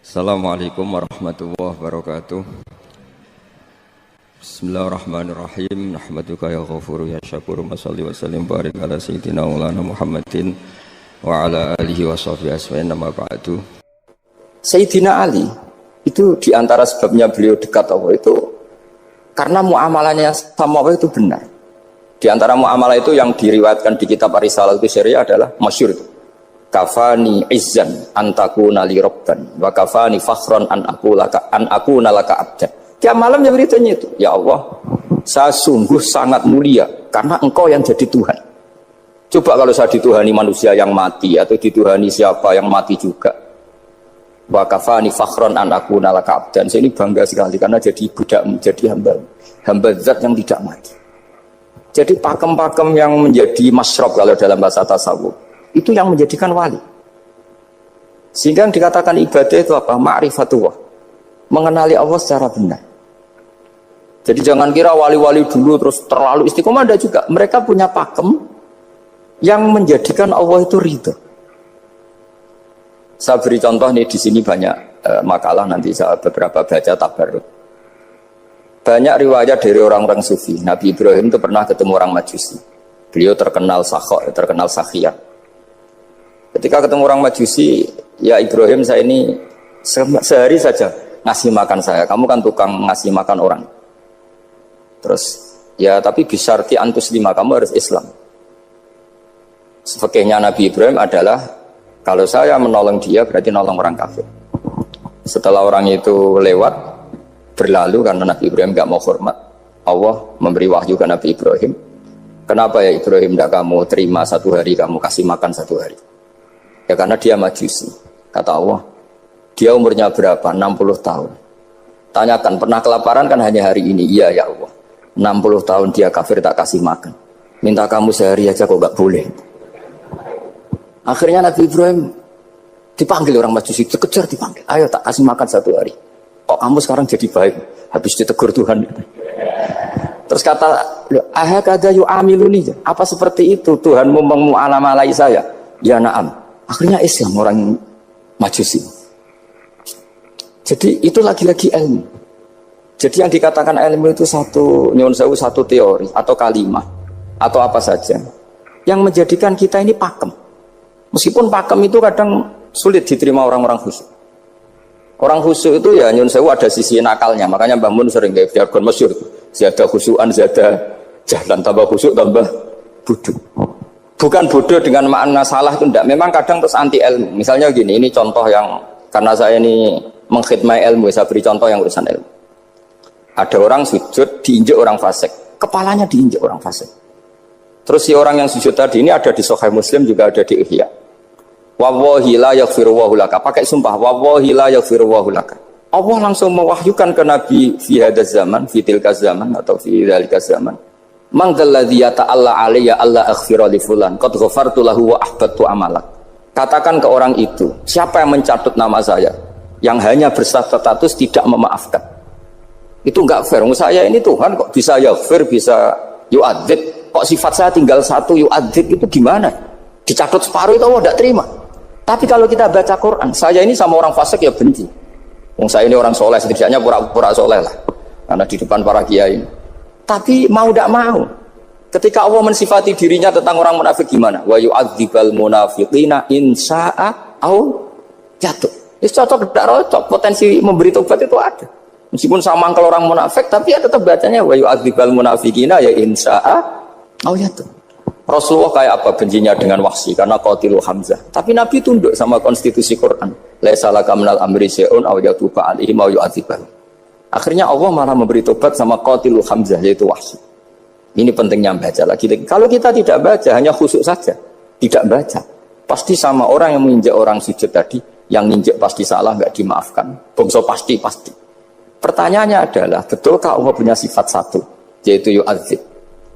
Assalamualaikum warahmatullahi wabarakatuh. Bismillahirrahmanirrahim. Nahmaduka ya ghafuru ya syakuru. Mashalli wa sallim barik ala sayyidina maulana Muhammadin wa ala alihi wa sahbihi asma'in nama ba'du. Sayyidina Ali itu diantara sebabnya beliau dekat Allah itu karena muamalahnya sama Allah itu benar. Di antara muamalah itu yang diriwayatkan di kitab Ar-Risalah itu syariah adalah masyhur itu. Kafani izzan antakuna li rabban wa kafani fakhran an akuna laka abdan. Tiap malam yang beritanya itu, ya Allah, saya sungguh sangat mulia karena engkau yang jadi Tuhan. Coba kalau saya dituhani manusia yang mati atau dituhani siapa yang mati juga. Wa kafani fakhran an akuna laka abdan. Saya ini bangga sekali karena jadi budak, jadi hamba zat yang tidak mati. Jadi pakem-pakem yang menjadi masyrab kalau dalam bahasa tasawuf itu yang menjadikan wali. Sehingga yang dikatakan ibadah itu apa? Ma'rifatullah, mengenali Allah secara benar. Jadi jangan kira wali-wali dulu terus terlalu istiqomah, ada juga. Mereka punya pakem yang menjadikan Allah itu ridho. Saya beri contoh nih, di sini banyak makalah, nanti saya beberapa baca tabarruk. Banyak riwayat dari orang-orang sufi. Nabi Ibrahim itu pernah ketemu orang Majusi. Beliau terkenal sakhok, terkenal sakhiyah. Ketika ketemu orang Majusi, ya Ibrahim, saya ini sehari saja ngasih makan saya. Kamu kan tukang ngasih makan orang. Terus, ya tapi bisyarti antus lima, kamu harus Islam. Fakihnya Nabi Ibrahim adalah, kalau saya menolong dia berarti nolong orang kafir. Setelah orang itu lewat, berlalu karena Nabi Ibrahim gak mau hormat, Allah memberi wahyu ke Nabi Ibrahim. Kenapa ya Ibrahim tidak kamu terima satu hari, kamu kasih makan satu hari? Ya karena dia Majusi. Kata Allah, dia umurnya berapa? 60 tahun. Tanyakan, pernah kelaparan kan hanya hari ini? Iya ya Allah. 60 tahun dia kafir tak kasih makan. Minta kamu sehari aja kok gak boleh. Akhirnya Nabi Ibrahim dipanggil orang Majusi, dikejar dipanggil. Ayo tak kasih makan satu hari. Kok kamu sekarang jadi baik? Habis ditegur Tuhan. Terus kata, ahakada yu'amiluni. Apa seperti itu Tuhanmu mengualamalai saya? Ya na'am. Akhirnya Islam orang Majusi. Jadi itu lagi-lagi ilmu. Jadi yang dikatakan ilmu itu satu teori atau kalimat atau apa saja yang menjadikan kita ini pakem. Meskipun pakem itu kadang sulit diterima orang-orang khusyuk. Orang khusyuk itu ya nyun sewu ada sisi nakalnya. Makanya Mbah Mun sering kayak jargon masyhur. Zada khusyuan, zada jahlan, tambah khusyuk tambah bodoh. Bukan bodoh dengan makna salah itu enggak. Memang kadang terus anti ilmu. Misalnya gini, ini contoh yang karena saya ini mengkhidmati ilmu, saya beri contoh yang urusan ilmu. Ada orang sujud diinjek orang fasik, kepalanya diinjek orang fasik. Terus si orang yang sujud tadi ini ada di Sahih Muslim, juga ada di Ihya. Wallahi la yaghfirullahu laka. Pakai sumpah, wallahi la yaghfirullahu laka. Allah langsung mewahyukan ke Nabi fi hadzal zaman, fi tilka zaman atau fi dzalika zaman. Man dzalladzi yata'alla alayya alla aghfira li fulan qad ghafartu lahu wa ahbattu amalak. Katakan ke orang itu, siapa yang mencatut nama saya yang hanya berstatus tidak memaafkan. Itu enggak fair. Saya ini Tuhan kok bisa yaghfir, bisa yu'adzib. Kok sifat saya tinggal satu, yu'adzib, itu gimana? Dicatut separuh itu Allah tidak terima. Tapi kalau kita baca Quran, saya ini sama orang fasik ya benci. Saya ini orang soleh, setidaknya pura-pura soleh lah. Karena di depan para kiai. Tapi mau tidak mau, ketika Allah mensifati dirinya tentang orang munafik gimana? Wa yu'adzibal munafiqina in sya'a au jatuh. Itu cocok tidak cocok, potensi memberi tobat itu ada. Meskipun sama kalau orang munafik, tapi ya tetap bacanya wa yu'adzibal munafiqina ya in sya'a au jatuh. Rasulullah kayak apa bencinya dengan Wahsy karena qatilu Hamzah. Tapi Nabi tunduk sama konstitusi Quran. Laisa laka minal amri syai'un aw yatuba alaihim aw yu'adzibahum. Akhirnya Allah malah memberi tobat sama qatilu Hamzah, yaitu Wahsy. Ini pentingnya baca lagi. Kalau kita tidak baca, hanya khusyuk saja, tidak baca, pasti sama orang yang menginjak orang sujud tadi, yang menginjak pasti salah, nggak dimaafkan. Bongso pasti. Pertanyaannya adalah, betulkah Allah punya sifat satu, yaitu yu'adzib?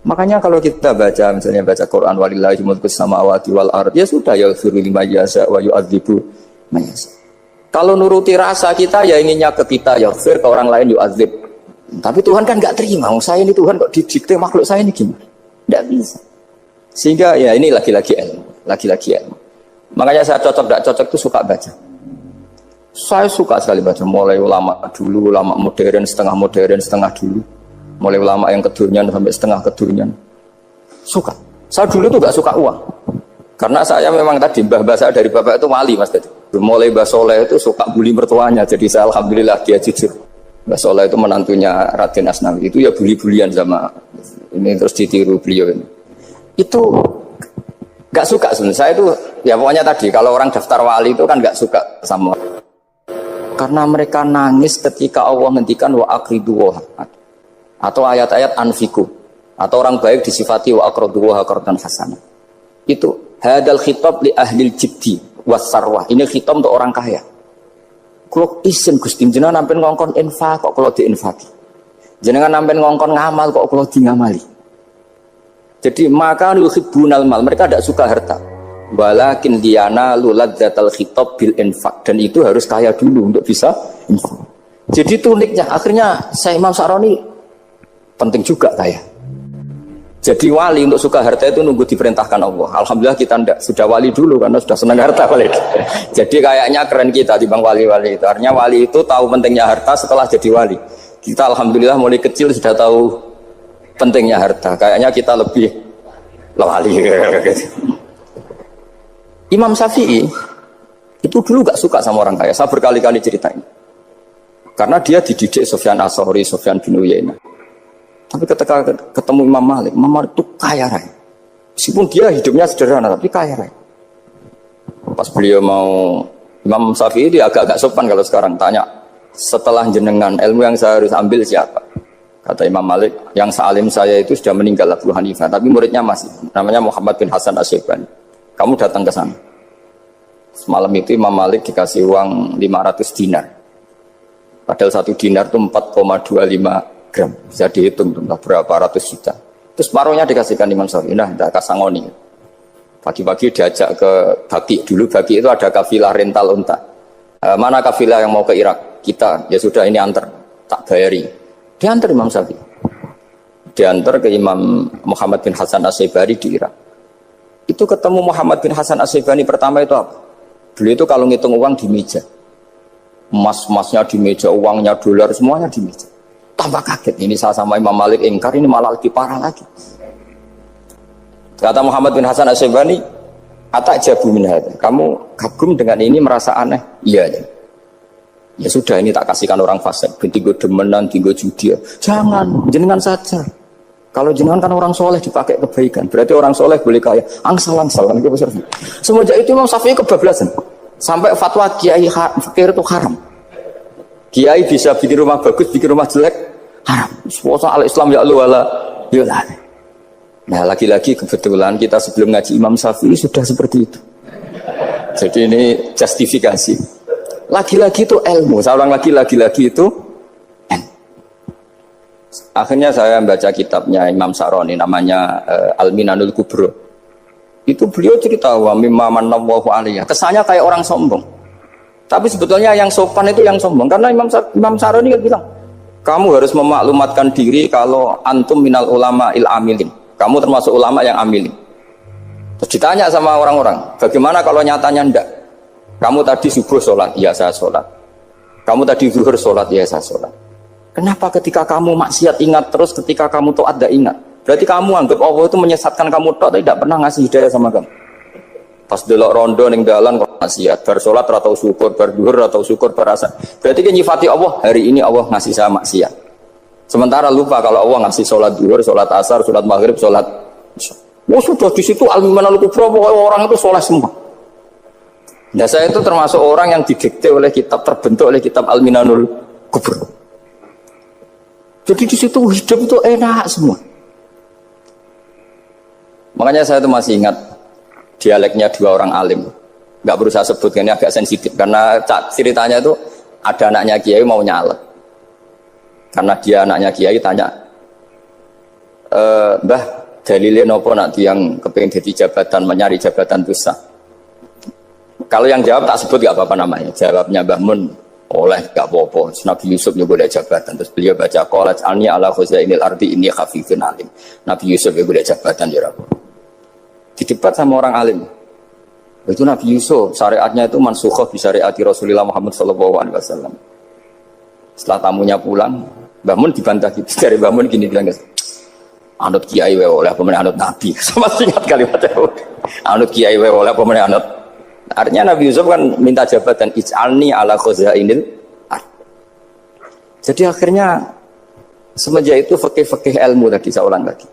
Makanya kalau kita baca, misalnya baca Quran, walillahi mulkus samawati wal ard, ya sudah, yaghfiru liman yasha wa yu'adzibu man yasha. Kalau nuruti rasa kita, ya inginnya ke kita, yaghfir, ke orang lain yu'adzib. Tapi Tuhan kan nggak terima, saya ini Tuhan kok didikte makhluk saya ini gimana? Nggak bisa. Sehingga ya ini lagi-lagi ilmu. Makanya saya cocok tidak cocok itu suka baca. Saya suka sekali baca, mulai ulama dulu, ulama modern, setengah dulu. Mulai ulama yang kedunian sampai setengah kedunian. Suka. Saya dulu tuh gak suka uang. Karena saya memang tadi, mbah saya dari bapak itu wali mas tadi. Mulai Mbah Soleh itu suka bully mertuanya, jadi saya alhamdulillah dia jujur. Mbah Soleh itu menantunya Raden Asnawi, itu ya bully-bulian sama ini terus ditiru beliau ini. Itu gak suka sebenarnya. Saya itu ya pokoknya tadi kalau orang daftar wali itu kan gak suka sama. Karena mereka nangis ketika Allah ngendikan wa aqridu wa atau ayat-ayat anfiku atau orang baik disifati wa aqridu wa qardan hasanah. Itu hadal khitab li ahlil jiddi wasarwah. Ini khitab untuk orang kaya. Kalau isin Gusti jenengan nampen ngongkon infak kok kalau diinfaki. Jenengan nampen ngongkon ngamal kok kalau di ngamali. Jadi maka yuhibbunal mal, mereka tidak suka harta. Walakin liyana luladzatal khitab bil infak, dan itu harus kaya dulu untuk bisa infak. Jadi itu uniknya. Akhirnya saya Imam Sa'roni penting juga kaya. Jadi wali untuk suka harta itu nunggu diperintahkan Allah. Alhamdulillah kita tidak, sudah wali dulu karena sudah senang harta wali. Jadi kayaknya keren kita di bang wali-wali itu. Artinya wali itu tahu pentingnya harta setelah jadi wali. Kita alhamdulillah mulai kecil sudah tahu pentingnya harta. Kayaknya kita lebih wali. Imam Syafi'i itu dulu gak suka sama orang kaya. Saya berkali-kali ceritain. Karena dia dididik Sufyan As-Tsauri, Sufyan bin Uyainah. Tapi ketika ketemu Imam Malik itu kaya raya. Meskipun dia hidupnya sederhana, tapi kaya raya. Pas beliau mau, Imam Syafi'i dia agak-agak sopan kalau sekarang tanya, setelah jenengan ilmu yang saya harus ambil siapa? Kata Imam Malik, yang salim saya itu sudah meninggal Abu Hanifah, tapi muridnya masih, namanya Muhammad bin Hasan Asy-Syaibani. Kamu datang ke sana. Semalam itu Imam Malik dikasih uang 500 dinar. Padahal 1 dinar itu 4,25 gram, bisa dihitung berapa ratus juta. Terus separuhnya dikasihkan Imam Syafi'i. Nah, tidak kasangoni. Pagi-pagi diajak ke Baki. Dulu Baki itu ada kafilah rental unta. Mana kafilah yang mau ke Irak? Kita. Ya sudah ini antar, tak bayari. Diantar Imam Syafi'i. Diantar ke Imam Muhammad bin Hasan Asy-Syaibani di Irak. Itu ketemu Muhammad bin Hasan Asy-Syaibani pertama itu apa? Beliau itu kalau ngitung uang di meja. Emas-emasnya di meja, uangnya dolar semuanya di meja. Tambah kaget, ini saya sama Imam Malik ingkar, ini malah lebih parah lagi. Kata Muhammad bin Hasan Asy-Syaibani, "Atajabu min hadza." Kamu kagum dengan ini, merasa aneh? Iya. Ya sudah, ini tak kasihkan orang fasik, tinggo demenan, tinggo judi. Jangan, jenengan saja. Kalau jenengan kan orang soleh dipakai kebaikan, berarti orang soleh boleh kaya. Angsal-angsal kan besar. Semenjak itu Imam Syafi'i kebablasan. Sampai fatwa kiai fakir itu haram. Kiai bisa bikin rumah bagus, bikin rumah jelek, haram. Puasa al-Islam ya Allah wala yulah. Nah lagi-lagi kebetulan kita sebelum ngaji Imam Syafi'i sudah seperti itu. Jadi ini justifikasi. Lagi-lagi itu ilmu. Saya ulang lagi itu akhirnya saya baca kitabnya Imam Sa'roni namanya Al-Minanul Kubro. Itu beliau cerita wa mimma manallahu alaihi. Kesannya kayak orang sombong. Tapi sebetulnya yang sopan itu yang sombong. Karena Imam Sa'roni kan bilang, kamu harus memaklumatkan diri kalau antum minal ulama il amilin. Kamu termasuk ulama yang amilin. Terus ditanya sama orang-orang, bagaimana kalau nyatanya ndak? Kamu tadi subuh sholat, ya saya sholat. Kamu tadi zuhur sholat, ya saya sholat. Kenapa ketika kamu maksiat ingat terus, ketika kamu taat tidak ingat? Berarti kamu anggap Allah itu menyesatkan kamu tok, tidak pernah ngasih hidayah sama kamu. Pas delok rondo ning dalan kok maksiat, bar salat atau syukur, bar zuhur atau syukur, bar asar. Berarti kan nyifati Allah, hari ini Allah ngasih saya maksiat. Sementara lupa kalau Allah ngasih salat zuhur, salat asar, salat maghrib, salat. Oh sudah di situ al-Minanul Kubro, orang itu soleh semua. Nah saya itu termasuk orang yang didikte oleh kitab, terbentuk oleh kitab Al-Minanul Kubro. Jadi di situ hidup itu enak semua. Makanya saya itu masih ingat dialeknya dua orang alim. Nggak berusaha sebut, ini agak sensitif karena ceritanya itu ada anaknya kiai mau nyalek. Karena dia anaknya kiai tanya, Mbah, dalilnya nopo nanti yang kepingin jadi jabatan, mencari jabatan besar. Kalau yang jawab tak sebut nggak apa-apa namanya. Jawabnya Mbah Mun. Oleh gak apa-apa. Nabi Yusuf juga ada jabatan. Terus beliau baca qalat alni ala khuzainil ardi inni khafifun alim. Nabi Yusuf juga ada jabatan ya Rabb. Didebat sama orang alim. Itu Nabi Yusuf, syariatnya itu mansukhoh bi syariati Rasulullah Muhammad SAW. Setelah tamunya pulang, Mbah Mun dibantah gitu. Dari Mbah Mun gini bilang, anut kiai wae oleh apa meneh anut nabi. Sama ingat kalimatnya. Anut kiai wae oleh apa meneh anut. Artinya Nabi Yusuf kan minta jabatan ij'alni ala khazainil ard. Jadi akhirnya semenjak itu fikih-fikih ilmu tadi saya ulang lagi.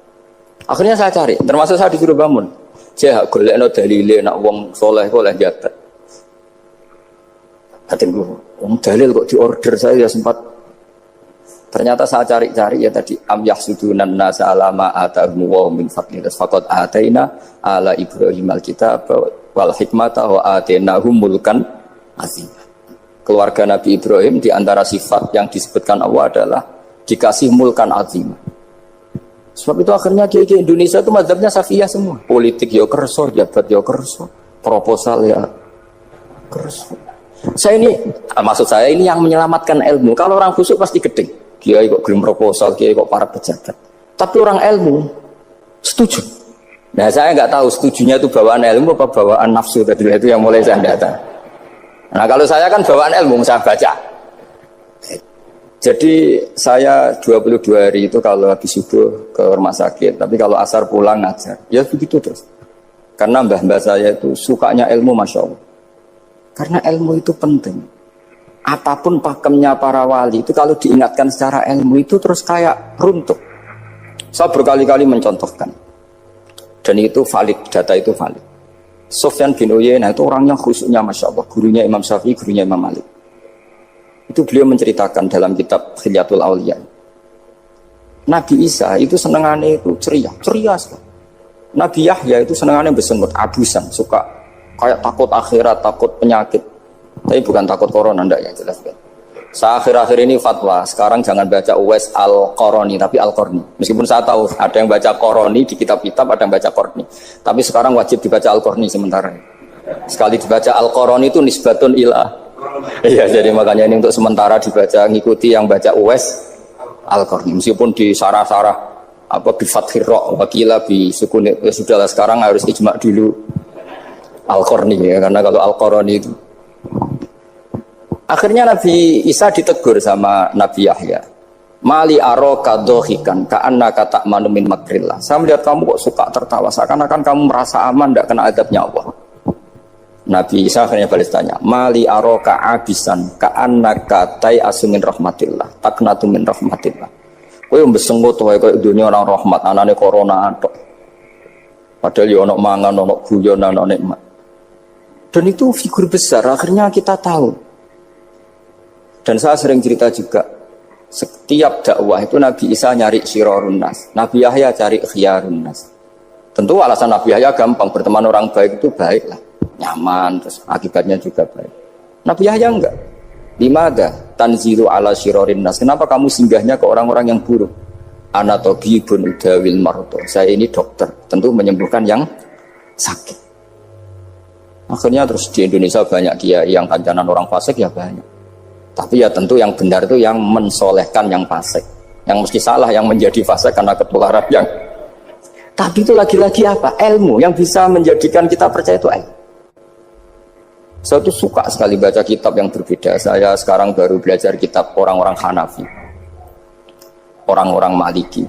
Akhirnya saya cari, termasuk saya disuruh bangun. Saya golekno dalile nak wong soleh kok oleh jabat. Katanya wong dalil kok diorder saya ya sempat. Ternyata saya cari-cari ya tadi am yahsudunan nasa alama atahum wa min fadlillah faqad ataina ala Ibrahim alkitab wal hikmata wa atainahum mulkan azim. Keluarga Nabi Ibrahim di antara sifat yang disebutkan Allah adalah dikasih mulkan azim. Sebab itu akhirnya kiai Indonesia itu mazhabnya Safiyah semua. Politik ya kerso, jabat ya kerso, proposal ya kerso. Saya ini, maksud saya ini yang menyelamatkan ilmu. Kalau orang khusyuk pasti gedeng. Kiai kok gelem proposal, kiai kok para pejabat. Tapi orang ilmu setuju. Nah saya nggak tahu setujunya itu bawaan ilmu apa bawaan nafsu tadi itu yang mulai saya data. Nah kalau saya kan bawaan ilmu saya baca. Jadi saya 22 hari itu kalau habis subuh ke rumah sakit, tapi kalau asar pulang ngajar. Ya begitu terus. Karena mbah-mbah saya itu sukanya ilmu, masya Allah. Karena ilmu itu penting. Apapun pakemnya para wali itu kalau diingatkan secara ilmu itu terus kayak runtuh. Saya berkali-kali mencontohkan. Dan itu valid, data itu valid. Sufyan bin Uyainah itu orangnya khusyuknya masya Allah. Gurunya Imam Syafi'i, gurunya Imam Malik. Itu beliau menceritakan dalam kitab Hilyatul Auliya. Nabi Isa itu senengannya itu ceria sekali. Nabi Yahya itu senengannya besengut, abusan, suka kayak takut akhirat, takut penyakit. Tapi bukan takut corona, enggak yang jelas kan. Saya akhir-akhir ini fatwa, sekarang jangan baca Uwais Al-Qarani, tapi Al-Qarni. Meskipun saya tahu ada yang baca Qarani di kitab-kitab, ada yang baca Qarni. Tapi sekarang wajib dibaca Al-Qarni sementara. Sekali dibaca Al-Qarani itu nisbatun ilah. Iya, jadi makanya ini untuk sementara dibaca, ngikuti yang baca Uwais Al-Qarni. Meskipun di sarah-sarah, apa di Fathir Ra' wakilah di sukun, ya sudahlah sekarang harus ijma' dulu Al-Qarni ya, karena kalau Al-Qarani itu akhirnya Nabi Isa ditegur sama Nabi Yahya. Mali aroka dohikan ka'annaka ta'manu min makrillah. Saya melihat kamu kok suka tertawa, seakan-akan kamu merasa aman tidak kena adabnya Allah. Nabi Isa akhirnya balas tanya, Mali aroka abisan ka'annaka tai'asu min rahmatillah taknatu min rahmatillah. Kowe mbesengut wae koyo dunia orang rahmat, anane corona atok. Padahal yo ono mangan, ono guyon, ono nikmat. Dan itu figur besar, akhirnya kita tahu. Dan saya sering cerita juga, setiap dakwah itu Nabi Isa nyari syirarun nas, Nabi Yahya cari khiyarun nas. Tentu alasan Nabi Yahya gampang, berteman orang baik itu baik lah, nyaman, terus akibatnya juga baik. Nabi Yahya enggak. Limada tanzilu ala syirarin nas. Kenapa kamu singgahnya ke orang-orang yang buruk? Ana tabibun udawil marto. Saya ini dokter, tentu menyembuhkan yang sakit. Akhirnya terus di Indonesia banyak kiai yang kancanan orang fasik ya banyak. Tapi ya tentu yang benar itu yang mensolehkan yang fasik. Yang mesti salah yang menjadi fasik karena ketularan yang. Tapi itu lagi-lagi apa? Ilmu yang bisa menjadikan kita percaya itu ilmu. Saya tuh suka sekali baca kitab yang berbeda. Saya sekarang baru belajar kitab orang-orang Hanafi, orang-orang Maliki.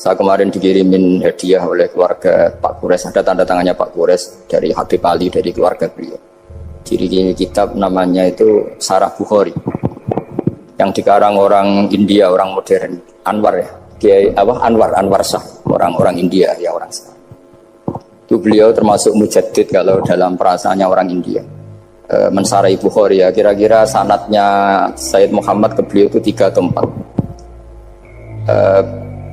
Saya kemarin dikirimin hadiah oleh keluarga Pak Kures. Ada tanda tangannya Pak Kures dari Habib Ali, dari keluarga beliau. Ciri kitab namanya itu Sarah Bukhari, yang dikarang orang India, orang modern, Anwar ya, Anwar Shah, orang India ya, orang Shah. Itu beliau termasuk mujaddid kalau dalam perasaannya orang India. Mensarai Bukhari ya, kira-kira sanadnya Sayyid Muhammad ke beliau itu 3 atau 4.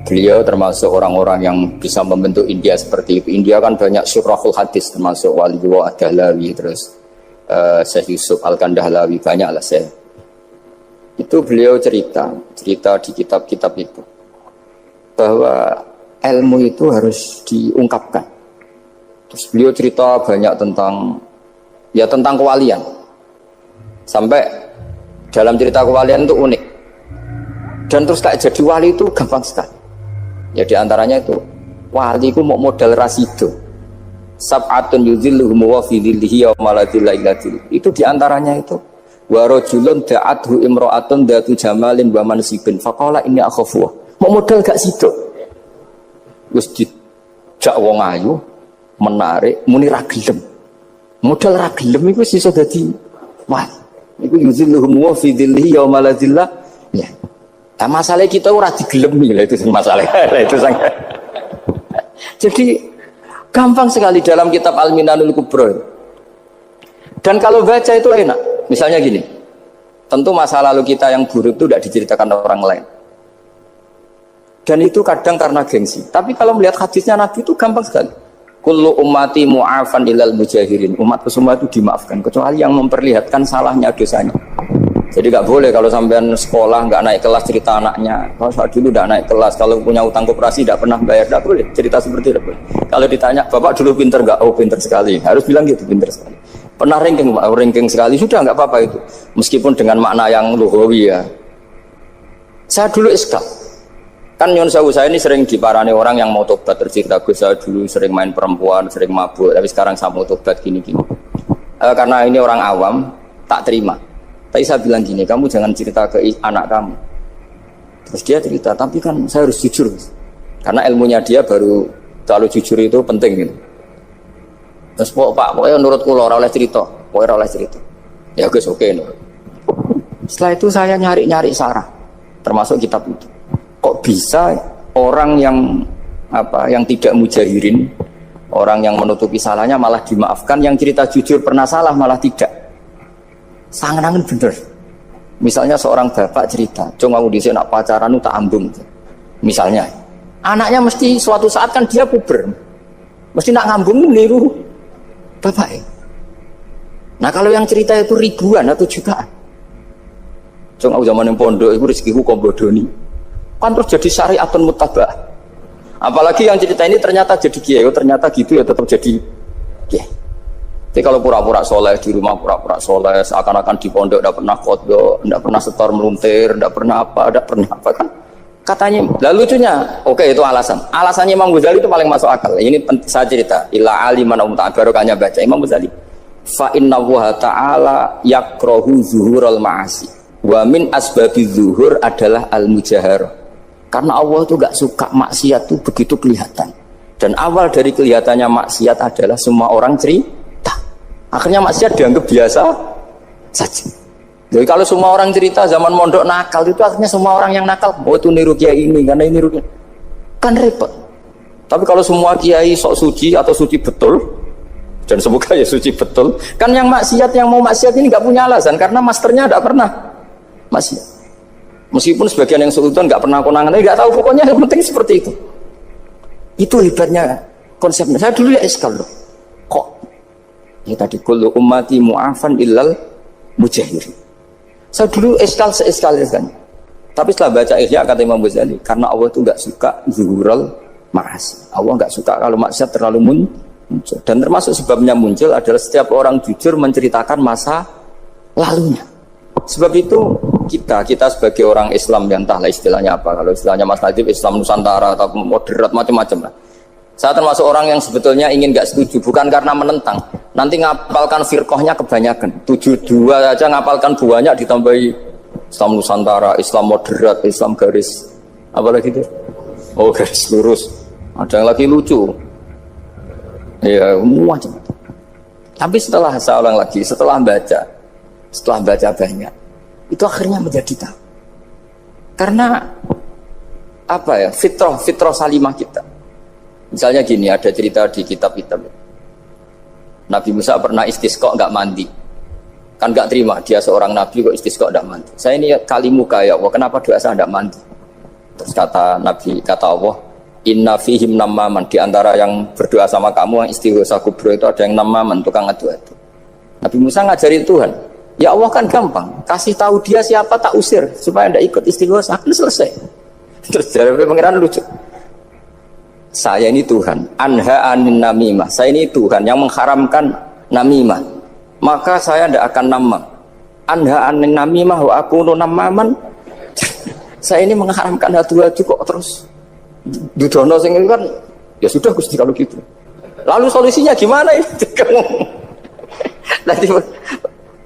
Beliau termasuk orang-orang yang bisa membentuk India seperti itu. India kan banyak syurahul hadis, termasuk Waliullah Ad-Dahlawi, terus Syekh Yusuf Al-Kandahlawi, banyak lah saya. Itu beliau cerita di kitab-kitab itu bahwa ilmu itu harus diungkapkan. Terus beliau cerita banyak tentang kewalian. Sampai dalam cerita kewalian itu unik. Dan terus kayak jadi wali itu gampang sekali. Ya diantaranya itu wali itu mau modal rasido. Sab'atun yuzilluhum wa fi dhillihi yauma la dhilla illa dhilluh. Itu diantaranya itu wa rajulun da'athu imra'atun dzatu jamalin wa mansibin faqala inni akhafu. Mau modal gak sido. Wis dijak wong ayu menarik muni ra gelem. Modal ra gelem iku iso dadi wah. Iku yuzilluhum wa fi dhillihi yauma la dhilla. Ya. Nah, masalah kita ora digelemi lah itu masalah. Itu sangat. Jadi gampang sekali dalam kitab Al-Minanul Kubra. Dan kalau baca itu enak. Misalnya gini. Tentu masa lalu kita yang buruk itu tidak diceritakan orang lain. Dan itu kadang karena gengsi. Tapi kalau melihat hadisnya Nabi itu gampang sekali. Kullu ummati mu'afan ilal mujahirin. Umatku semua itu dimaafkan kecuali yang memperlihatkan salahnya dosanya. Jadi nggak boleh kalau sampean sekolah nggak naik kelas cerita anaknya. Kalau saat dulu nggak naik kelas, kalau punya utang koperasi nggak pernah bayar, nggak boleh cerita seperti itu. Kalau ditanya, bapak dulu pinter nggak? Oh pinter sekali. Harus bilang gitu, pinter sekali. Pernah ranking sekali sudah nggak apa-apa itu. Meskipun dengan makna yang lugawi ya. Saya dulu iskal. Kan nyon saya ini sering diparani orang yang mau tobat tercerita gue saya dulu sering main perempuan, sering mabuk, tapi sekarang saya mau tobat gini-gini. Karena ini orang awam, tak terima. Tapi saya bilang gini, kamu jangan cerita ke anak kamu. Terus dia cerita, tapi kan saya harus jujur. Karena ilmunya dia baru terlalu jujur itu penting gitu. Terus pokoknya menurut kula ora oleh cerita, pokoknya ora oleh cerita. Ya guys, oke nurut. Setelah itu saya nyari-nyari sarah, termasuk kitab itu. Kok bisa orang yang tidak mujahirin, orang yang menutupi salahnya malah dimaafkan, yang cerita jujur pernah salah malah tidak. Sangat bener. Misalnya seorang bapak cerita, "Cung aku dhisik nak pacaran tak ambung." Misalnya, anaknya mesti suatu saat kan dia puber. Mesti nak ngambung niru bapak. Nah, kalau yang cerita itu ribuan atau jutaan. Cung aku zaman yang pondok itu rezekiku kok bodoni. Kan terus jadi syariatun muttaba'ah. Apalagi yang cerita ini ternyata jadi kiai, ternyata gitu ya tetap jadi kiai. Jadi kalau pura-pura soleh di rumah pura-pura soleh, seakan-akan di pondok tidak pernah kodok, tidak pernah setor meluntir, tidak pernah apa kan? Katanya, lalu lucunya, oke itu alasan. Alasannya Imam Ghazali itu paling masuk akal. Ini saya cerita. Ila aliman barokahnya baca Imam Ghazali. Fa inna Allaha ta'ala yakrahu zuhurul ma'asi. Wa min asbabi zuhur adalah al-mujahar. Karena Allah itu gak suka maksiat itu begitu kelihatan. Dan awal dari kelihatannya maksiat adalah semua orang cerita. Akhirnya maksiat dianggap biasa saja. Jadi kalau semua orang cerita zaman mondok nakal itu akhirnya semua orang yang nakal. Oh itu niru kiai ini karena ini niru kiai. Kan repot. Tapi kalau semua kiai sok suci atau suci betul, dan semoga ya suci betul, kan yang maksiat yang mau maksiat ini nggak punya alasan karena masternya nggak pernah maksiat. Meskipun sebagian yang sultan nggak pernah konangan, nggak tahu pokoknya yang penting seperti itu. Itu hebatnya konsepnya. Saya dulu ya eskal loh. Kok? Ya tadi kullu ummati mu'afan illal mujahirin. Saya dulu eskal. Tapi setelah baca Ihya kata Imam Ghazali, karena Allah itu nggak suka zuhurul ma'asi. Allah nggak suka kalau maksiat terlalu muncul. Dan termasuk sebabnya muncul adalah setiap orang jujur menceritakan masa lalunya. Sebab itu kita sebagai orang Islam yang entahlah istilahnya apa. Kalau istilahnya Mas Najib Islam Nusantara atau moderat macam-macam lah. Saya termasuk orang yang sebetulnya ingin gak setuju, bukan karena menentang. Nanti ngapalkan firqahnya kebanyakan. 72 aja ngapalkan banyak ditambahi Islam Nusantara, Islam moderat, Islam garis apa lagi itu? Oh garis lurus. Ada yang lagi lucu. Ya macam. Tapi setelah saya ulang lagi, setelah baca banyak, itu akhirnya menjadi tahu. Karena apa ya? Fitrah salimah kita. Misalnya gini, ada cerita di kitab-kitab. Nabi Musa pernah istisqa nggak mandi. Kan nggak terima, dia seorang nabi kok istisqa nggak mandi. Saya ini kali muka ya Allah, kenapa doa saya nggak mandi? Terus kata Nabi, kata Allah, inna fihim namaman. Di antara yang berdoa sama kamu, yang istighosa kubro itu ada yang namaman, tukang adu itu. Nabi Musa ngajarin Tuhan. Ya Allah kan gampang, kasih tahu dia siapa tak usir supaya tidak ikut istighosa, kan selesai. Terus dari pengiran lucu. Saya ini Tuhan, anha anin namimah. Saya ini Tuhan yang mengharamkan namimah. Maka saya tidak akan namam. Anha anin namimah wa akunu namaman. Saya ini mengharamkan hadu-hadu kok terus dudono sing kan ya sudah Gusti kalau gitu. Lalu solusinya gimana ini? Nanti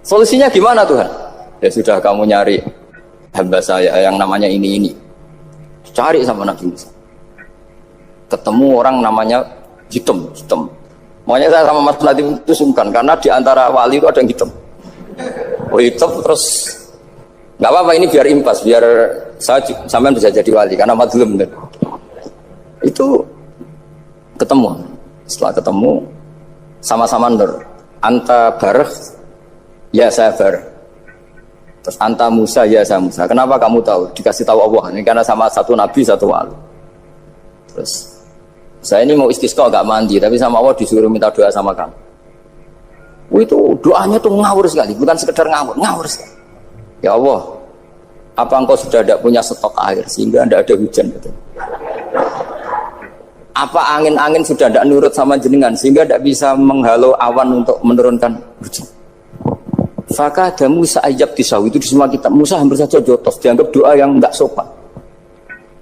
solusinya gimana Tuhan? Ya sudah kamu nyari hamba saya yang namanya ini. Cari sama Nabi Musa. Ketemu orang namanya hitam. Makanya saya sama Mas Nadim itu sungkan karena di antara wali itu ada yang hitam. Oh hitam terus nggak apa-apa ini biar impas, biar saya sampean bisa jadi wali karena madlum. Itu ketemu. Setelah ketemu sama-sama nur. Anta bareh, ya saya bareh. Terus anta Musa, ya saya Musa. Kenapa kamu tahu? Dikasih tahu Allah. Ini karena sama satu nabi, satu wali. Terus saya ini mau istisqa gak mandi, tapi sama Allah disuruh minta doa sama kamu. Itu doanya tuh ngawur sekali, bukan sekedar ngawur sekali. Ya Allah, apa engkau sudah tidak punya stok air sehingga tidak ada hujan? Betul. Apa angin-angin sudah tidak nurut sama jenengan sehingga tidak bisa menghalau awan untuk menurunkan hujan? Faka ada Musa ajab tisaw, itu di semua kitab. Musa hampir saja jotos, dianggap doa yang tidak sopan.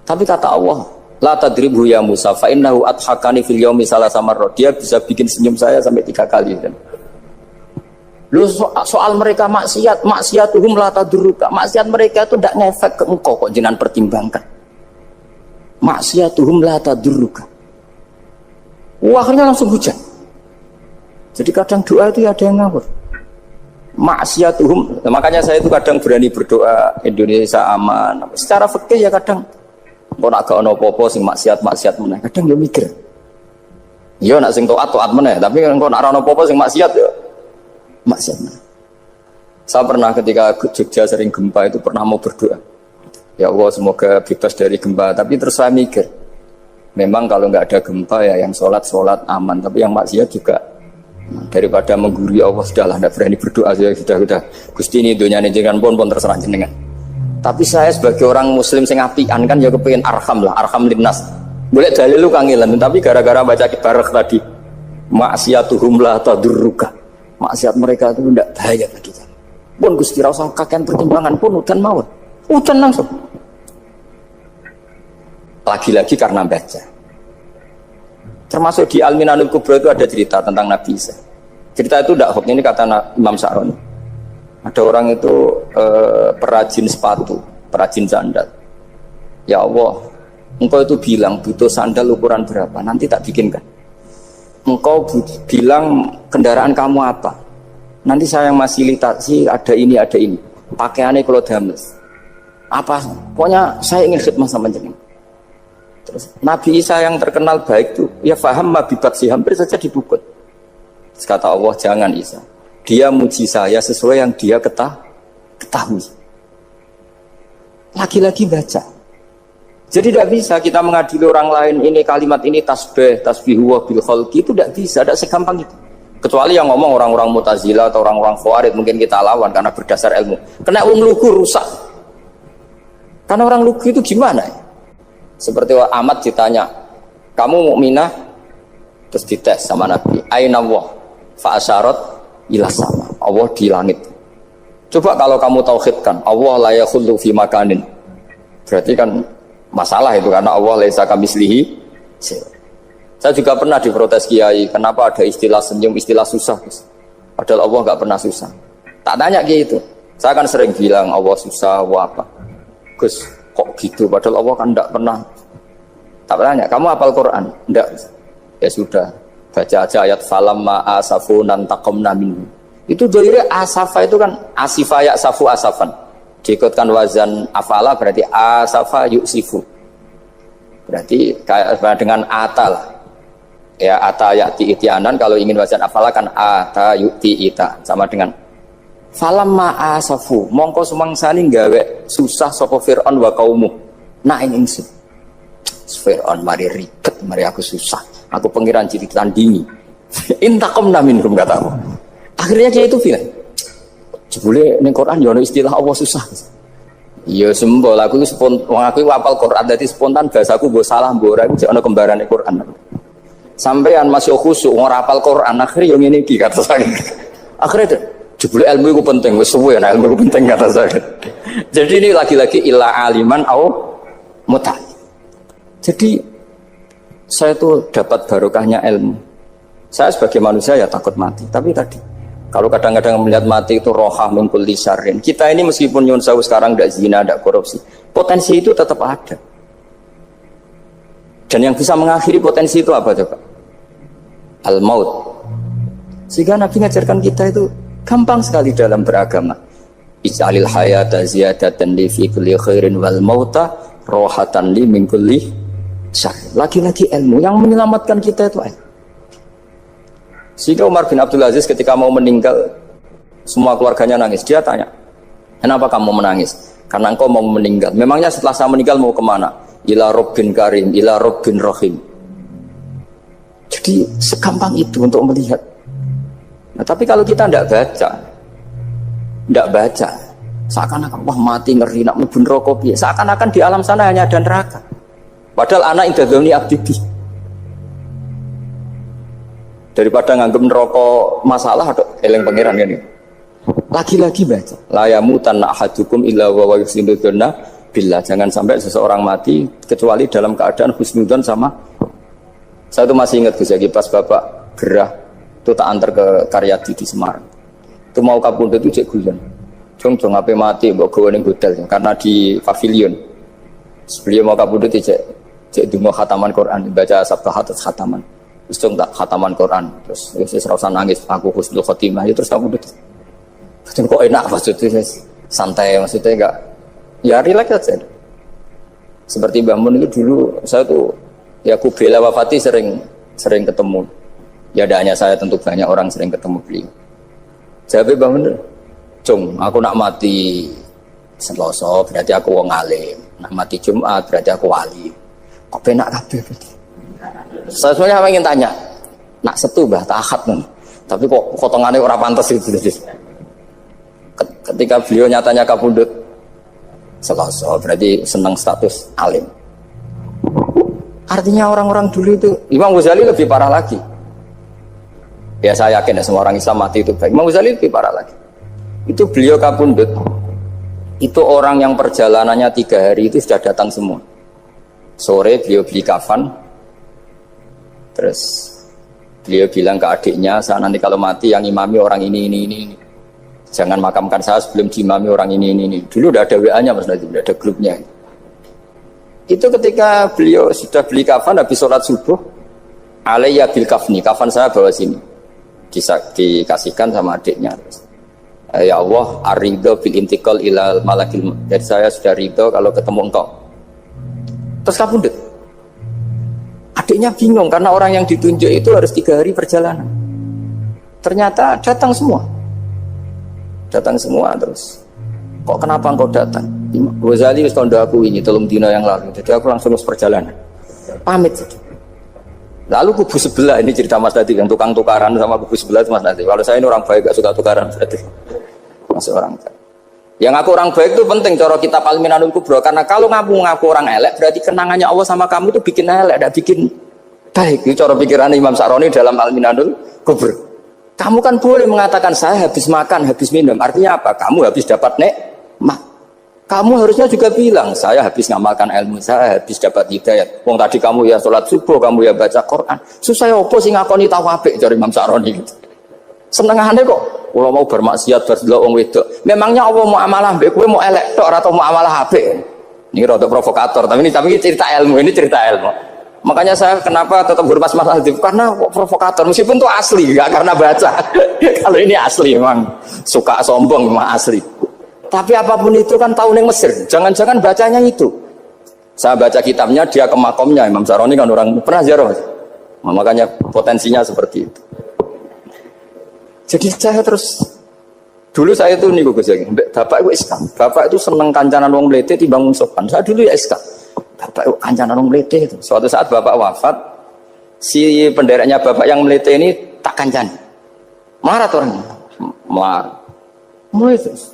Tapi kata Allah, la tadribhu ya Musa fa innahu adhakani fil yaumi salasa marrat. Dia bisa bikin senyum saya sampai 3 kali. Lu soal mereka maksiatuhum la tadruka. Maksiat mereka itu tidak ngefek ke engkau kok jenengan pertimbangkan. Maksiatuhum la tadruka. Akhirnya langsung hujan. Jadi kadang doa itu ada yang ngawur. Maksiatuhum, makanya saya itu kadang berani berdoa Indonesia aman. Secara fikih ya kadang kok nak gak ono apa-apa sing maksiat meneh. Kadang yo mikir. Yo nak sing taat meneh, tapi kok nak ono apa-apa sing maksiat yo maksiat meneh. Saya pernah ketika Jogja sering gempa itu pernah mau berdoa. Ya Allah semoga bebas dari gempa, tapi terus saya mikir. Memang kalau nggak ada gempa ya yang sholat aman, tapi yang maksiat juga daripada menggurui Allah sudahlah, tidak berani berdoa sudah Gusti ini dunia ini jangan pun terserah jenengan. Tapi saya sebagai orang muslim sing apian kan ya kepengin arham linnas. Boleh dalil lu kangelan, tapi gara-gara baca kibarek tadi maksiatuhum la tadurruka. Maksiat mereka itu tidak bahaya bagi kita. Pun Gusti ra usah kakean pertimbangan pun udan mawon. Udan langsung. Lagi-lagi karena baca. Termasuk di Al-Minanul Kubra itu ada cerita tentang Nabi Isa. Cerita itu tidak hoax, ini kata Imam Sa'roni. Ada orang itu perajin sepatu, perajin sandal. Ya Allah, engkau itu bilang butuh sandal ukuran berapa, nanti tak bikinkan. Engkau bilang kendaraan kamu apa, nanti saya yang fasilitasi ada ini. Pakaiannya kalau dames. Apa? Pokoknya saya ingin khidmah sama jenengan. Terus Nabi Isa yang terkenal baik itu ya faham mabibaksi hampir saja dibukut. Terus kata Allah jangan Isa, dia muji saya sesuai yang dia ketahui. Lagi-lagi baca. Jadi tidak bisa kita mengadili orang lain ini kalimat ini tasbihu wa bil khalqi, itu tidak bisa, tidak segampang itu. Kecuali yang ngomong orang-orang Mu'tazilah atau orang-orang Khawarij mungkin kita lawan karena berdasar ilmu. Kena lugu rusak. Karena orang lugu itu gimana ya? Seperti Ahmad ditanya, kamu mukminah? Terus dites sama Nabi, aina Allah fa asyarat ila sama, Allah di langit. Coba kalau kamu tauhidkan Allah la yakhullu fi makanin, berarti kan masalah itu karena Allah laisa kamitslihi. Saya juga pernah diprotes kiai, kenapa ada istilah senyum, istilah susah, padahal Allah nggak pernah susah. Tak tanya gitu, saya kan sering bilang Allah susah, Allah apa, Gus kok gitu, padahal Allah kan tidak pernah. Tak tanya, kamu hafal Quran? Tidak. Ya sudah, baca aja ayat falamma asafunan taqamna minhu. Itu dari asafa itu kan asifa ya safu asafan. Diikutkan wazan afala berarti asafa yuksifu. Berarti kayak dengan ata lah. Ya ata yati itianan, kalau ingin wazan afala kan ata yuti ita, sama dengan falamma asafu mongko sumangsani gawe susah sapa Fir'aun wa kaumu nak ingsun. Fir'aun mari ribet, mari aku susah, aku pengiran jadi tandingi. Intaqamna minhum kata aku. Akhirnya dia itu bilang jebule ning Quran ya ono istilah Allah susah. Ya sembol aku wong aku hafal Quran dadi spontan bahasaku mbok salah mbok ora iku ono kembarane Quran. Sampeyan masih khusyuk ora hafal Quran akhirnya yo ngene iki kata saya. Akhirnya jebule ilmu itu penting, wis suwe nah ilmu itu penting kata saya. Jadi ini lagi-lagi illa aliman au muta. Jadi saya tuh dapat barokahnya ilmu. Saya sebagai manusia ya takut mati. Tapi tadi, kalau kadang-kadang melihat mati itu rohah min kulli syarrin. Kita ini meskipun nyun sewu sekarang tidak zina, tidak korupsi, potensi itu tetap ada. Dan yang bisa mengakhiri potensi itu apa coba? Al-maut. Sehingga Nabi ngajarkan kita itu gampang sekali dalam beragama. Ij'alil hayata ziyadatan li fi kulli khairin wal mauta rohatan li min kulli syarr. Lagi-lagi ilmu yang menyelamatkan kita itu ilmu. Sehingga Umar bin Abdul Aziz ketika mau meninggal, semua keluarganya nangis. Dia tanya, kenapa kamu menangis? Karena engkau mau meninggal. Memangnya setelah saya meninggal mau kemana? Ila Rabbin Karim, ila Rabbin Rahim. Jadi segampang itu untuk melihat. Nah, tapi kalau kita tidak baca, seakan-akan wah mati ngeri nak mlebu neraka piye. Seakan-akan di alam sana hanya ada neraka. Padahal anak indadzoni abdi. Daripada nganggep neraka masalah atau eleng pangeran ini. Lagi-lagi baca. La yamutan ahadukum illa wa yuhsinudzanna billah. Jangan sampai seseorang mati kecuali dalam keadaan husnudzon sama. Saya tuh masih ingat Gus Yagi pas Bapak gerah itu tak antar ke Karyadi di Semarang. Itu mau kapundhut itu cek guyon. Jong ape mati mbok gawe ning hotel karena di pavilion. Beliau mau kapundhut cek donga khataman Quran, baca sabda khataman. Terus tak khataman Quran, terus serasa nangis, aku husnul khotimah, ya terus kamu duduk. Kok enak maksudnya, santai maksudnya enggak, ya relax aja. Seperti Mbah Mun itu dulu, saya tuh ya Kubela wafati sering ketemu. Ya ada hanya saya, tentu banyak orang sering ketemu beliau. Jawabnya Mbah Mun, Cung, aku nak mati Selasa berarti aku wong alim, nak mati Jumat berarti aku wali. Kok penak kabeh berarti? Saya sebenarnya ingin tanya, nak Setu Mbah Tahat nih, tapi kok potongannya orang pantas itu. Ketika beliau nyatanya kapundhut Selasa, berarti senang status alim. Artinya orang-orang dulu itu, Imam Ghazali lebih parah lagi. Ya saya yakin ya semua orang Islam mati itu baik. Imam Ghazali lebih parah lagi. Itu beliau kapundhut, itu orang yang perjalanannya 3 hari itu sudah datang semua. Sore beliau beli kafan. Terus beliau bilang ke adiknya, saya nanti kalau mati yang imami orang ini. Jangan makamkan saya sebelum diimami orang ini. Dulu udah ada WA-nya Mas Nadim, udah ada grupnya. Itu ketika beliau sudah beli kafan habis sholat subuh, alayya bil kafni, kafan saya bawa sini. Dikasihkan sama adiknya. Ya Allah, ar-ridho bil intiqal ilal malakil. Jadi saya sudah ridho kalau ketemu engkau. Terus kapundhut. Adiknya bingung karena orang yang ditunjuk itu harus 3 hari perjalanan. Ternyata datang semua terus. Kok kenapa engkau datang? Ghazali wis tanda aku ini 3 dina yang lalu. Jadi aku langsung perjalanan. Pamit saja. Lalu kubu sebelah, ini cerita Mas Nadi yang tukang tukaran sama kubu sebelah itu Mas Nadi. Kalau saya ini orang baik gak suka tukaran berarti. Masih orang baik. Yang aku orang baik itu penting cara kita Al-Minanul Kubra, karena kalau ngaku orang elek berarti kenangannya Allah sama kamu itu bikin elek, tidak bikin baik. Itu cara pikiran Imam Sa'roni dalam Al-Minanul Kubra. Kamu kan boleh mengatakan saya habis makan, habis minum, artinya apa? Kamu habis dapat nikmat. Kamu harusnya juga bilang saya habis ngamalkan ilmu, saya habis dapat hidayah. Wong tadi kamu ya sholat subuh, kamu ya baca Quran. Susah opo sing ngakoni tau apik dari Imam Sa'roni gitu. Senengane kok kalau mau bermaksiat berdelok wong wedok. Memangnya Allah mau amalah mbek kowe mau elek tok atau mau amalah apik? Ini rada provokator, tapi ini cerita ilmu, Makanya saya kenapa tetap berpas Mas Adib, karena provokator meskipun itu asli, enggak karena baca. Kalau ini asli memang suka sombong memang asli. Tapi apapun itu kan tahun yang Mesir. Jangan-jangan bacanya itu. Saya baca kitabnya, dia ke makomnya. Imam Sa'roni kan orang pernah ziarah. Makanya potensinya seperti itu. Jadi saya terus dulu saya itu nih Gus Yagi, bapak itu Islam. Bapak itu seneng kancanan wong mlete timbang wong sopan. Saya dulu ya Islam. Bapak itu kancanan wong mlete itu. Suatu saat bapak wafat, si pendereknya bapak yang mlete ini tak kancani. Marah tuh orangnya. Mulai terus.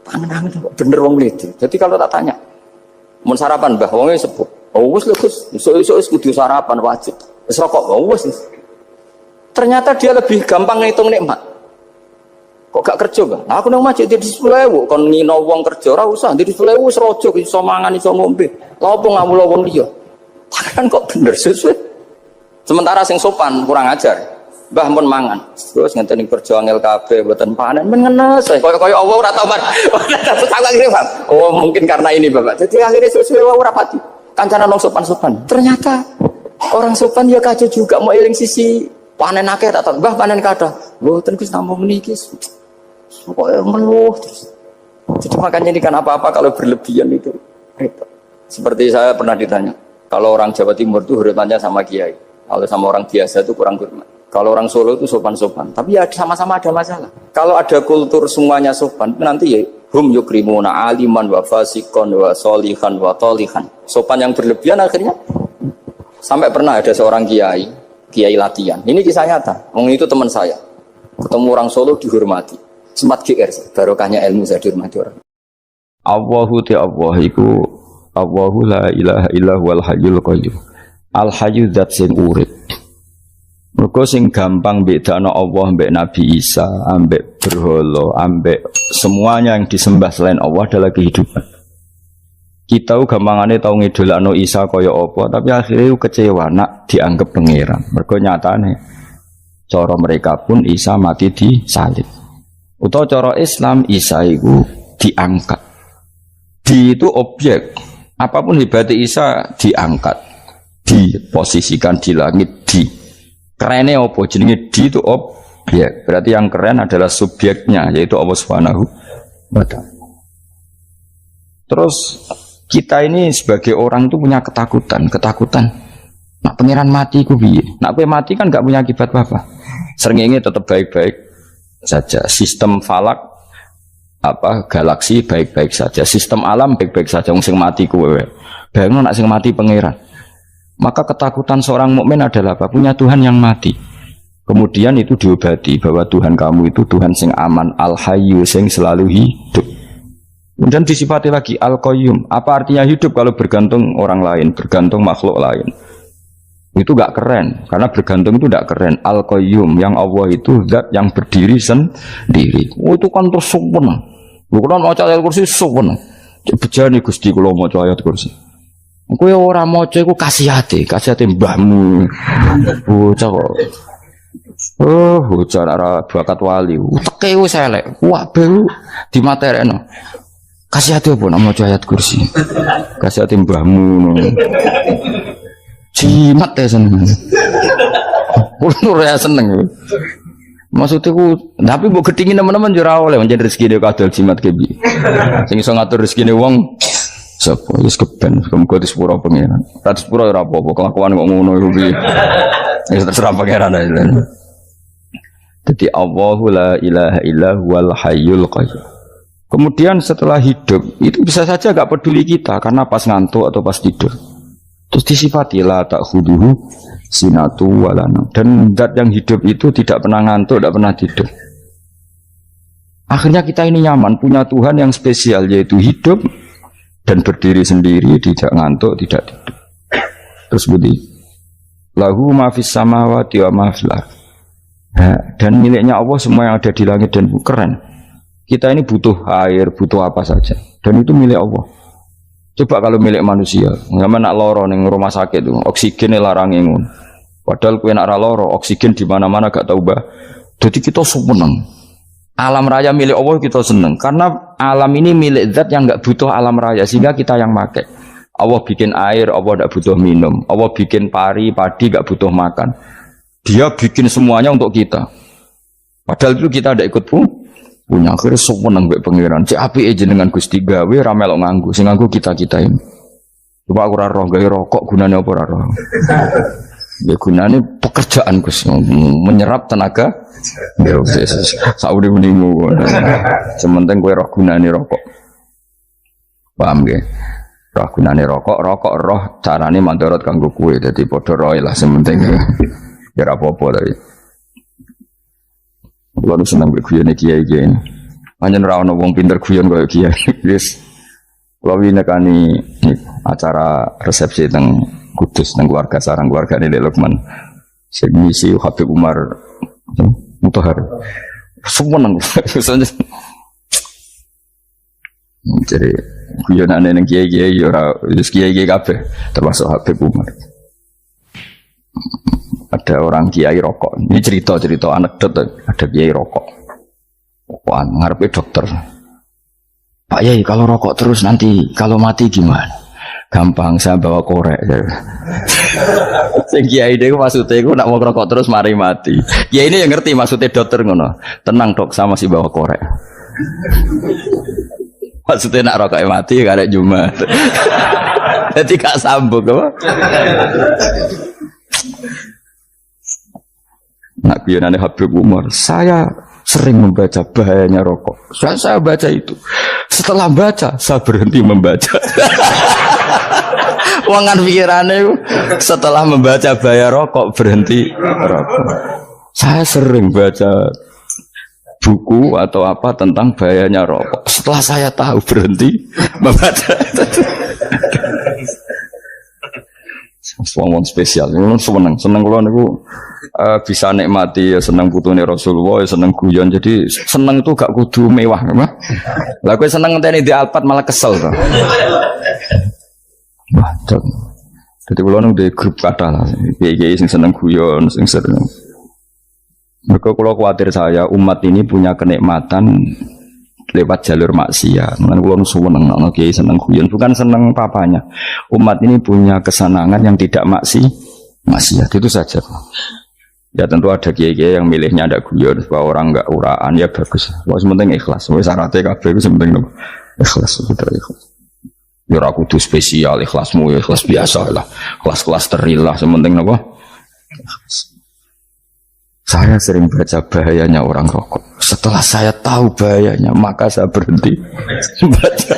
Tangan bener wong mlete. Jadi kalau tak tanya, mau sarapan Mbah wonge sepuh. Oh wis lho Gus, esuk-esuk kudu sarapan wajib. Wis rokok, oh wis. Ternyata dia lebih gampang ngitung nikmat. Kok gak kerja Bang? Aku nang masjid di 10.000 kon ngino wong kerja ora usah di 10.000 wis rojo iso mangan iso ngombe. Lha opo ngamulo wong liya? Kan kok bener sesuai. Sementara sing sopan kurang ajar. Mbah mun mangan. Terus ngenteni perjuang LKB mboten panen mengenes. Kaya Allah ora tau mar. Oh, mungkin karena ini Bapak. Jadi akhirnya sesuai wae ora pati. Kancana nang sopan-sopan. Ternyata orang sopan ya kaca juga mau eling sisi panen akeh tak tahu. Mbah panen kathah. Mboten Gus namung niki. Pokoke meluh terus. Jadi makanya ini kan apa-apa kalau berlebihan itu repot. Seperti saya pernah ditanya, kalau orang Jawa Timur itu hormatnya sama kiai. Kalau sama orang biasa itu kurang hormat. Kalau orang Solo itu sopan-sopan. Tapi ya sama-sama ada masalah. Kalau ada kultur semuanya sopan, nanti ya hum yukrimuna aliman wa fasikon wa solihan wa tolihan. Sopan yang berlebihan akhirnya sampai pernah ada seorang kiai latihan. Ini kisah nyata. Itu teman saya. Ketemu orang Solo dihormati. Sempat GR, barokahnya ilmu saya dihormati orang. Allahu Allah iku Allahu la ilaha illa huwal hayyul qayyum. Al hayyu dzat sing urip. Mergo sing gampang bedakno Allah mbek Nabi Isa, ambek berhala, ambek semuanya yang disembah selain Allah adalah kehidupan. Kita gampangane tau ngidolakno Isa kaya apa, tapi akhirnya kecewa nak dianggap pangeran. Mergo nyatane cara mereka pun Isa mati disalib. Utawa cara Islam Isa itu diangkat. Di itu objek. Apapun hebatnya Isa diangkat, diposisikan di langit, kerennya apa? Jenenge di itu objek. Berarti yang keren adalah subjeknya, yaitu Allah Subhanahu wa ta'ala. Terus kita ini sebagai orang itu punya ketakutan. Nak pangeran mati ku piye? Nak kowe mati kan gak punya akibat apa-apa. Srengenge tetap baik-baik saja. Sistem falak galaksi baik-baik saja. Sistem alam baik-baik saja. Wong sing mati kowe. Bayangno nak sing mati pangeran. Maka ketakutan seorang mukmin adalah apa? Punya Tuhan yang mati. Kemudian itu diobati bahwa Tuhan kamu itu Tuhan sing aman, al-hayyu sing selalu hidup. Kemudian disifati lagi al-qayyum. Apa artinya hidup kalau bergantung orang lain, bergantung makhluk lain? Itu gak keren, karena bergantung itu gak keren. Al-qayyum, yang Allah itu zat yang berdiri sendiri. Oh, itu kan terus sempurna. Bukan mau ayat kursi sempurna. Bejane Gusti kula maca ayat kursi. Kowe ora maca iku kasihate mbahmu. Bocah kok. Oh, bocah ora bakat wali. Uteke wis elek. Wabe dimaterekno. Kasihate apa nek maca ayat kursi? Kasihate mbahmu. Jimat ya seneng. Kulo ya seneng. Maksudnya tapi mbok gedhingi teman-teman yo ora oleh menjadi rezeki dhewe kadol jimat ke piye. Sing iso ngatur rezekine wong sapa wis keben muga disepuro pangeran. Ra disepuro ora apa-apa kelakuan kok ngono iku piye. Wis terserah pangeran ae. Jadi Allahu la ilaha illa huwal hayyul qayyum. Kemudian setelah hidup itu bisa saja gak peduli kita karena pas ngantuk atau pas tidur. Terus disifati la ta'khuduhu sinatu walana. Dan zat yang hidup itu tidak pernah ngantuk, tidak pernah tidur. Akhirnya kita ini nyaman punya Tuhan yang spesial yaitu hidup dan berdiri sendiri, tidak ngantuk, tidak tidur. Terus budi lahu ma fis samawati wa ma fil ardh. Dan miliknya Allah semua yang ada di langit dan bumi. Keren. Kita ini butuh air, butuh apa saja. Dan itu milik Allah. Coba kalau milik manusia, nggak nak loro neng rumah sakit tuh, oksigen larang ingun. Padahal kue nak loro, oksigen di mana-mana gak tahu bah. Jadi kita seneng. Alam raya milik Allah kita seneng, karena alam ini milik zat yang nggak butuh alam raya, sehingga kita yang pakai. Allah bikin air, Allah tidak butuh minum. Allah bikin padi nggak butuh makan. Dia bikin semuanya untuk kita. Padahal itu kita tidak ikut pun. Punya akhirnya seneng mbek pangeran. Cek apike jenengan Gusti gawe ra melok nganggo. Sing nganggo kita-kita ini. Coba aku ora roh gawe rokok gunane apa ora roh. Ya gunane pekerjaan Gus menyerap tenaga. Ya wis sauri menimu. Sementing kowe roh gunane rokok. Paham nggih? Roh gunane rokok roh carane mandorot kanggo kowe. Dadi padha roe lah sementing. Ya ora apa-apa tapi. Kalau senang berguyon kiai kiai, hanya nerawon wong pinter guyon kaya kiai. Yes, kalau ini kan acara resepsi teng Kudus teng keluarga sarang keluarga ini Lukman, misi Habib Umar Mutahar, semua nang jadi guyonan neng kiai kiai ora kiai kiai kafe termasuk Habib Umar. ada orang kiai rokok. Ini cerita anekdot, ada kiai rokok. Rokokan ngarepe dokter. Pak Yai, kalau rokok terus nanti kalau mati gimana? Gampang, saya bawa korek. Sing kiai dhewe maksudnya iku nak mau rokok terus mari mati. Ya ini yang ngerti maksudnya dokter ngono. Tenang dok, sama si bawa korek. Maksudnya nak rokok mati gak ada Jumat. Jadi gak sambung apa? Nak piyonane Habib Umar, saya sering membaca bahayanya rokok. Saya baca itu. Setelah baca, saya berhenti membaca. Wangan pikirannya setelah membaca bahaya rokok berhenti rokok. Saya sering baca buku atau apa tentang bahayanya rokok. Setelah saya tahu berhenti membaca. Wong spesial, seneng kalau niku bisa nikmati, ya seneng putune Rasulullah, ya seneng guyon. Jadi seneng itu gak kudu mewah, mah. Lah kowe seneng ngenteni di Alphard malah kesel to. Wah, jadi kalau nung di grup kata lah, kiai sing seneng guyon, sing sering. Mereka kalau khawatir saya umat ini punya kenikmatan lewat jalur maksiat. Mengenai kalau seneng, nong kiai seneng guyon, bukan seneng papanya. Umat ini punya kesenangan yang tidak maksiat, itu saja. Ya tentu ada kiai yang milihnya ada guyon, supaya orang enggak uraan, ya bagus. Kalau sementing ikhlas, syaratnya kabeh itu sementing ikhlas, sudah ikhlas. Ya aku tuh spesial, ikhlasmu ya ikhlas biasa lah, kelas-kelas terilah, sementing apa? Saya sering baca bahayanya orang rokok. Setelah saya tahu bahayanya, maka saya berhenti baca.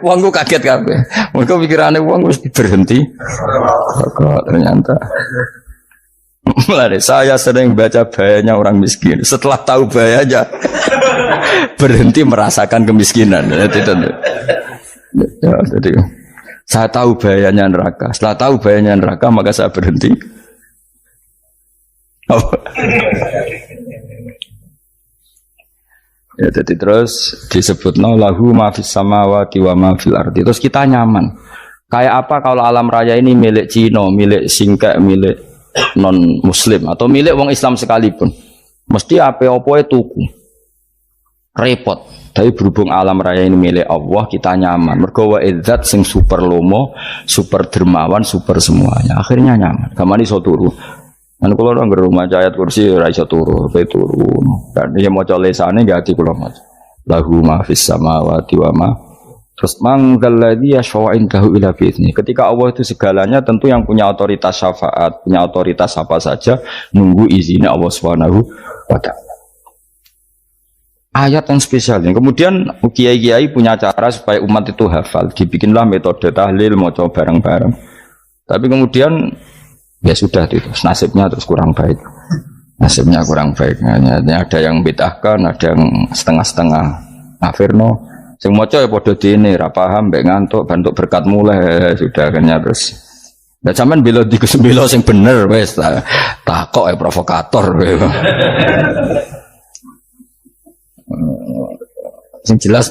Wongku kaget kabeh. Mereka pikirannya wong wis berhenti rokok ternyata. Mulai saya sering baca bahayanya orang miskin. Setelah tahu bahayanya, berhenti merasakan kemiskinan. Jadi saya tahu bahayanya neraka. Setelah tahu bahayanya neraka, maka saya berhenti. Ya, jadi terus disebut lahu ma fis samawati wa ma fil ardi. Terus kita nyaman. Kayak apa kalau alam raya ini milik Cina, milik Singkek, milik non muslim atau milik wong Islam sekalipun. Mesti apa-apa tuku. Repot. Tapi berhubung alam raya ini milik Allah, kita nyaman. Mergo wa izzat sing super lomo, super dermawan, super semuanya. Akhirnya nyaman. Gamane iso turu. Kan kula nang rumah ayat kursi ora iso turu, pe turu. Dan dia maca lesane gak ati kula maca. Lahu ma fis samawati wa ma. Terus manggalladzi yashfa'u indahu ila bi'izni. Ketika Allah itu segalanya, tentu yang punya otoritas syafaat, punya otoritas apa saja nunggu izinnya Allah Subhanahu wa taala. Ayat yang spesial. Kemudian kiai-kiai punya cara supaya umat itu hafal. Dibikinlah metode tahlil maca bareng-bareng. Tapi kemudian ya sudah itu nasibnya terus kurang baik. Nasibnya kurang baik. Ada yang bid'ahkan, ada yang setengah-setengah ngafirno. Sing maca ya padha dene ra paham mbek ngantuk bantuk berkat mulai sudah akhirnya terus. Lah sampean bela dikesembelo sing bener wis takok provokator. Sing jelas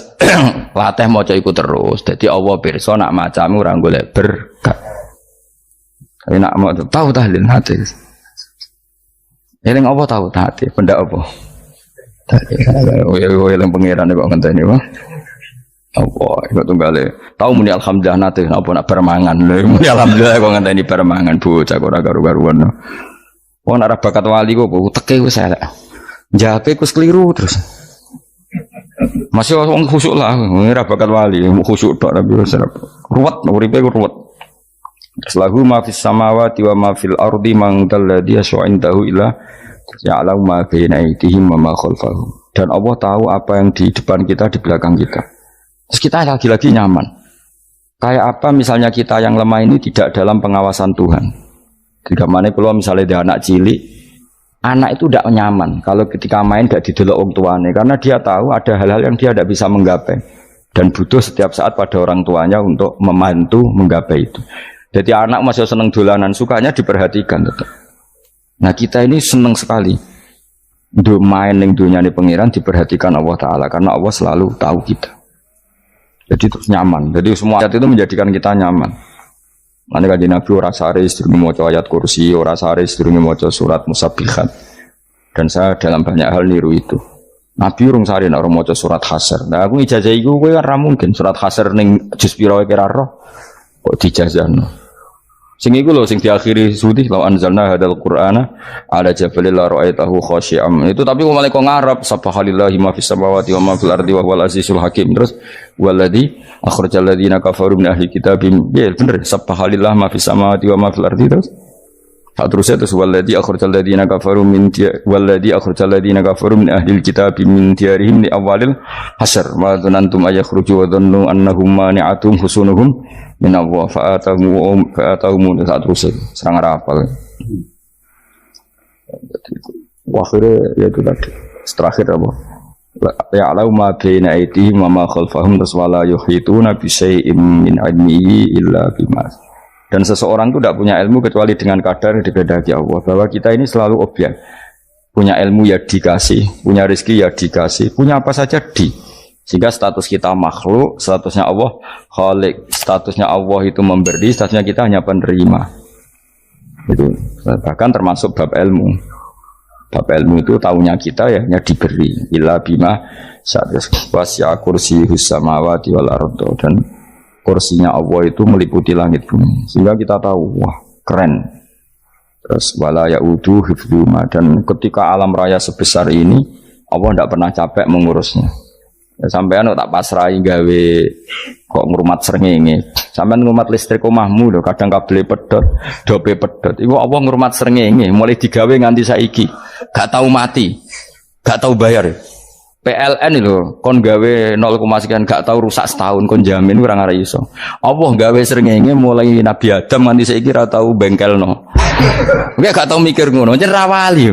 latih maca iku terus. Dadi Allah pirsa nak macamu ora golek berkat. Tapi nak mau tahu tahlil hati. Eling apa tahu hati? Benda apa? Eling pangeran kok ngenteni wae. Apa iku tunggale. Tahu muni alhamdulillah nate apa nak permangan. Muni alhamdulillah kok ngenteni permangan bocah ora karu-karuan. Wong nek bakat wali kok teke wis elek. Jape wis keliru terus. Masih wong khusuk lah, ora bakat wali, khusuk tok tapi wis ruwet, uripe ruwet. Lahu ma fis samawati wa ma fil ardi man dalladhi yash'indahu ila ya'lamu ma baina aydihim wa ma khalfahum. Dan Allah tahu apa yang di depan kita, di belakang kita. Terus kita lagi-lagi nyaman. Kayak apa misalnya kita yang lemah ini tidak dalam pengawasan Tuhan. Jika mana kalau misalnya dia anak cilik, anak itu tidak nyaman kalau ketika main tidak didelok orang tuanya, karena dia tahu ada hal-hal yang dia tidak bisa menggapai dan butuh setiap saat pada orang tuanya untuk membantu menggapai itu. Jadi anak masih senang dolanan, sukanya diperhatikan tetap. Nah kita ini senang sekali main ning dunia ini pengiran diperhatikan Allah Ta'ala, karena Allah selalu tahu kita. Jadi terus nyaman. Jadi semua ayat itu menjadikan kita nyaman. Nanti Kanjeng Nabi ora sare sedurunge maca ayat kursi, ora sare sedurunge maca surat musabbihat. Dan saya dalam banyak hal niru itu. Nabi urung sare nek ora maca surat Hasyr. Nah aku ijazah iku kowe kan ra mungkin surat Hasyr ning juz pira wae kira roh kok dijazahno. Sing iku lho sing diakhiri Sudi law anzalna hadzal qur'ana ala jabalil la ra'aitahu khashi'am. Itu tapi kok malah kok ngarep subhanallahi ma fis samawati wa ma fil ardi wa huwal azizul hakim. Terus waladzi akhrajal ladzina kafaru min ahli kitabim. Ya bener subhanallahi ma fis samawati wa ma fil ardi terus. Terusnya terus waladzi akhrajal ladzina kafaru min waladzi akhrajal ladzina kafaru min ahli kitabim min diyarihim li awalil hasyr. Ma dzanantum ayakhruju wa dhannu annahum mani'atum husunuhum min Allah fa'atahum saat terus serang rapal. Akhirnya ya itu tadi terakhir apa ya alau ma baina aydihim wa ma khalfahum wala yuhituna bi syai'in min ilmihi illa bima. Dan seseorang itu tidak punya ilmu kecuali dengan kadar yang dikehendaki Allah. Bahwa kita ini selalu objek. Punya ilmu ya dikasih, punya rezeki ya dikasih, punya apa saja sehingga status kita makhluk, statusnya Allah khalik, statusnya Allah itu memberi, statusnya kita hanya penerima. Itu bahkan termasuk bab ilmu. Bab ilmu itu tahunya kita ya hanya diberi. Illa bima wasya kursi samawati wal ardo, dan kursinya Allah itu meliputi langit bumi. Sehingga kita tahu, wah keren. Terus wala yaudu hifdzuma, dan ketika alam raya sebesar ini Allah tidak pernah capek mengurusnya. Ya, sampean tak pasrahi gawe kok ngrumat srengenge. Sampean ngrumat listrik omahmu lho, kadang kabel pedhot, dope pedhot. Iku Allah ngrumat srengenge mulai digawe nganti saiki. Gak tahu mati. Gak tahu bayar. PLN lho kon gawe 0, sekian gak tahu rusak setahun kon jamin ora ngara iso. Allah gawe srengenge mulai Nabi Adam nganti saiki ora tahu bengkelno. Oke gak tahu mikir ngono, jen ra wali.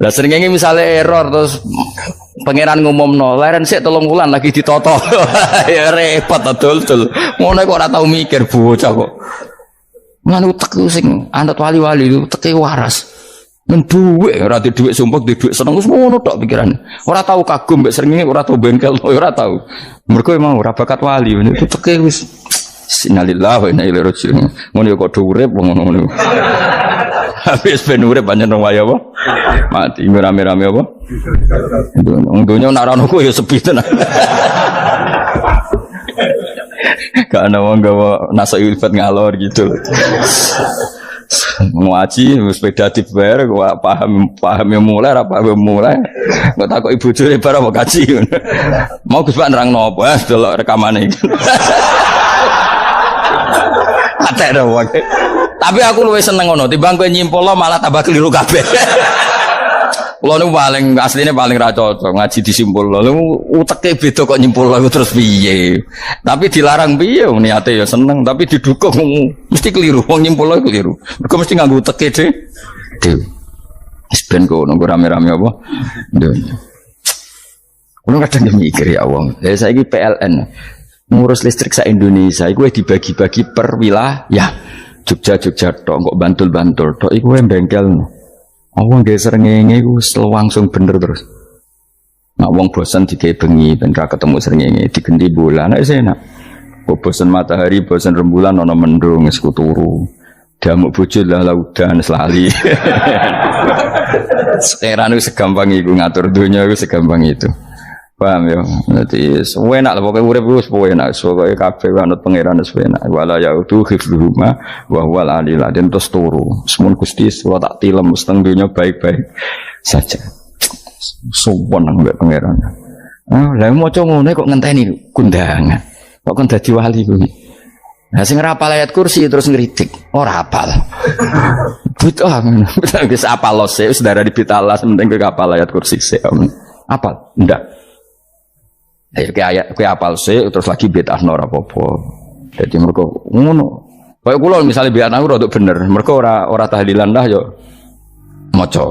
Lah srengenge misale error terus pangeran ngumumno, leren sik 3 wulan lagi ditoto. Ya repot dol-dol. Ngono kok ora tau mikir bocah kok. Lan utek sing anut wali-wali itu teke waras. Men dhuwit ora di dhuwit sumpek di dhuwit seneng wis ngono tok pikirane. Ora tau kagum mbek srengenge, ora tau bengkel, ora tau. Mergo emang ora bakat wali, itu teke wis innalillahi wa inna ilaihi raji'un. Ngono ya kok urip ngono. Habis ben urip pancen waya apa? Mati rame-rame apa? Wong donya nak ana ku ya sepi tenan. Gak ana wong gawa nasa ilfat ngalor gitu. Ngaji sepeda dibayar gua paham yang mulai apa yang mulai nggak takut ibu curi barang mau kaji mau Gus Pak nerang nopo delok rekamane iki. Atek dong. Tapi aku luwih seneng ngono, timbang kowe nyimpul malah tambah keliru kabeh. Kulo niku paling asline paling ra cocok ngaji disimpul. Lho uteke beda kok nyimpul terus piye. Tapi dilarang piye niate ya seneng, tapi didukung mesti keliru. Wong nyimpul keliru. Mergo mesti nganggo uteke dhewe. Wis ben kono rame-rame apa. Kulo kadang mikir ya wong. Lah saiki PLN ngurus listrik sa Indonesia iku dibagi-bagi per wilayah. Jogja tok kok Bantul tok iku bengkel. Wong ge srengenge iku langsung bener terus. Nek wong bosan digawe bengi ben ra ketemu srengenge digenti bola nek enak. Kok bosan matahari, bosan rembulan ana mendung wis turu. Diamuk bojo lah laudan selali. Sekarang itu segampang iku ngatur dunia itu segampang itu. Paham ya? Nanti enak lah pokoknya urip wis enak. Pokoke kabeh anut pangeran wis enak. Wala yaudu hifdzuhuma wa huwal aliyul azim terus turu. Semun Gusti kula tak tilem seteng dunya baik-baik saja. Sowan nang mbek pangeran. Lah maca ngene kok ngenteni kundangan. Kok kon dadi wali kuwi. Nah sing rapal ayat kursi terus ngritik. Ora hafal. Butuh wis apal lose wis darah dibitalah penting kowe hafal ayat kursi sik. Apal? Ndak. Ayo ke apal sih terus lagi bid'ah ora apa-apa. Jadi mereka ngono. Kayak kula misalnya bid'ah aku rada bener, mereka ora tahlilan dah yo maca.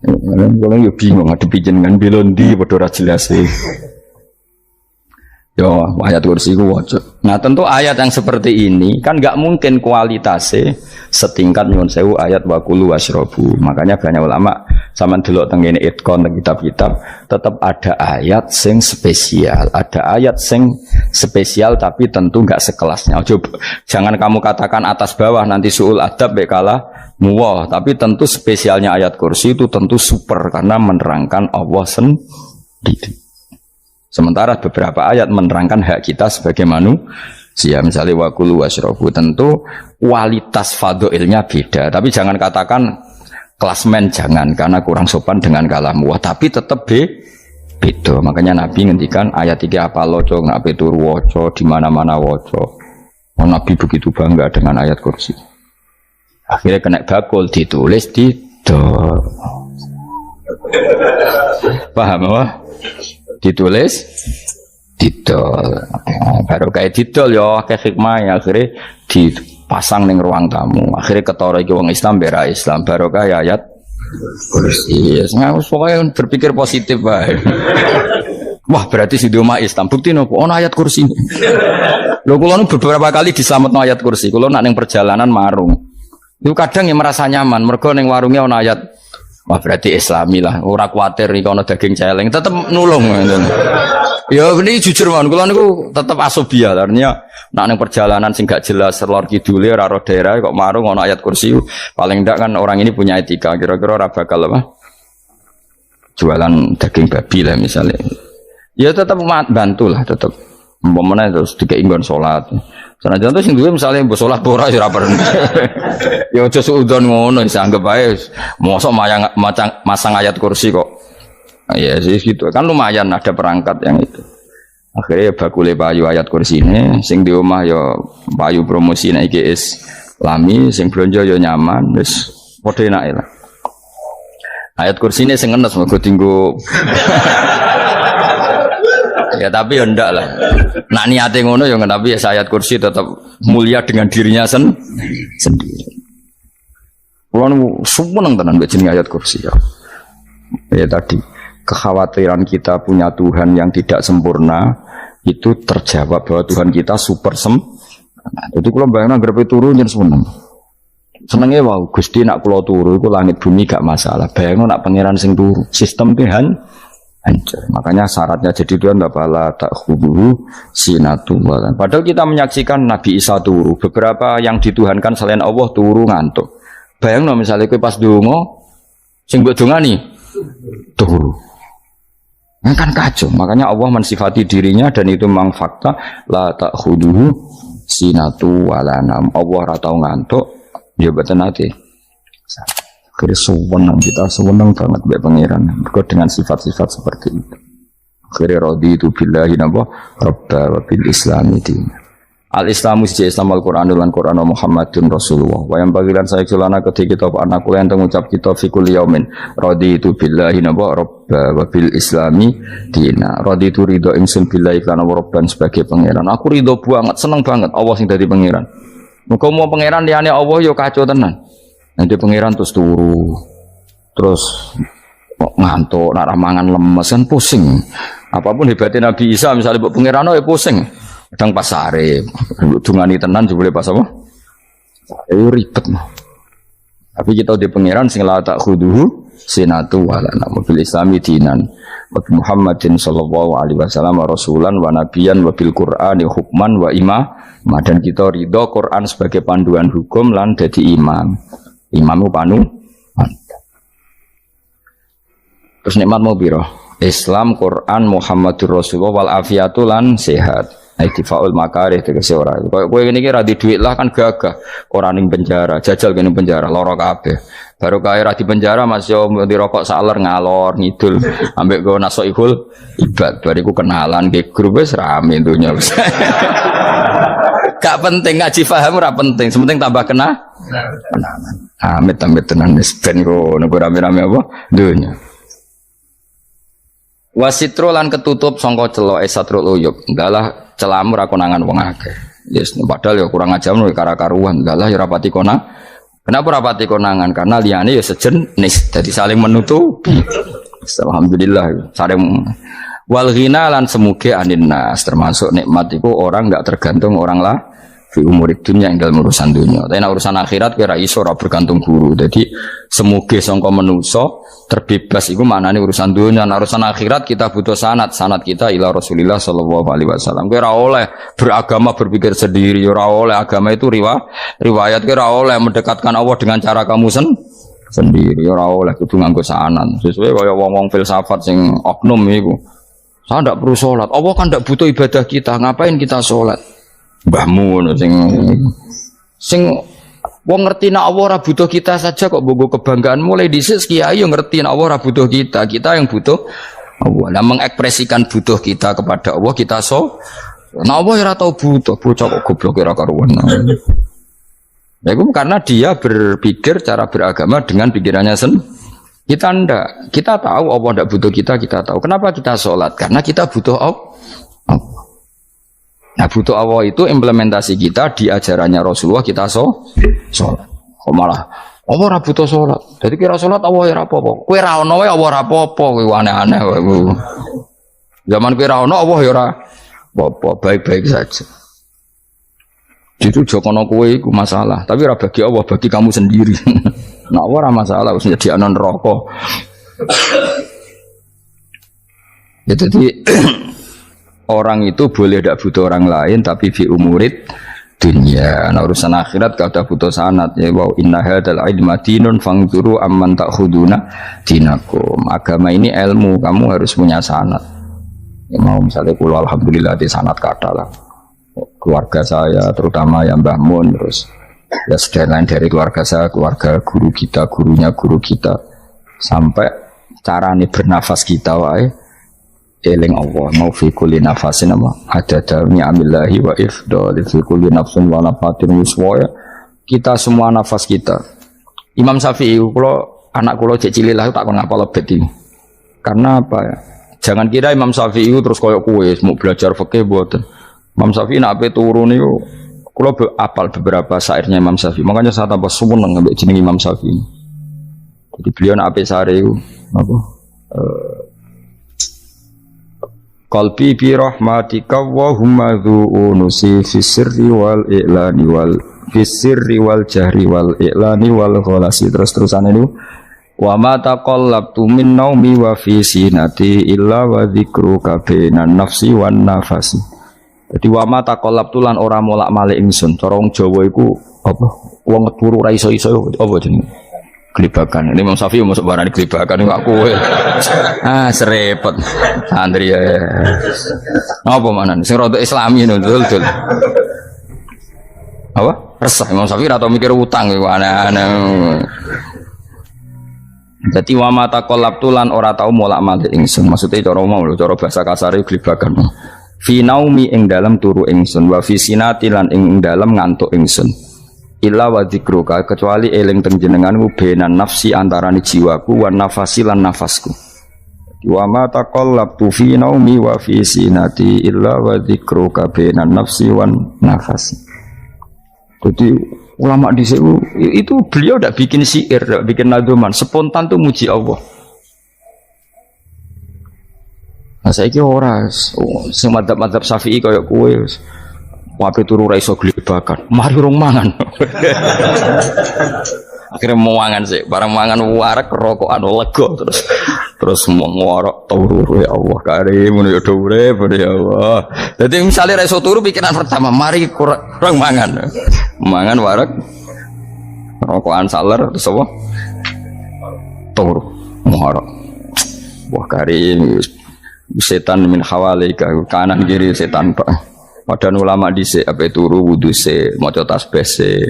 Kula yo bingung ngadepi jenengan belondi padha ora jelas e. Yo, ayat kursi ku waca. Nah, tentu ayat yang seperti ini kan nggak mungkin kualitasnya setingkat nyuwun sewu ayat wa kulu washrabu. Makanya banyak ulama sama delok teng ngene itqon teng kitab-kitab tetap ada ayat sing spesial. Ada ayat sing spesial tapi tentu nggak sekelasnya. Coba jangan kamu katakan atas bawah nanti suul adab bekala muwah, tapi tentu spesialnya ayat kursi itu tentu super karena menerangkan Allah sendiri. Sementara beberapa ayat menerangkan hak kita sebagai manusia, misalnya wa kulu washrabu, tentu kualitas fadhilnya beda. Tapi jangan katakan klasmen, jangan, karena kurang sopan dengan kalam wah, tapi tetap beda. Makanya Nabi ngendikan ayat 3 apa loco, ngape turu waca, di mana-mana waca. Nabi begitu bangga dengan ayat kursi. Akhirnya kena bakul ditulis di paham apa? Ditulis didol, baru kayak didol ya kayak hikmah ya, akhirnya dipasang ning ruang tamu, akhirnya ketara iki wong Islam bera Islam baru kayak ayat kursi. Pokoknya berpikir positif bae. Wah berarti si rumah Islam bukti nopo ono ayat kursi. Lho kula beberapa kali diselametno ayat kursi, kula nak ning perjalanan marung itu kadang yang merasa nyaman mergo ning warungnya ono ayat. Wah berarti Islami lah, ora kuatir nih kalau daging celeng, tetap nulung. Ya ini jujur man, kalau niku tetap asobia, artinya nak neng perjalanan sing gak jelas, lor kidule, raro daerah, kok marung ono ayat kursi, paling ndak kan orang ini punya etika, kira-kira ora bakal apa? Jualan daging babi lah misalnya, ya tetap bantu lah, tetap. Umpamanya terus dikeingon sholat. Senajan tuh sing duwe misalnya mbok salat ora ya ora perlu. Ya aja suudon ngono wis anggap ae mosok masang ayat kursi kok. Ya sih gitu. Kan lumayan ada perangkat yang itu. Akhirnya bakule payu ayat kursi ini sing di omah ya payu promosi nek iki Islami, sing blonjo ya nyaman wis padha enake lah. Ayat kursi ini sing ngenes mergo dinggo. Ya tapi ya ndak lah. Nak niate ngono ya tapi ya ayat kursi tetap mulia dengan dirinya sendiri. Kulo seneng tenan mbek jeneng ayat kursi ya. Ya tadi kekhawatiran kita punya Tuhan yang tidak sempurna itu terjawab bahwa Tuhan kita super Jadi kulo bayangno grepe turu nyen seneng. Senenge wae Gusti nak kulo turu iku langit bumi gak masalah. Bayangno nak pangeran sing turu, sistem Tuhan hancur. Makanya syaratnya jadi Tuhan bala tak khuduhu sinatu walan. Padahal kita menyaksikan Nabi Isa turu, beberapa yang dituhankan selain Allah turu ngantuk. Bayangno misalnya kowe pas donga sing mbok dongani turu. Kan kacau. Makanya Allah mensifati dirinya dan itu memang fakta la tak khuduhu sinatu walanam. Allah ora tau ngantuk, ya boten ate. Akhirnya sewenang kita, sewenang banget mbek pangeran dengan sifat-sifat seperti itu. Akhirnya raditu billahi nabwa rabba wa bil islami din. Al-Islamu siji Islam Al-Qur'an lan Qur'an Muhammadun Rasulullah. Wa yang bagilan saya celana ketika kita anak kula yang mengucap kita fi kulli yaumin raditu billahi nabwa rabba wa bil islami din. Raditu ridho ingsun billahi lan rabban sebagai pangeran. Aku ridho banget, seneng banget Allah sing dadi pangeran. Muga mau pangeran liyane Allah yo kacau tenan. Nanti pangeran terus turu, terus ngantuk, nak ramangan lemes kan pusing. Apapun hebatnya Nabi Isa, misalnya buat pangeran ya pusing. Kadang pas sare, dungani tenan juga boleh pas apa? Ribet mah. Tapi kita di pangeran sing la tak khuduhu sinatu wala nabil islami dinan. Wa Muhammadin sallallahu alaihi wasallam rasulan wa nabiyan wa bil Qur'ani hukman wa imam. Dan kita ridho Quran sebagai panduan hukum lan dadi imam. Imamu panu. Terus nikmat mau biro Islam, Quran, Muhammadur Rasulullah wal afiatu lan sehat. Iktifaul makarih tegese ora. Kowe ngene iki ra di dhuwit lah kan gagah. Ora ning penjara, jajal kene penjara lara kabeh. Baru kaya ra di penjara Mas yo dirokok saler ngalor ngidul ambek go nasoihul ibad. Bariku kenalan ke grup wis rame dunya. Gak penting ngaji paham ora penting, sepenting tambah kenalan. Amit-amit tenan wis ben kok nek rame-rame apa dunya. Wasitro lan ketutup sangka celoke satrul uyub. Ndalah celamu ra konangan wong akeh. Yes, padahal ya kurang ajar nek kara-karuan. Ndalah ya rapati konang. Kenapa rapati konangan? Karena liyane ya sejenis, jadi saling menutupi. Alhamdulillah saling Wal ghina lan semuge anin nas, termasuk nikmat itu orang enggak tergantung orang lah fi umurid dunya ing dalam urusan dunia. Tapi urusan akhirat kira iso ora bergantung guru. Jadi semuge sangka manusa terbebas iku maknane urusan dunia. Nah, urusan akhirat kita butuh sanad kita ila Rasulillah sallallahu alaihi wasallam. Kira oleh beragama berpikir sendiri, ora oleh agama itu riwayat kira oleh mendekatkan Allah dengan cara kamu sendiri, ora oleh kudu nganggo sanad. Sesuai kaya wong-wong filsafat sing oknum iku. Saya tidak perlu sholat. Allah kan tidak butuh ibadah kita. Ngapain kita sholat? Mbahmu sing wong ngerti nak Allah ora butuh kita saja kok bogo kebanggaan mulai dhisik kiai yo ngerti nak Allah ora butuh kita. Kita yang butuh Allah. Lah mengekspresikan butuh kita kepada Allah kita nah Allah ora tau butuh. Bocah kok goblok ora karuan. Ya itu karena dia berpikir cara beragama dengan pikirannya sendiri. Kita ndak, kita tahu Allah ndak butuh kita tahu. Kenapa kita sholat? Karena kita butuh Allah. Nah butuh Allah itu implementasi kita di ajarannya Rasulullah kita sholat. Kok malah Allah ora butuh sholat. Jadi kira sholat Allah ya apa-apa. Kowe ra ono wae Allah ora apa-apa, kowe aneh-aneh kowe. Zaman kowe ra ono Allah ya ora apa-apa, baik-baik saja. Itu jokono kowe iku masalah, tapi ora bagi Allah, bagi kamu sendiri. Nah, ora masalah wis jadi anon rokok. Ya, jadi orang itu boleh tidak butuh orang lain tapi fi umurid dunia. Nah, urusan akhirat kada butuh sanad ya wa inna hadzal ilma dinun fangzuru amman ta'khuduna dinakum. Agama ini ilmu, kamu harus punya sanad. Ya, mau misalnya kula alhamdulillah di sanad kata lah. Keluarga saya terutama yang Mbah Mun terus ya lain dari keluarga saya, keluarga guru kita, gurunya guru kita, sampai carane bernafas kita wae eling Allah mau fi kulli nafasin ada dami amillahi wa ifdal fi kulli nafsin wa nafatin wiswaya. Kita semua nafas kita. Imam Syafi'i kalau anak kula cek cilik lah tak kon ngapal lebet iki. Karena apa ya? Jangan kira Imam Syafi'i terus koyo kowe mau belajar fikih mboten. Imam Syafi'i nak ape turu niku kula apal beberapa syairnya Imam Syafi'i. Makanya saya tambah seneng ambek jeneng Imam Syafi'i. Jadi beliau nak ape sare iku apa? Qalbi bi rahmatika wa humma dzu'unusi fi sirri wal i'lani wal fi sirri wal jahri wal i'lani wal kholasi. Terus-terusan itu wa ma taqallabtu min naumi wa fi sinati illa wa dzikruka bainan nafsi wan nafasi. Jadi wa ma taqallabtu lan ora molak-malik ingsun. Cara wong Jawa iku apa? Wong turu ra iso-iso apa jenenge? Gelibakan. Ini Imam Syafi'i masuk barang gelibakan kok kowe. Serepet. Santri ya. Apa manan? Sing rada Islami dul. Apa? Resah Imam Syafi'i atau mikir utang iku aneh-aneh. Jadi wa ma taqallabtu lan ora tau molak-malik ingsun. Maksudnya cara mau cara bahasa kasare gelibakan. Fi naumi ing dalam turu ingsun wa fi sinati lan ing dalam ngantuk ingsun. Illa wa dzikruka kecuali eling teng jenenganku benan nafsi antarane jiwaku wan nafasi lan nafasku. Wa ma taqallabtu fi naumi wa fi sinati illa wa dzikruka benan nafsi wan nafasi. Jadi ulama di situ itu beliau tidak bikin syair, tidak bikin nadzuman, spontan tuh muji Allah. Nah saya kira orang semadzab Syafi'i kayak kue wape turu ra iso glebakan mari rong mangan. Akhirnya mau mangan sih barang mangan warak rokokan lega terus mau ngorok turu ya Allah karim ya urip ya Allah. Jadi misalnya ra iso turu pikiran pertama mari kurang mangan warak rokokan saler terus apa turu ngorok wah karim setan min hawalika kanan kiri setan pak. Padahal ulama dhisik ape turu wudu se maca tasbih se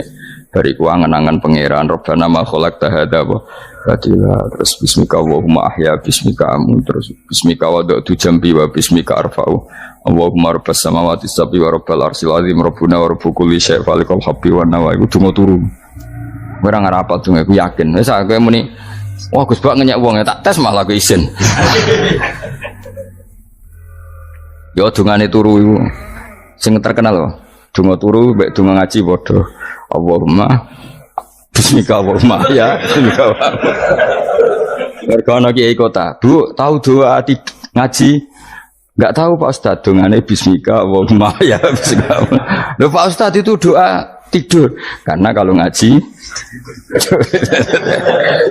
bariku angen-angen pangeran Rabbana ma khalaqta hadza wa batila terus bismika Allahumma ahya bismika amun terus bismika wada'tu jambi wa bismika arfa'u Allahumma rabbas samawati sab'i wa rabbal arsyil azim rabbuna wa rabbu kulli syai' falikal habbi wa nawa iku donga turu ora ngarapal donga aku yakin wis aku muni wah Gus Bak ngenyek wong tak tes malah aku isin. Yo dungane turu iku sing terkenal loh, donga turu mbek donga ngaji padha. Allahumma bismika Allahumma ya bismika. Mergo ana kiai kota, Bu, tahu doa ngaji Enggak tahu Pak Ustadz dongane bismika Allahumma ya bismika. Loh Pak Ustadz itu doa tidur karena kalau ngaji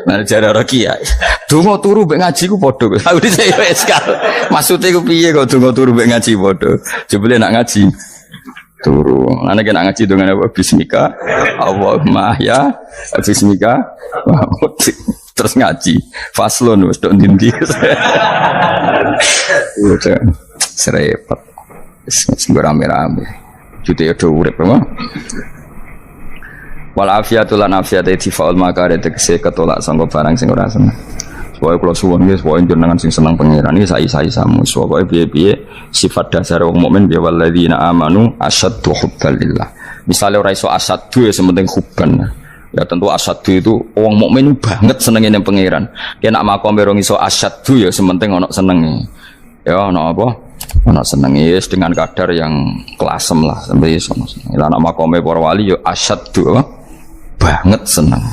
nah jare Rokia donga turu mek ngaji ku padha aku dhisik wis maksude ku piye kok donga turu mek ngaji padha jebule nak ngaji turu ana nek ngaji dongane bismika Allahumma ya bismika terus ngaji faslon wis tok ndi udah serempet wis rame-rame jute yo urip apa wal afiatul lan afiat tifaul makare tegese ketolak sanggo barang sing ora seneng. Supaya kula suwun nggih supaya jenengan sing seneng pangeran iki sai-saisamu supaya piye-piye sifat dasar wong mukmin ya walladzina amanu asyaddu hubbalillah. Misale ora iso asyaddu ya sementing hubban. Ya tentu asyaddu itu wong mukmin banget senenge ning pangeran. Yen nak makom rong iso asyaddu ya sementing ana senenge. Ya ana apa? Ana senenge wis dengan kadar yang klasem lah sampai iso. Lah nak makome para wali ya asyaddu banget senang.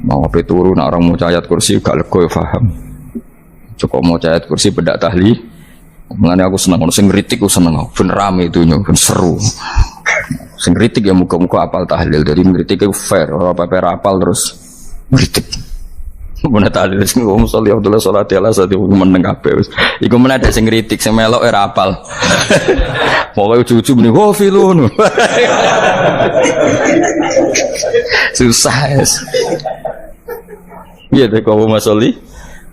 Mau apa turu nak orang mau ayat kursi gak lego paham. Cukup mau ayat kursi bedak tahli. Mengenai aku senang, sing kritik aku senang. Ben rame itu ben seru. Sing kritik ya muka-muka apal tahlil. Dari kritik itu fair, ora apa apal terus kritik. Mun tahlil sing ngomong sholli Abdullah sholati ala sati meneng kabeh wis. Iku men ada sing kritik sing melok ora apal. Pokoke cucu muni ho filun. Susah es. Iya deh kau masoli.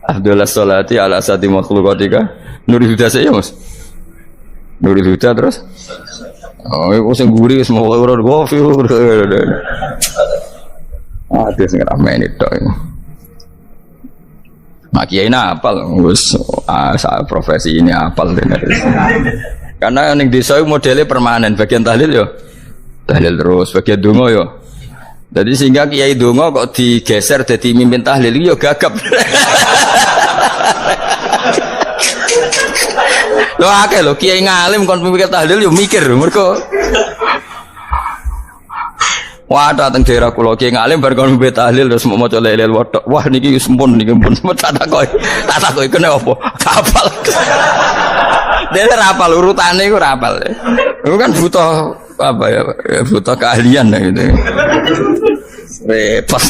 Abdullah sholati ala sati makhluqatika. Nuri huda saya Mas. Nuri huda terus. Oh, iku sing guri wis mau ora ho filun. Ada sing ramai tok. Mak kiai apal wis profesi ini apal tenan. Karena ning desa modelnya permanen, bagian tahlil yo tahlil terus, bagian donga yo. Jadi sehingga kiai donga kok digeser dadi mimpin tahlil yo gagap. Lho akeh lho kiai ngalim kon mimpin tahlil yo mikir mergo wah dateng daerah kula ki ngalim bar kon mbet tahlil terus mau maca lelel wedok. Wah niki wis mumpun niki mumpun tak takoki kene apa? Kapal. Dene rapal urutane iku rapal. Iku kan butuh apa ya? Butuh keahlian gitu. Repot.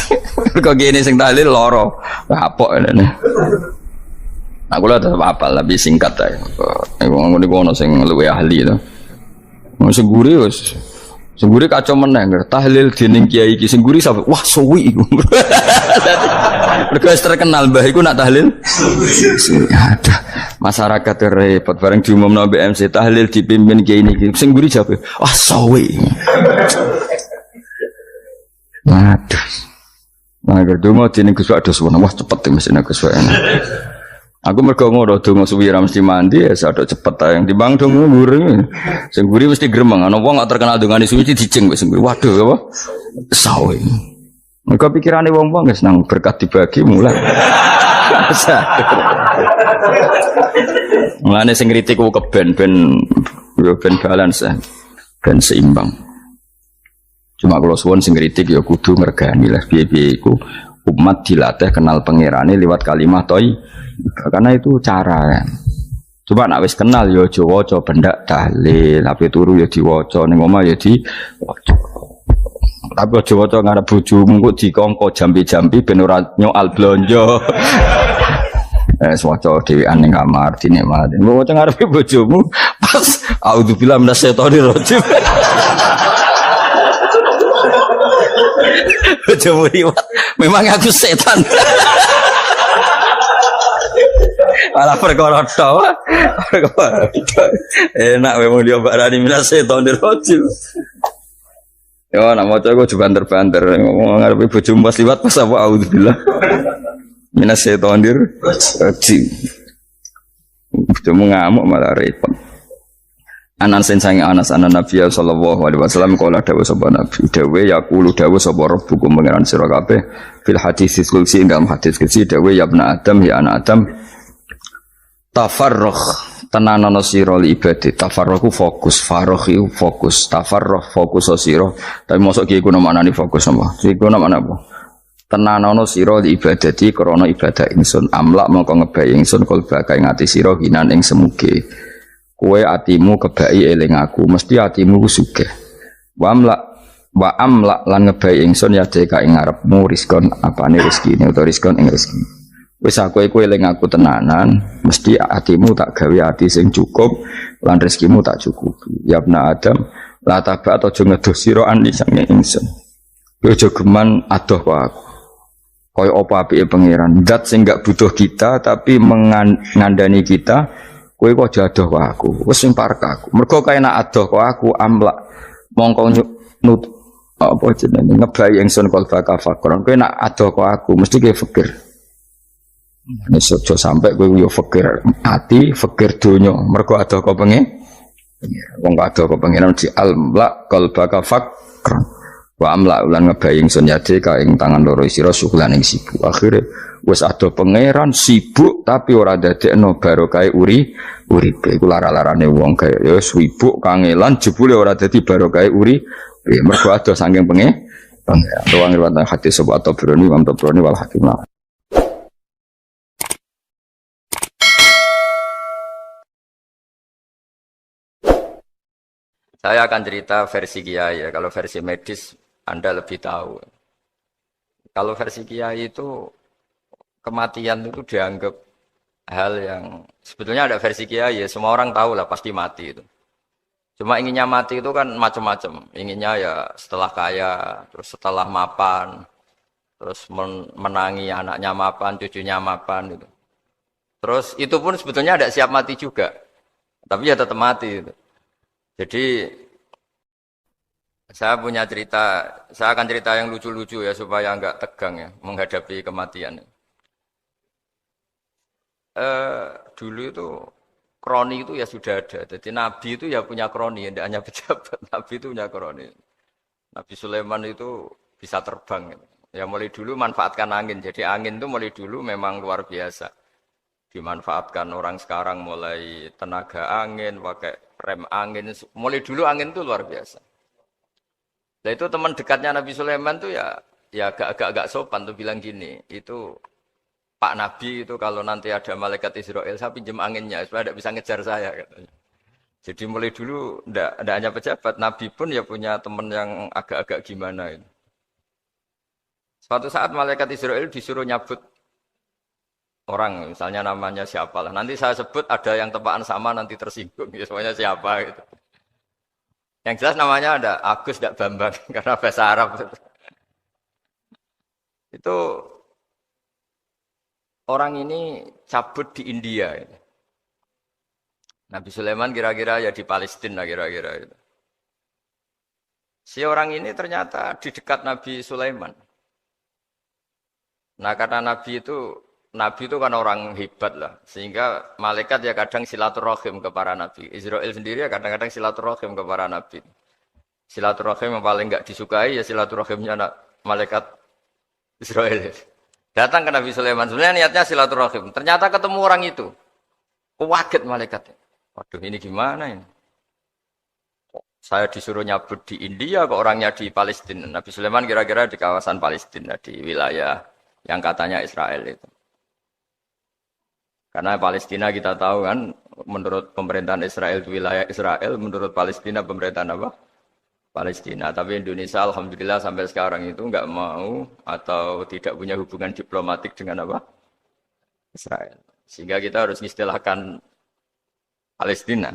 Kok gini sing tahlil loro. Kapok ngene. Aku lha tetep apal lebih singkat ae. Wong niku ono sing luwih ahli to. Sing guri wis Sengguri kacau meneng, tahlil dening kiai iki sengguri sampai wah suwi iku. Mergo terkenal mbah iku nak tahlil. Ada masyarakat repot bareng diumumno BMC tahlil dipimpin kiai niki. Sengguri jawab, wah suwi. Waduh. Nah, gerdomo dening Gus Wak dos wah cepet mesine Gus Wak. Aku mergo ngono donga suwi ra mesti mandi ya sadok cepet ta yang timbang donga nguri. Sing nguri mesti gremeng ana wong gak terkenal dongane suwi dijeng wis nguri. Waduh apa? Sawe. Mergo pikirane wong-wong wis nang berkat dibagi mulai. Mulane sing kritik ku keben ben balance ben seimbang. Cuma kalau suwon sing kritik ya kudu ngergani lah piye-piye iku umat dilatih kenal pangerane lewat kalimat toy. Karena itu cara kan. Coba nak wis kenal yo aja waca bendak tahlil, tapi turu yo diwaca ning omah yo diwaca. Tapi aja waca ngarep bojomu kok dikongko jambi-jambi ben ora nyoal blonjo. Waca dhewean ning kamar dinikmati. Mbok waca ngarepe bojomu pas auzubillahi minasyaitonir rajim. Bojomu riwat, memang aku setan. Malah perkara tok. Enak memang dia barani minasyaitonir rajim. Yo nak maca aku juga banter-banter ngomong ngarepe bojomu pas liwat pas apa auzubillah. Minasyaitonir rajim. Bojomu ngamuk malah repot. Anas sange Anas anan Nabi sallallahu alaihi wasallam kala dawuh sapa Nabi dawuh yaqulu dawuh sapa rabbukum pangeran sira kabeh fil hadis qudsi dalam hadis qudsi dawuh ya ibnu Adam ya anak Adam tafarrugh tenanono sira li ibadi tafarrugh fokus faragh fokus tafarrugh fokus sira tapi mosok ki iku maknane fokus apa iku maknane apa tenanono sira di ibadati krana ibadah ingsun amlak mongko ngebai ingsun kalbaka ing ati sira hinan ing semuge kowe atimu kebai eling aku mesti atimu sugih wa amlak lan ngebai ingsun ya deka ing ngarepmu rizkon apane rezekine utawa rizkon ing rezeki wis aku eling aku tenanan mesti atimu tak gawe ati sing cukup lan rezekimu tak cukupi ya ibna adam la taba aja ngedoh sira ani sange ingsun kowe aja geman adoh kok aku kaya apa apike pangeran zat sing gak butuh kita tapi mengandani kita kowe kok adoh kok aku wis sing parek aku mergo kae nek adoh kok aku amlak mongko nut apa jenenge ngebai ingsun kalbaka fakron kowe nek adoh kok aku mesti kowe fikir nek aja sampe kowe yo fikir ati fikir donya mergo adoh kok pengen wong adoh kok pengen di amlak kalbaka fakron wa amla ulan ngebaying sunyade ka ing tangan loro sira syukulan ing sibuk akhire wis ado pangeran sibuk tapi ora dadekno barokah uripe iku lara-larane wong kaya ya sibuk kangelan jebule ora dadi barokah mergo ado saking pangeran ruang riwayat hadis sapa Tabrani wal Hakim. Saya akan cerita versi kiai ya, kalau versi medis Anda lebih tahu. Kalau versi kiai itu kematian itu dianggap hal yang sebetulnya ada versi kiai ya, semua orang tahu lah pasti mati itu. Cuma inginnya mati itu kan macam-macam. Inginnya ya setelah kaya, terus setelah mapan, terus menangi anaknya mapan, cucunya mapan gitu. Terus itu pun sebetulnya ada siap mati juga, tapi ya tetap mati gitu. Jadi saya punya cerita, saya akan cerita yang lucu-lucu ya supaya enggak tegang ya menghadapi kematian. Dulu itu kroni itu ya sudah ada. Jadi Nabi itu ya punya kroni, tidak hanya pejabat. Nabi itu punya kroni. Nabi Sulaiman itu bisa terbang. Ya mulai dulu manfaatkan angin. Jadi angin itu mulai dulu memang luar biasa. Dimanfaatkan orang sekarang mulai tenaga angin, pakai rem angin. Mulai dulu angin itu luar biasa. Nah itu teman dekatnya Nabi Sulaiman tuh ya agak sopan tuh bilang gini, itu Pak Nabi itu kalau nanti ada malaikat Israel saya pinjam anginnya supaya tidak bisa ngejar saya katanya. Jadi mulai dulu tidak hanya pejabat, Nabi pun ya punya teman yang agak-agak gimana itu. Suatu saat malaikat Israel disuruh nyabut orang, misalnya namanya siapa lah. Nanti saya sebut ada yang tepaan sama nanti tersinggung, ya semuanya siapa gitu. Yang jelas namanya ada Agus tidak Bambang karena bahasa Arab. Itu orang ini cabut di India. Nabi Sulaiman kira-kira ya di Palestina kira-kira itu. Si orang ini ternyata di dekat Nabi Sulaiman. Nah karena Nabi itu kan orang hebat lah, sehingga malaikat ya kadang silaturahim ke para nabi. Israel sendiri ya kadang-kadang silaturahim ke para nabi. Silaturahim yang paling enggak disukai ya silaturahimnya malaikat Israel. Datang ke Nabi Sulaiman, sebenarnya niatnya silaturahim. Ternyata ketemu orang itu. Kaget malaikatnya. Waduh ini gimana ini? Saya disuruh nyabut di India, kok orangnya di Palestina. Nabi Sulaiman kira-kira di kawasan Palestina, di wilayah yang katanya Israel itu. Karena Palestina kita tahu kan, menurut pemerintahan Israel itu wilayah Israel, menurut Palestina pemerintahan apa? Palestina. Tapi Indonesia alhamdulillah sampai sekarang itu enggak mau atau tidak punya hubungan diplomatik dengan apa? Israel. Sehingga kita harus mengistilahkan Palestina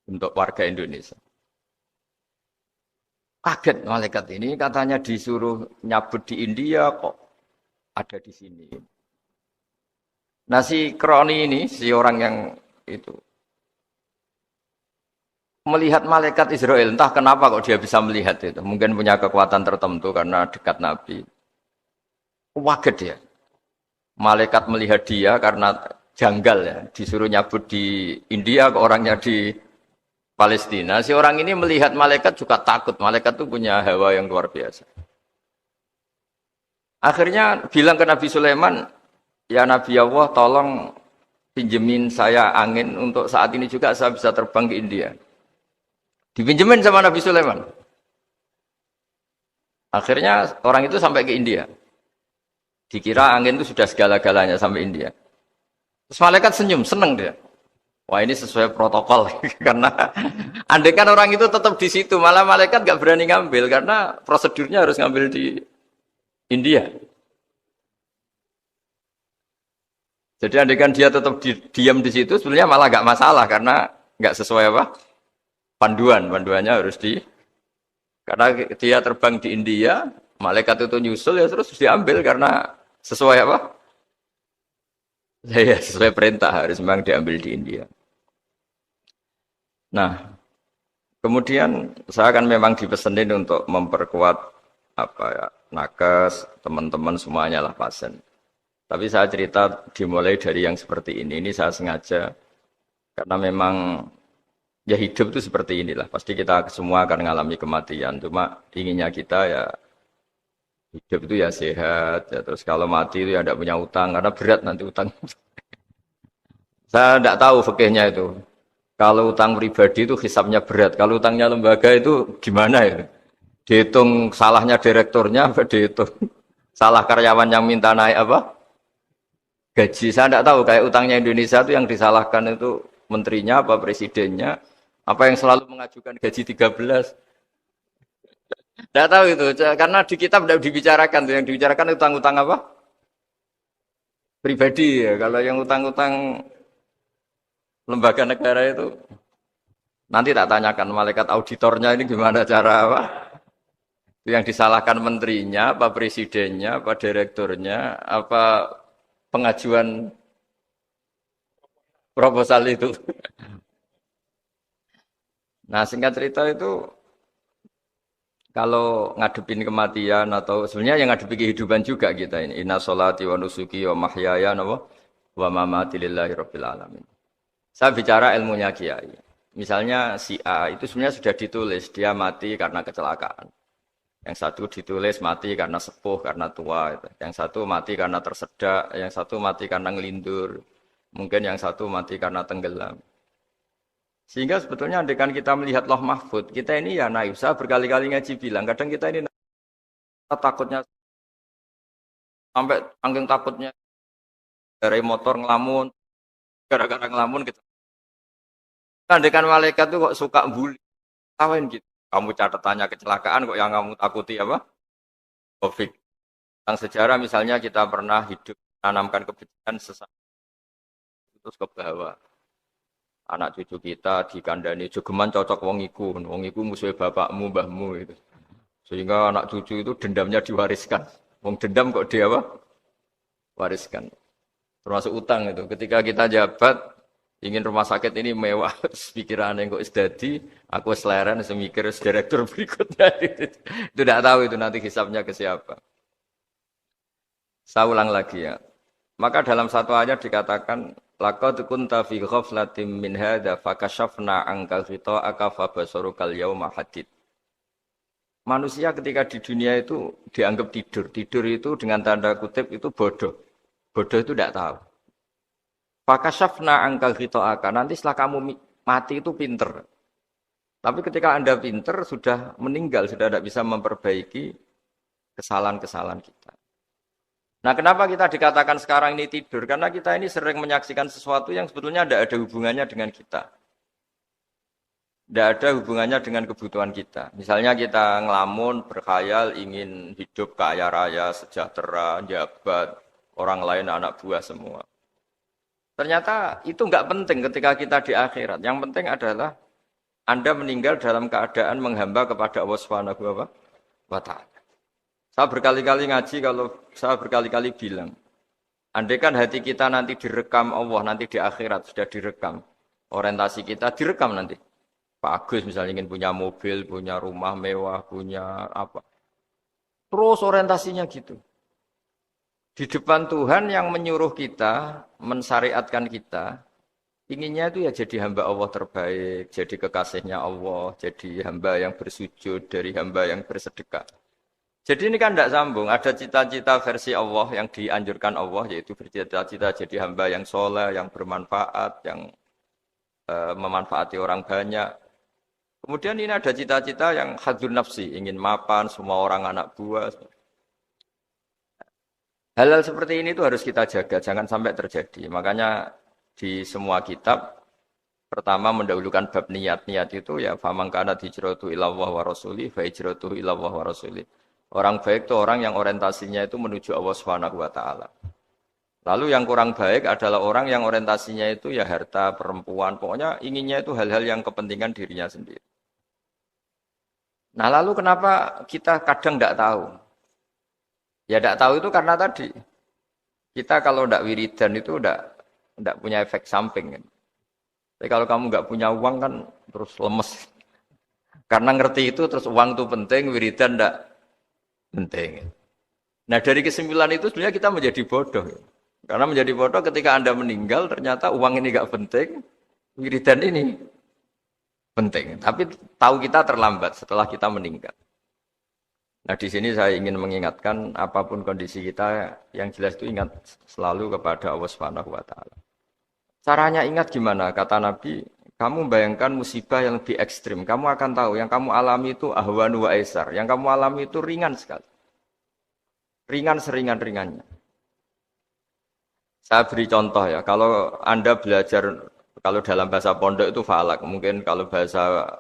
untuk warga Indonesia. Kaget malaikat ini katanya disuruh nyabut di India kok ada di sini. Nah si kroni ini, si orang yang itu melihat malaikat Israel, entah kenapa kok dia bisa melihat itu. Mungkin punya kekuatan tertentu karena dekat Nabi. Kaget dia. Malaikat melihat dia karena janggal ya, disuruh nyabut di India ke orangnya di Palestina. Si orang ini melihat malaikat juga takut. Malaikat itu punya hawa yang luar biasa. Akhirnya bilang ke Nabi Sulaiman, ya Nabi Allah tolong pinjemin saya angin untuk saat ini juga saya bisa terbang ke India. Dipinjemin sama Nabi Sulaiman. Akhirnya orang itu sampai ke India. Dikira angin itu sudah segala-galanya sampai India. Terus malaikat senyum, seneng dia. Wah ini sesuai protokol karena andai kan orang itu tetap di situ, malah malaikat nggak berani ngambil karena prosedurnya harus ngambil di India. Jadi andai kan dia tetap diam di situ, sebenarnya malah nggak masalah karena nggak sesuai apa panduannya harus di karena dia terbang di India, malaikat itu nyusul ya terus diambil karena sesuai apa? Ya sesuai perintah harus memang diambil di India. Nah, kemudian saya kan memang dipesenin untuk memperkuat apa ya nakes teman-teman semuanya lah pasien. Tapi saya cerita dimulai dari yang seperti ini. Ini saya sengaja karena memang ya hidup itu seperti inilah. Pasti kita semua akan mengalami kematian. Cuma inginnya kita ya hidup itu ya sehat. Ya terus kalau mati itu ya tidak punya utang karena berat nanti utang. Saya tidak tahu fikihnya itu. Kalau utang pribadi itu hisabnya berat. Kalau utangnya lembaga itu gimana ya? Dihitung salahnya direkturnya, apa dihitung salah karyawan yang minta naik apa? Gaji. Saya tidak tahu kayak utangnya Indonesia itu yang disalahkan itu menterinya apa presidennya, apa yang selalu mengajukan gaji 13. Tidak tahu itu karena di kitab tidak dibicarakan. Yang dibicarakan utang-utang apa? Pribadi ya. Kalau yang utang-utang lembaga negara itu nanti tak tanyakan malaikat auditornya ini gimana cara apa? Yang disalahkan menterinya, apa presidennya, apa direkturnya, apa pengajuan proposal itu. Nah singkat cerita itu kalau ngadepin kematian atau sebenarnya yang ngadepi kehidupan juga kita ini. Inna sholati wa nusuki wa mahyaya wa mamati lillahi rabbil alamin. Saya bicara ilmunya kiai. Misalnya si A itu sebenarnya sudah ditulis dia mati karena kecelakaan. Yang satu ditulis mati karena sepuh, karena tua. Yang satu mati karena tersedak, yang satu mati karena ngelindur. Mungkin yang satu mati karena tenggelam. Sehingga sebetulnya andaikan kita melihat Loh Mahfud, kita ini ya naif. Saya berkali-kali ngaji bilang, kadang kita ini takutnya sampai angking takutnya dari motor ngelamun, gara-gara ngelamun gitu. Andaikan malaikat itu kok suka bully, tawain gitu. Kamu catatannya kecelakaan kok yang kamu takuti apa? Covid. Tentang sejarah misalnya kita pernah hidup menanamkan kebencian sesama terus ke bawah. Anak cucu kita dikandani jogeman cocok wong iku musuh bapakmu, mbahmu itu. Sehingga anak cucu itu dendamnya diwariskan. Wong dendam kok dia apa? Wariskan. Termasuk utang itu. Ketika kita jabat ingin rumah sakit ini mewah, pikiran yang kok isdadi, aku seleren semikir direktur berikutnya. Itu tidak tahu itu nanti hisapnya ke siapa. Saya ulang lagi ya. Maka dalam satu ayat dikatakan laqad kunta fi ghaflatin min hadza fakashafna anka ghita'aka fabasarukal yauma hadid. Manusia ketika di dunia itu dianggap tidur. Tidur itu dengan tanda kutip itu bodoh. Bodoh itu tidak tahu. Fakashafna anka ghita'aka. Nanti setelah kamu mati itu pinter. Tapi ketika Anda pinter sudah meninggal, sudah tidak bisa memperbaiki kesalahan-kesalahan kita. Nah, kenapa kita dikatakan sekarang ini tidur? Karena kita ini sering menyaksikan sesuatu yang sebetulnya tidak ada hubungannya dengan kita. Tidak ada hubungannya dengan kebutuhan kita. Misalnya kita ngelamun, berkhayal, ingin hidup kaya raya, sejahtera, jabat, orang lain anak buah semua. Ternyata itu nggak penting ketika kita di akhirat. Yang penting adalah Anda meninggal dalam keadaan menghamba kepada Allah Subhanahu wa Ta'ala. Saya berkali-kali ngaji kalau saya berkali-kali bilang, andai kan hati kita nanti direkam Allah, nanti di akhirat sudah direkam. Orientasi kita direkam nanti. Pak Agus misalnya ingin punya mobil, punya rumah mewah, punya apa. Terus orientasinya gitu. Di depan Tuhan yang menyuruh kita, mensyariatkan kita, inginnya itu ya jadi hamba Allah terbaik, jadi kekasihnya Allah, jadi hamba yang bersujud, dari hamba yang bersedekah. Jadi ini kan tidak sambung, ada cita-cita versi Allah yang dianjurkan Allah, yaitu bercita-cita jadi hamba yang soleh, yang bermanfaat, yang memanfaati orang banyak. Kemudian ini ada cita-cita yang hadzun nafsi, ingin mapan, semua orang anak buah. Hal-hal seperti ini tuh harus kita jaga, jangan sampai terjadi. Makanya di semua kitab pertama mendahulukan bab niat. Niat itu ya faman kana hijratu ilallah wa rasuli fa hijratuhu ilallah wa rasuli. Orang baik itu orang yang orientasinya itu menuju Allah Subhanahu wa taala. Lalu yang kurang baik adalah orang yang orientasinya itu ya harta, perempuan, pokoknya inginnya itu hal-hal yang kepentingan dirinya sendiri. Nah lalu kenapa kita kadang tidak tahu? Ya tidak tahu itu karena tadi kita kalau tidak wiridan itu tidak punya efek samping kan. Tapi kalau kamu nggak punya uang kan terus lemes. Karena ngerti itu terus uang itu penting, wiridan tidak penting. Nah dari kesimpulan itu sebenarnya kita menjadi bodoh. Karena menjadi bodoh ketika Anda meninggal ternyata uang ini nggak penting, wiridan ini penting. Tapi tahu kita terlambat setelah kita meninggal. Nah di sini saya ingin mengingatkan apapun kondisi kita yang jelas itu ingat selalu kepada Allah Subhanahu wa taala. Caranya ingat gimana? Kata Nabi, kamu bayangkan musibah yang lebih ekstrim, kamu akan tahu yang kamu alami itu ahwanu wa aisar, yang kamu alami itu ringan sekali. Ringan seringan-ringannya. Saya beri contoh ya, kalau Anda belajar kalau dalam bahasa pondok itu falak, mungkin kalau bahasa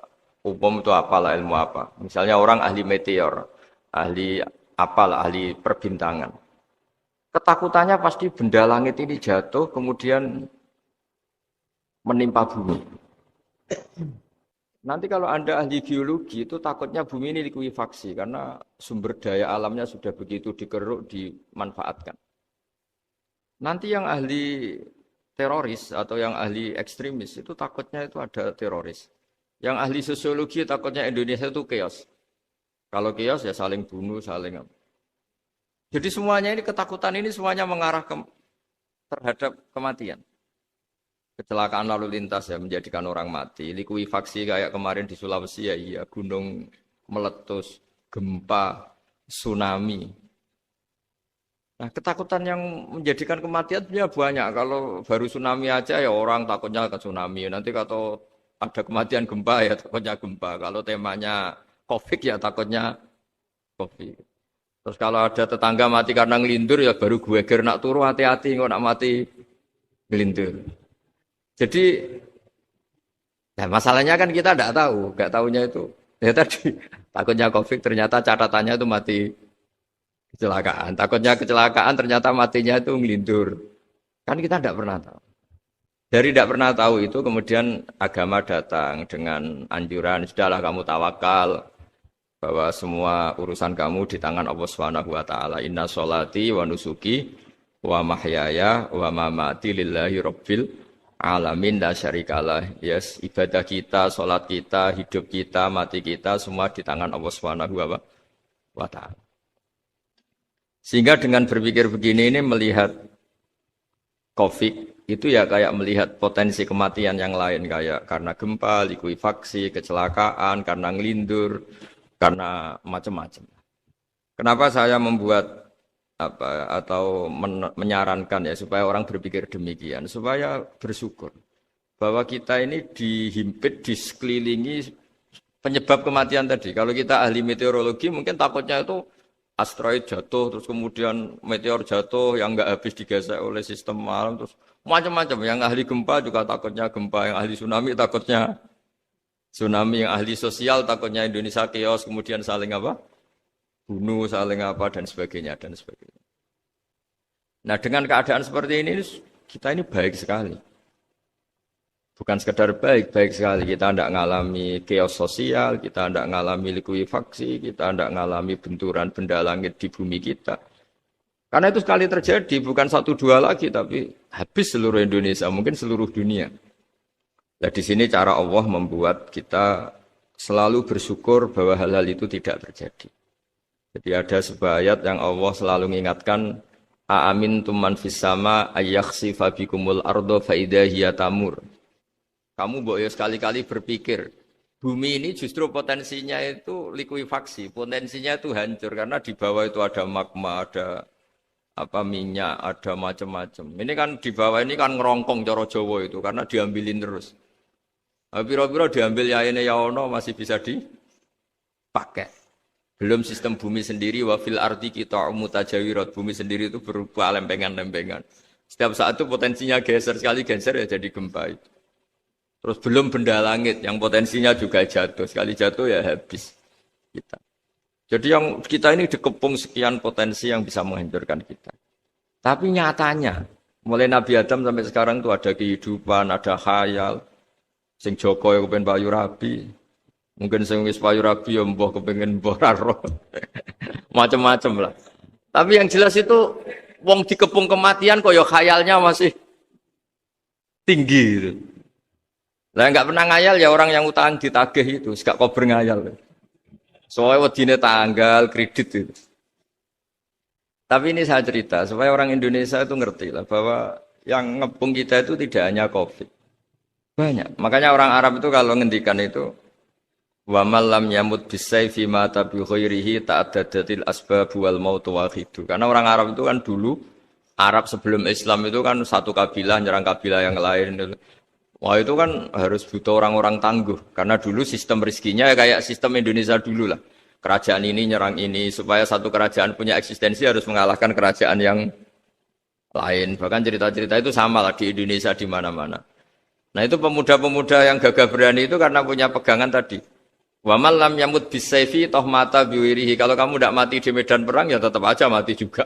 umum itu apalah ilmu apa. Misalnya orang ahli meteor, ahli apalah, ahli perbintangan. Ketakutannya pasti benda langit ini jatuh kemudian menimpa bumi. Nanti kalau Anda ahli biologi itu takutnya bumi ini likuifaksi karena sumber daya alamnya sudah begitu dikeruk, dimanfaatkan. Nanti yang ahli teroris atau yang ahli ekstremis itu takutnya itu ada teroris. Yang ahli sosiologi takutnya Indonesia itu chaos. Kalau chaos ya saling bunuh, saling apa. Jadi semuanya ini ketakutan ini semuanya mengarah terhadap kematian. Kecelakaan lalu lintas ya menjadikan orang mati. Likuifaksi kayak kemarin di Sulawesi ya iya, gunung meletus, gempa, tsunami. Nah, ketakutan yang menjadikan kematian punya banyak. Kalau baru tsunami aja ya orang takutnya ke tsunami. Nanti kalau ada kematian gempa ya takutnya gempa. Kalau temanya COVID ya takutnya COVID. Terus kalau ada tetangga mati karena ngelindur ya baru gue ger nak turu hati-hati kok nak mati ngelindur. Jadi nah masalahnya kan kita tidak tahu, nggak tahunya itu. Ya tadi takutnya COVID ternyata catatannya itu mati kecelakaan. Takutnya kecelakaan ternyata matinya itu ngelindur. Kan kita tidak pernah tahu. Dari tidak pernah tahu itu kemudian agama datang dengan anjuran, sudahlah kamu tawakal bahwa semua urusan kamu di tangan Allah Subhanahu wa taala. Inna sholati wa nusuki wa mahyaya wa mamati lillahi rabbil alamin la syarikalah. Yes, ibadah kita, salat kita, hidup kita, mati kita semua di tangan Allah Subhanahu wa taala. Sehingga dengan berpikir begini ini melihat COVID itu ya kayak melihat potensi kematian yang lain kayak karena gempa, likuifaksi, kecelakaan, karena ngelindur, karena macam-macam. Kenapa saya membuat apa atau menyarankan ya supaya orang berpikir demikian, supaya bersyukur bahwa kita ini dihimpit, disekelilingi penyebab kematian tadi. Kalau kita ahli meteorologi mungkin takutnya itu asteroid jatuh, terus kemudian meteor jatuh yang nggak habis digesek oleh sistem alam, terus macam-macam. Yang ahli gempa juga takutnya gempa, yang ahli tsunami takutnya tsunami, yang ahli sosial takutnya Indonesia chaos, kemudian saling apa? Bunuh, saling apa dan sebagainya dan sebagainya. Nah dengan keadaan seperti ini kita ini baik sekali. Bukan sekedar baik, baik sekali. Kita tidak mengalami chaos sosial, kita tidak mengalami likuifaksi, kita tidak mengalami benturan benda langit di bumi kita. Karena itu sekali terjadi, bukan 1-2 lagi, tapi habis seluruh Indonesia, mungkin seluruh dunia. Nah di sini cara Allah membuat kita selalu bersyukur bahwa hal-hal itu tidak terjadi. Jadi ada sebuah ayat yang Allah selalu mengingatkan, A'amintum man fis sama ayyakhsifa bikumul ardo fa idza hiya tamur. Kamu boleh sekali-kali berpikir, bumi ini justru potensinya itu likuifaksi, potensinya itu hancur karena di bawah itu ada magma, ada apa minyak, ada macam-macam. Ini kan di bawah ini kan ngerongkong cara Jawa itu karena diambilin terus. Piro-piro diambil ya ini ya ono masih bisa dipakai. Belum sistem bumi sendiri, wa fil ardi qita'um mutajawirat. Bumi sendiri itu berupa lempengan-lempengan. Setiap saat itu potensinya geser, sekali geser ya jadi gempa itu. Terus belum benda langit yang potensinya juga jatuh, sekali jatuh ya habis kita. Jadi yang kita ini dikepung sekian potensi yang bisa menghancurkan kita. Tapi nyatanya, mulai Nabi Adam sampai sekarang itu ada kehidupan, ada khayal. Sing Joko yang kepengen payu rabi, mungkin sing wis payu rabi ya mbah kepengen mbah raro. Macam-macam lah. Tapi yang jelas itu wong dikepung kematian kok ya khayalnya masih tinggi gitu. Lah enggak pernah ngayal ya orang yang utang ditagih itu, gak kober ngayal. Soalnya wedine tanggal kredit itu. Tapi ini saya cerita supaya orang Indonesia itu ngerti lah bahwa yang ngepung kita itu tidak hanya Covid. Banyak. Makanya orang Arab itu kalau ngendikan itu wa man lam yamut bisayfi mata bi ghairihi ta'addadatil asbab wal maut wahidu. Karena orang Arab itu kan dulu Arab sebelum Islam itu kan satu kabilah nyerang kabilah yang lain. Wah itu kan harus butuh orang-orang tangguh. Karena dulu sistem rezekinya ya kayak sistem Indonesia dulu lah. Kerajaan ini nyerang ini supaya satu kerajaan punya eksistensi harus mengalahkan kerajaan yang lain. Bahkan cerita-cerita itu sama lah di Indonesia di mana-mana. Nah itu pemuda-pemuda yang gagah berani itu karena punya pegangan tadi. Wa man lam yamut bisayfi toh mata biwirihi. Kalau kamu tidak mati di medan perang ya tetap aja mati juga.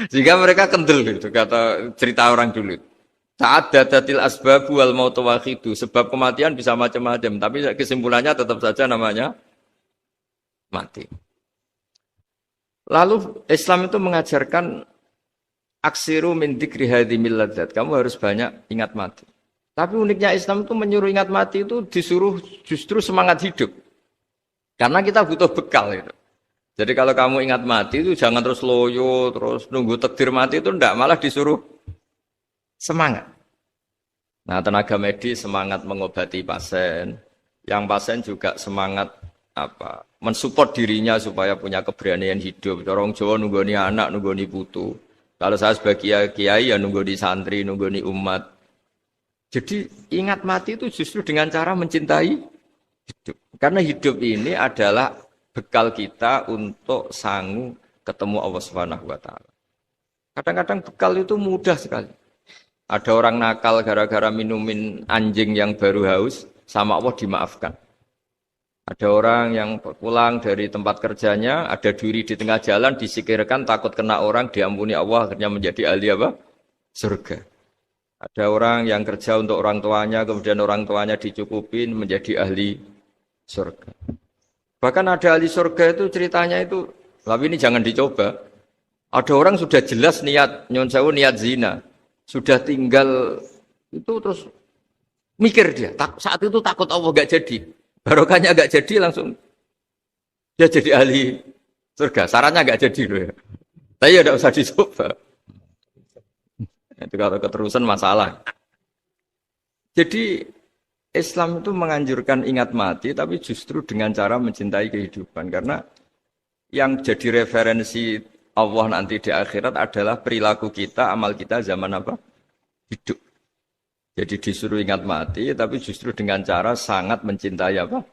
Sehingga mereka kendel gitu kata cerita orang dulu. Ta'addadatil asbab wal mautu wahidu. Sebab kematian bisa macam-macam, tapi kesimpulannya tetap saja namanya mati. Lalu Islam itu mengajarkan aksiru min dzikri hadhimil ladzat. Kamu harus banyak ingat mati. Tapi uniknya Islam itu menyuruh ingat mati itu disuruh justru semangat hidup. Karena kita butuh bekal itu. Jadi kalau kamu ingat mati itu jangan terus loyo, terus nunggu takdir mati itu enggak, malah disuruh semangat. Nah, tenaga medis semangat mengobati pasien, yang pasien juga semangat mensupport dirinya supaya punya keberanian hidup. Orang Jawa nunggoni anak, nunggoni putu. Kalau saya sebagai kiai ya nunggoni santri, nunggoni umat. Jadi ingat mati itu justru dengan cara mencintai hidup. Karena hidup ini adalah bekal kita untuk sanggup ketemu Allah Subhanahu wa taala. Kadang-kadang bekal itu mudah sekali. Ada orang nakal gara-gara minumin anjing yang baru haus, sama Allah dimaafkan. Ada orang yang pulang dari tempat kerjanya, ada duri di tengah jalan, disikirkan takut kena orang, diampuni Allah, akhirnya menjadi ahli apa? Surga. Ada orang yang kerja untuk orang tuanya, kemudian orang tuanya dicukupin menjadi ahli surga. Bahkan ada ahli surga itu ceritanya itu, tapi ini jangan dicoba. Ada orang sudah jelas niat, nyon sewu niat zina. Sudah tinggal itu terus mikir dia. Saat itu takut Allah gak jadi. Barokahnya gak jadi langsung dia jadi ahli surga. Sarannya gak jadi loh ya. Tapi ya tidak usah dicoba. Itu kalau keterusan masalah. Jadi Islam itu menganjurkan ingat mati tapi justru dengan cara mencintai kehidupan. Karena yang jadi referensi Allah nanti di akhirat adalah perilaku kita, amal kita zaman apa? Hidup. Jadi disuruh ingat mati, tapi justru dengan cara sangat mencintai apa?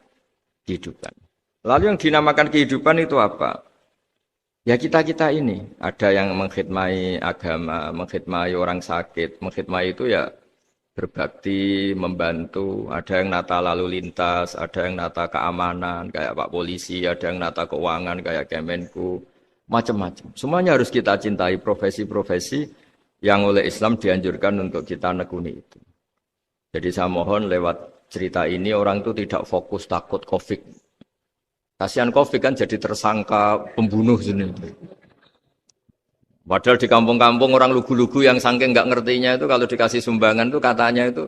Kehidupan. Lalu yang dinamakan kehidupan itu apa? Ya kita-kita ini. Ada yang mengkhidmati agama, mengkhidmati orang sakit. Mengkhidmati itu ya berbakti, membantu. Ada yang nata lalu lintas, ada yang nata keamanan, kayak Pak Polisi, ada yang nata keuangan, kayak Kemenku. Macam-macam. Semuanya harus kita cintai, profesi-profesi yang oleh Islam dianjurkan untuk kita nekuni itu. Jadi saya mohon lewat cerita ini orang itu tidak fokus takut Covid. Kasihan Covid kan jadi tersangka pembunuh sini. Padahal di kampung-kampung orang lugu-lugu yang saking nggak ngertinya itu kalau dikasih sumbangan itu katanya itu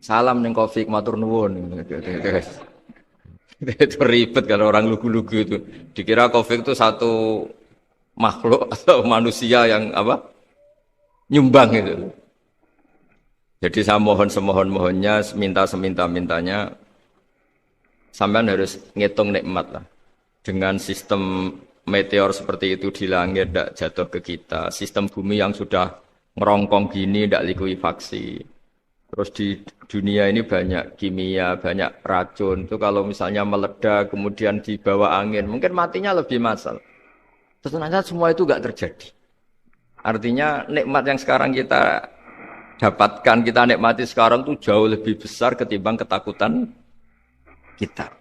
salam neng Covid matur nuwun. Itu ribet kalau orang lugu-lugu itu. Dikira Covid itu satu makhluk atau manusia yang apa? Nyumbang itu. Jadi saya mohon semohon-mohonnya, minta seminta-mintanya, sampean harus ngitung nikmat lah. Dengan sistem meteor seperti itu di langit tidak jatuh ke kita, sistem bumi yang sudah ngerongkong gini tidak likuifaksi. Terus di dunia ini banyak kimia, banyak racun. Itu kalau misalnya meledak, kemudian dibawa angin, mungkin matinya lebih massal. Ternyata semua itu nggak terjadi. Artinya nikmat yang sekarang kita dapatkan, kita nikmati sekarang itu jauh lebih besar ketimbang ketakutan kita.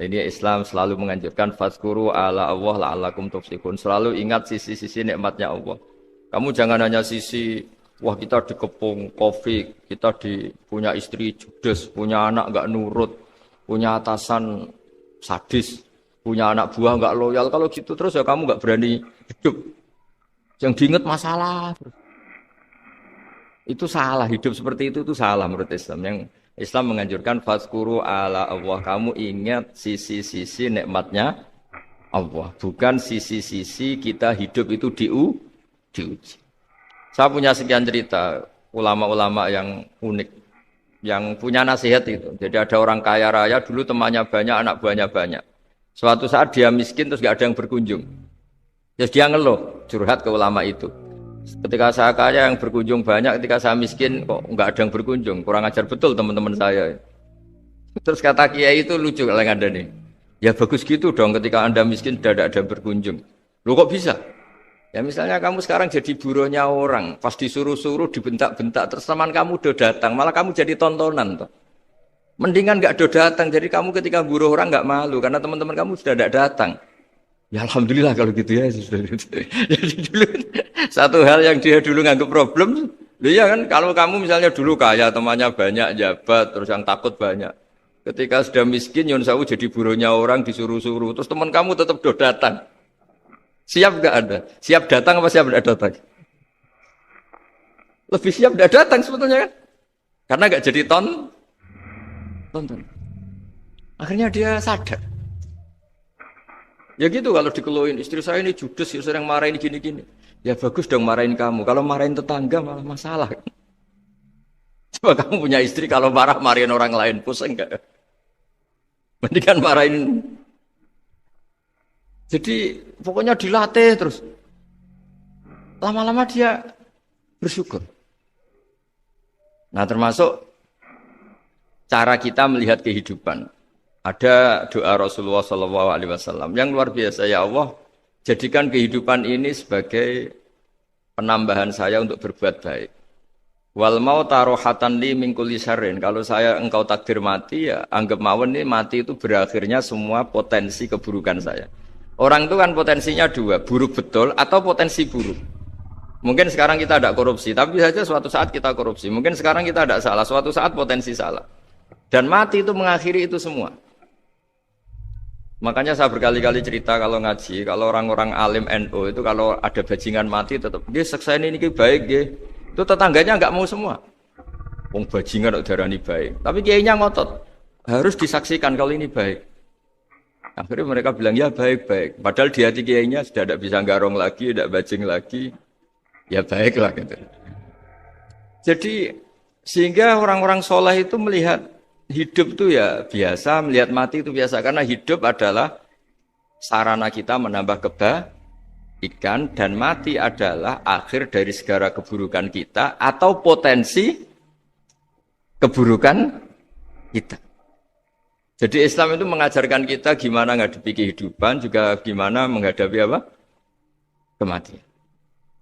Ini Islam selalu menganjurkan fazkuru ala Allah la'allakum tuflihun. Selalu ingat sisi-sisi nikmatnya Allah. Kamu jangan hanya sisi wah kita dikepung Covid, kita punya istri judes, punya anak enggak nurut, punya atasan sadis, punya anak buah enggak loyal. Kalau gitu terus ya kamu enggak berani hidup. Yang diingat masalah. Itu salah, hidup seperti itu salah menurut Islam. Yang Islam menganjurkan fazkuru ala Allah. Kamu ingat sisi-sisi nikmatnya Allah, bukan sisi-sisi kita hidup itu diuji. Saya punya sekian cerita ulama-ulama yang unik, yang punya nasihat itu. Jadi ada orang kaya raya dulu temannya banyak, anak buahnya banyak. Suatu saat dia miskin terus gak ada yang berkunjung. Terus dia ngeluh, curhat ke ulama itu. Ketika saya kaya yang berkunjung banyak, ketika saya miskin kok nggak ada yang berkunjung, kurang ajar betul teman-teman saya. Terus kata kiai itu lucu kalau yang ada nih, ya bagus gitu dong ketika anda miskin tidak ada yang berkunjung. Lu kok bisa? Ya misalnya kamu sekarang jadi buruhnya orang, pas disuruh-suruh dibentak-bentak, terus teman kamu udah datang, malah kamu jadi tontonan toh. Mendingan nggak udah datang, jadi kamu ketika buruh orang nggak malu karena teman-teman kamu sudah tidak datang. Ya alhamdulillah kalau gitu ya. Jadi dulu satu hal yang dia dulu nganggap problem, ya kan kalau kamu misalnya dulu kaya temannya banyak jabat terus yang takut banyak. Ketika sudah miskin Yun Sawu jadi buruhnya orang disuruh-suruh terus teman kamu tetap do datang. Siap enggak Anda? Siap datang apa siap enggak datang? Lebih siap enggak datang sebetulnya kan? Karena enggak jadi tonton. Akhirnya dia sadar. Ya gitu kalau dikeluhin istri saya ini judes, ya sering marahin gini-gini. Ya bagus dong marahin kamu. Kalau marahin tetangga malah masalah. Coba kamu punya istri kalau marahin orang lain pusing enggak? Mendingan marahin. Jadi pokoknya dilatih terus. Lama-lama dia bersyukur. Nah termasuk cara kita melihat kehidupan. Ada doa Rasulullah SAW yang luar biasa. Ya Allah, jadikan kehidupan ini sebagai penambahan saya untuk berbuat baik. Wal mauta rohatan li min kulli syarrin. Kalau engkau takdir mati, ya anggap mawon ini mati itu berakhirnya semua potensi keburukan saya. Orang itu kan potensinya dua, buruk betul atau potensi buruk. Mungkin sekarang kita tidak korupsi, tapi saja suatu saat kita korupsi. Mungkin sekarang kita tidak salah, suatu saat potensi salah. Dan mati itu mengakhiri itu semua. Makanya saya berkali-kali cerita kalau ngaji, kalau orang-orang alim NU itu kalau ada bajingan mati tetap, dia seksa ini baik, dia. Itu tetangganya nggak mau semua. Wong bajingan udah darani baik, tapi kiainya ngotot harus disaksikan kalau ini baik. Akhirnya mereka bilang ya baik-baik. Padahal di hati kiainya sudah tidak bisa garong lagi, tidak bajing lagi, ya baiklah gitu. Jadi sehingga orang-orang soleh itu melihat hidup itu ya biasa, melihat mati itu biasa. Karena hidup adalah sarana kita menambah kebaikan dan mati adalah akhir dari segala keburukan kita atau potensi keburukan kita. Jadi Islam itu mengajarkan kita gimana menghadapi kehidupan, juga gimana menghadapi apa? Kematian.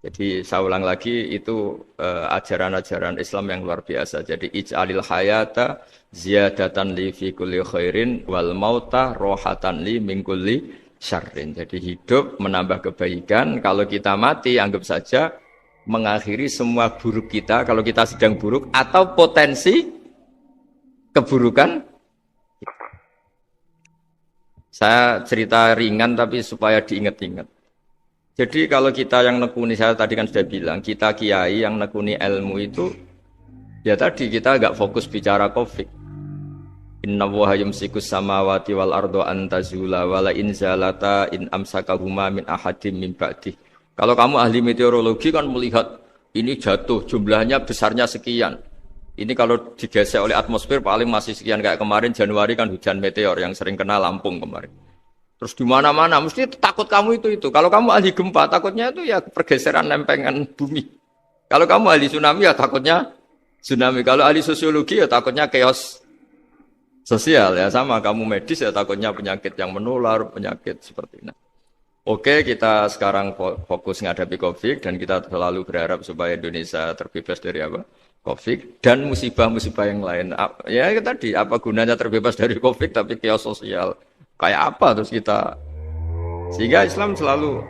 Jadi saya ulang lagi itu ajaran-ajaran Islam yang luar biasa. Jadi ij'alil hayata ziyadatan li fi kulli khairin wal mauta rohatan li min kulli syarrin. Jadi hidup menambah kebaikan, kalau kita mati anggap saja mengakhiri semua buruk kita kalau kita sedang buruk atau potensi keburukan. Saya cerita ringan tapi supaya diingat-ingat. Jadi kalau kita yang nekuni, saya tadi kan sudah bilang, kita kiai yang nekuni ilmu itu, ya tadi kita agak fokus bicara COVID. Inna waha yumsikus samawati wal ardo antazula wala inzalata in amsakahuma min ahadim min ba'dih. Kalau kamu ahli meteorologi kan melihat ini jatuh, jumlahnya besarnya sekian. Ini kalau digesek oleh atmosfer paling masih sekian, kayak kemarin Januari kan hujan meteor yang sering kena Lampung kemarin. Terus di mana-mana mesti takut kamu itu. Kalau kamu ahli gempa takutnya itu ya pergeseran lempengan bumi. Kalau kamu ahli tsunami ya takutnya Tsunami. Kalau ahli sosiologi ya takutnya chaos sosial ya, sama kamu medis ya takutnya penyakit yang menular, penyakit seperti ini. Oke, kita sekarang fokus menghadapi COVID dan kita selalu berharap supaya Indonesia terbebas dari apa? COVID dan musibah-musibah yang lain. Ya tadi, apa gunanya terbebas dari COVID tapi chaos sosial? Kayak apa terus kita? Sehingga Islam selalu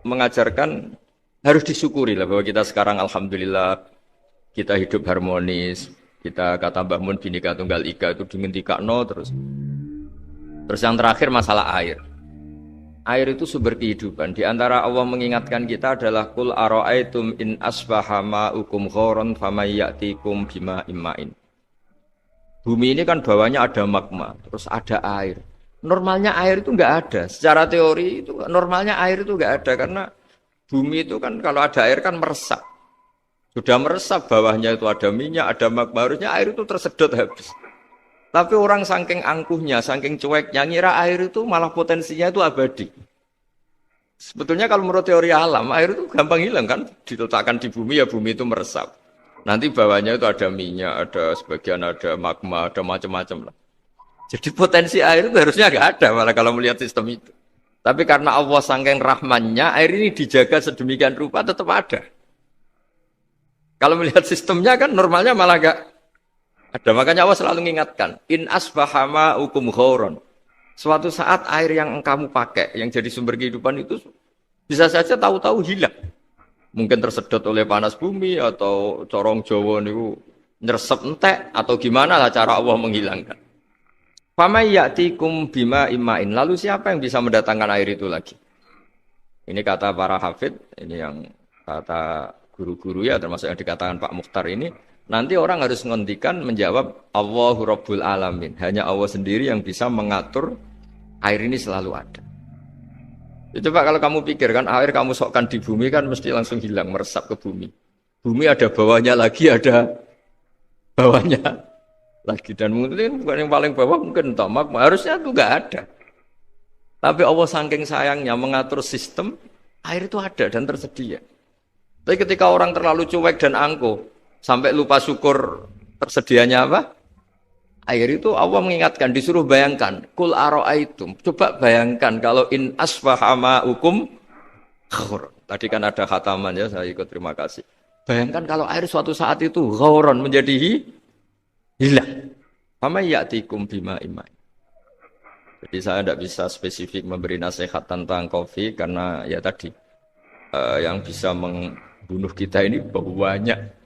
mengajarkan harus disyukuri lah bahwa kita sekarang alhamdulillah kita hidup harmonis. Kita kata Mbah Mun Bhinneka Tunggal Ika itu dingendikakno terus. Terus yang terakhir masalah air. Air itu sumber kehidupan. Di antara Allah mengingatkan kita adalah kul ara'aitum in asbaha ma'ukum ghoron famay ya'tikum bima imma'in. Bumi ini kan bawahnya ada magma, terus ada air. Normalnya air itu enggak ada. Secara teori itu normalnya air itu enggak ada karena bumi itu kan kalau ada air kan meresap. Sudah meresap bawahnya itu ada minyak, ada magma, harusnya air itu tersedot habis. Tapi orang saking angkuhnya, saking cueknya, ngira air itu malah potensinya itu abadi. Sebetulnya kalau menurut teori alam, air itu gampang hilang kan, diletakkan di bumi ya bumi itu meresap. Nanti bawahnya itu ada minyak, ada sebagian ada magma, ada macam-macam lah. Jadi potensi air itu harusnya nggak ada malah kalau melihat sistem itu. Tapi karena Allah saking rahmannya, air ini dijaga sedemikian rupa tetap ada. Kalau melihat sistemnya kan normalnya malah nggak ada. Makanya Allah selalu mengingatkan, in asbaha ma'ukum ghauron. Suatu saat air yang kamu pakai, yang jadi sumber kehidupan itu bisa saja tahu-tahu hilang. Mungkin tersedot oleh panas bumi atau corong Jawa niku nyeresep entek atau gimana lah cara Allah menghilangkan. Famay ya'tikum bima imma'in. Lalu siapa yang bisa mendatangkan air itu lagi? Ini kata para hafid, ini yang kata guru-guru ya termasuk yang dikatakan Pak Mukhtar ini. Nanti orang harus ngendikan menjawab Allahu Rabbul Alamin. Hanya Allah sendiri yang bisa mengatur air ini selalu ada. Ya, coba kalau kamu pikirkan air kamu sokkan di bumi kan mesti langsung hilang, meresap ke bumi. Bumi ada bawahnya lagi, ada bawahnya lagi. Dan mungkin bukan yang paling bawah mungkin tomak, harusnya itu nggak ada. Tapi Allah saking sayangnya mengatur sistem, air itu ada dan tersedia. Tapi ketika orang terlalu cuek dan angkuh, sampai lupa syukur tersedianya apa? Air itu Allah mengingatkan, disuruh bayangkan. Kul ara'aitum. Coba bayangkan kalau in asbaha ma'ukum ghauron. Tadi kan ada khataman ya, saya ikut terima kasih. Bayangkan kalau air suatu saat itu ghauron menjadi hilang. Fama ya'tikum bima imma'in. Jadi saya tidak bisa spesifik memberi nasihat tentang kopi karena ya tadi yang bisa membunuh kita ini banyak.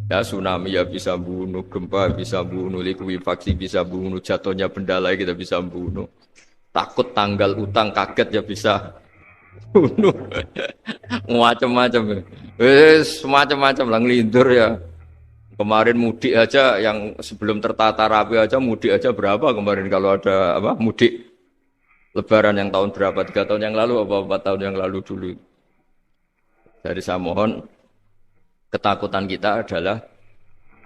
Ya tsunami ya bisa bunuh, gempa bisa bunuh, likuifaksi bisa bunuh, jatuhnya benda lain kita bisa bunuh. Takut tanggal utang kaget ya bisa bunuh. Macam-macam. Semacam-macam lah ngelindur ya. Kemarin mudik aja yang sebelum tertata rapi aja mudik aja berapa kemarin kalau ada apa mudik Lebaran yang tahun berapa 3 tahun yang lalu apa 4 tahun yang lalu dulu. Jadi saya mohon ketakutan kita adalah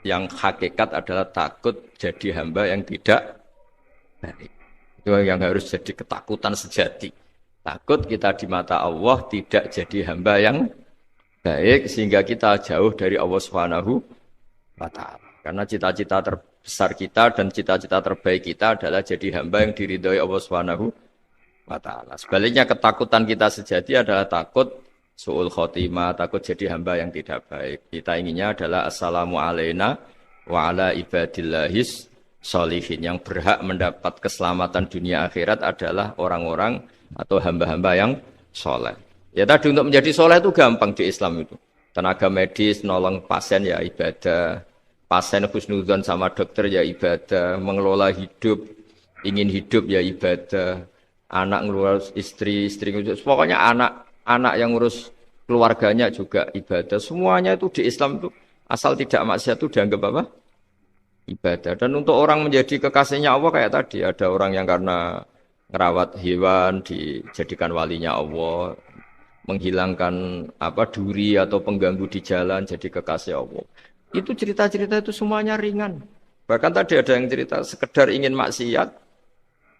yang hakikat adalah takut jadi hamba yang tidak baik. Itu yang harus jadi ketakutan sejati. Takut kita di mata Allah tidak jadi hamba yang baik sehingga kita jauh dari Allah Subhanahu wa taala. Karena cita-cita terbesar kita dan cita-cita terbaik kita adalah jadi hamba yang diridhoi Allah Subhanahu wa taala. Sebaliknya ketakutan kita sejati adalah takut su'ul khotimah, takut jadi hamba yang tidak baik. Kita inginnya adalah assalamu alaina wa ala ibadillahis sholihin. Yang berhak mendapat keselamatan dunia akhirat adalah orang-orang atau hamba-hamba yang soleh. Ya tadi untuk menjadi soleh itu gampang di Islam itu. Tenaga medis, nolong pasien ya ibadah. Pasien husnudzon sama dokter ya ibadah. Mengelola hidup, ingin hidup ya ibadah. Anak ngurus istri, istri ngurus. Pokoknya anak yang ngurus keluarganya juga ibadah. Semuanya itu di Islam itu asal tidak maksiat itu dianggap apa? Ibadah. Dan untuk orang menjadi kekasihnya Allah kayak tadi ada orang yang karena ngerawat hewan dijadikan walinya Allah, menghilangkan apa duri atau pengganggu di jalan jadi kekasih Allah. Itu cerita-cerita itu semuanya ringan. Bahkan tadi ada yang cerita sekedar ingin maksiat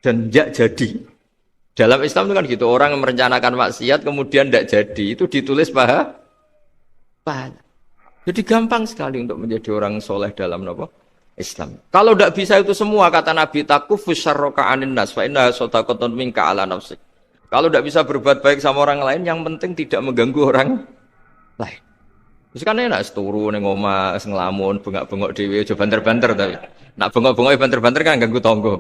dan tidak jadi. Dalam Islam itu kan gitu, orang yang merencanakan maksiat kemudian tidak jadi, itu ditulis pahala. Jadi gampang sekali untuk menjadi orang soleh dalam apa? Islam. Kalau tidak bisa itu semua, kata Nabi, takufus syarroka anin nas fa innaha shadaqatun minka ala nafsik. Kalau tidak bisa berbuat baik sama orang lain, yang penting tidak mengganggu orang lain. Terus kan enak turu ning omah ngelamun, bengak-bengok dhewe aja banter-banter tapi. Nak bengok-bengok banter-banter kan ganggu tangga.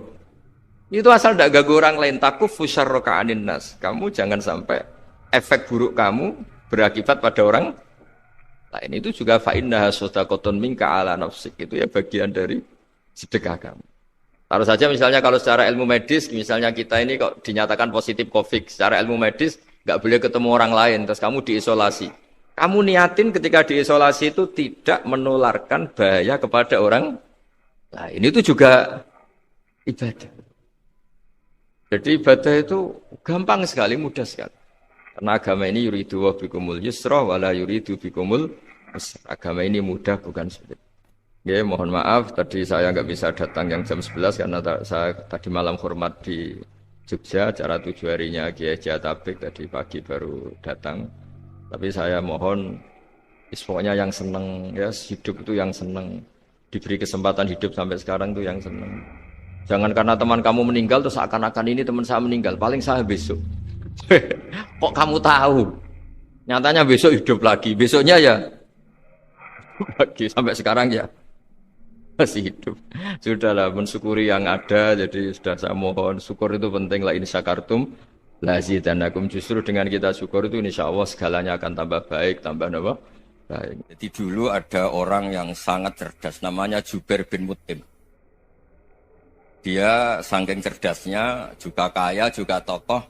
Itu asal tidak ganggu orang lain, takufus syarroka anin nas. Kamu jangan sampai efek buruk kamu berakibat pada orang lain. Itu juga fa innaha shadaqatun minka ala nafsik. Itu ya bagian dari sedekah kamu. Taruh saja misalnya kalau secara ilmu medis, misalnya kita ini kok dinyatakan positif COVID, secara ilmu medis nggak boleh ketemu orang lain, terus kamu diisolasi. Kamu niatin ketika diisolasi itu tidak menularkan bahaya kepada orang lain. Itu juga ibadah. Jadi ibadah itu gampang sekali, mudah sekali. Karena agama ini yuridu wa bikumul yusra wala yuridu bikumul usra. Agama ini mudah bukan sulit. Ya, mohon maaf tadi saya nggak bisa datang yang jam 11 karena saya tadi malam hormat di Jogja, acara 7 harinya Kiai Jatabek, tadi pagi baru datang. Tapi saya mohon pokoknya yang seneng ya, hidup itu yang seneng, diberi kesempatan hidup sampai sekarang itu yang seneng. Jangan karena teman kamu meninggal terus seakan-akan ini teman saya meninggal, paling saya besok. Kok kamu tahu? Nyatanya besok hidup lagi, besoknya ya lagi sampai sekarang ya masih hidup. Sudahlah mensyukuri yang ada. Jadi sudah saya mohon, syukur itu penting. La in syakartum lazidanakum. Justru dengan kita syukur itu insya Allah segalanya akan tambah baik, tambah apa? Baik. Jadi dulu ada orang yang sangat cerdas, namanya Jubair bin Mut'im. Dia saking cerdasnya, juga kaya, juga tokoh,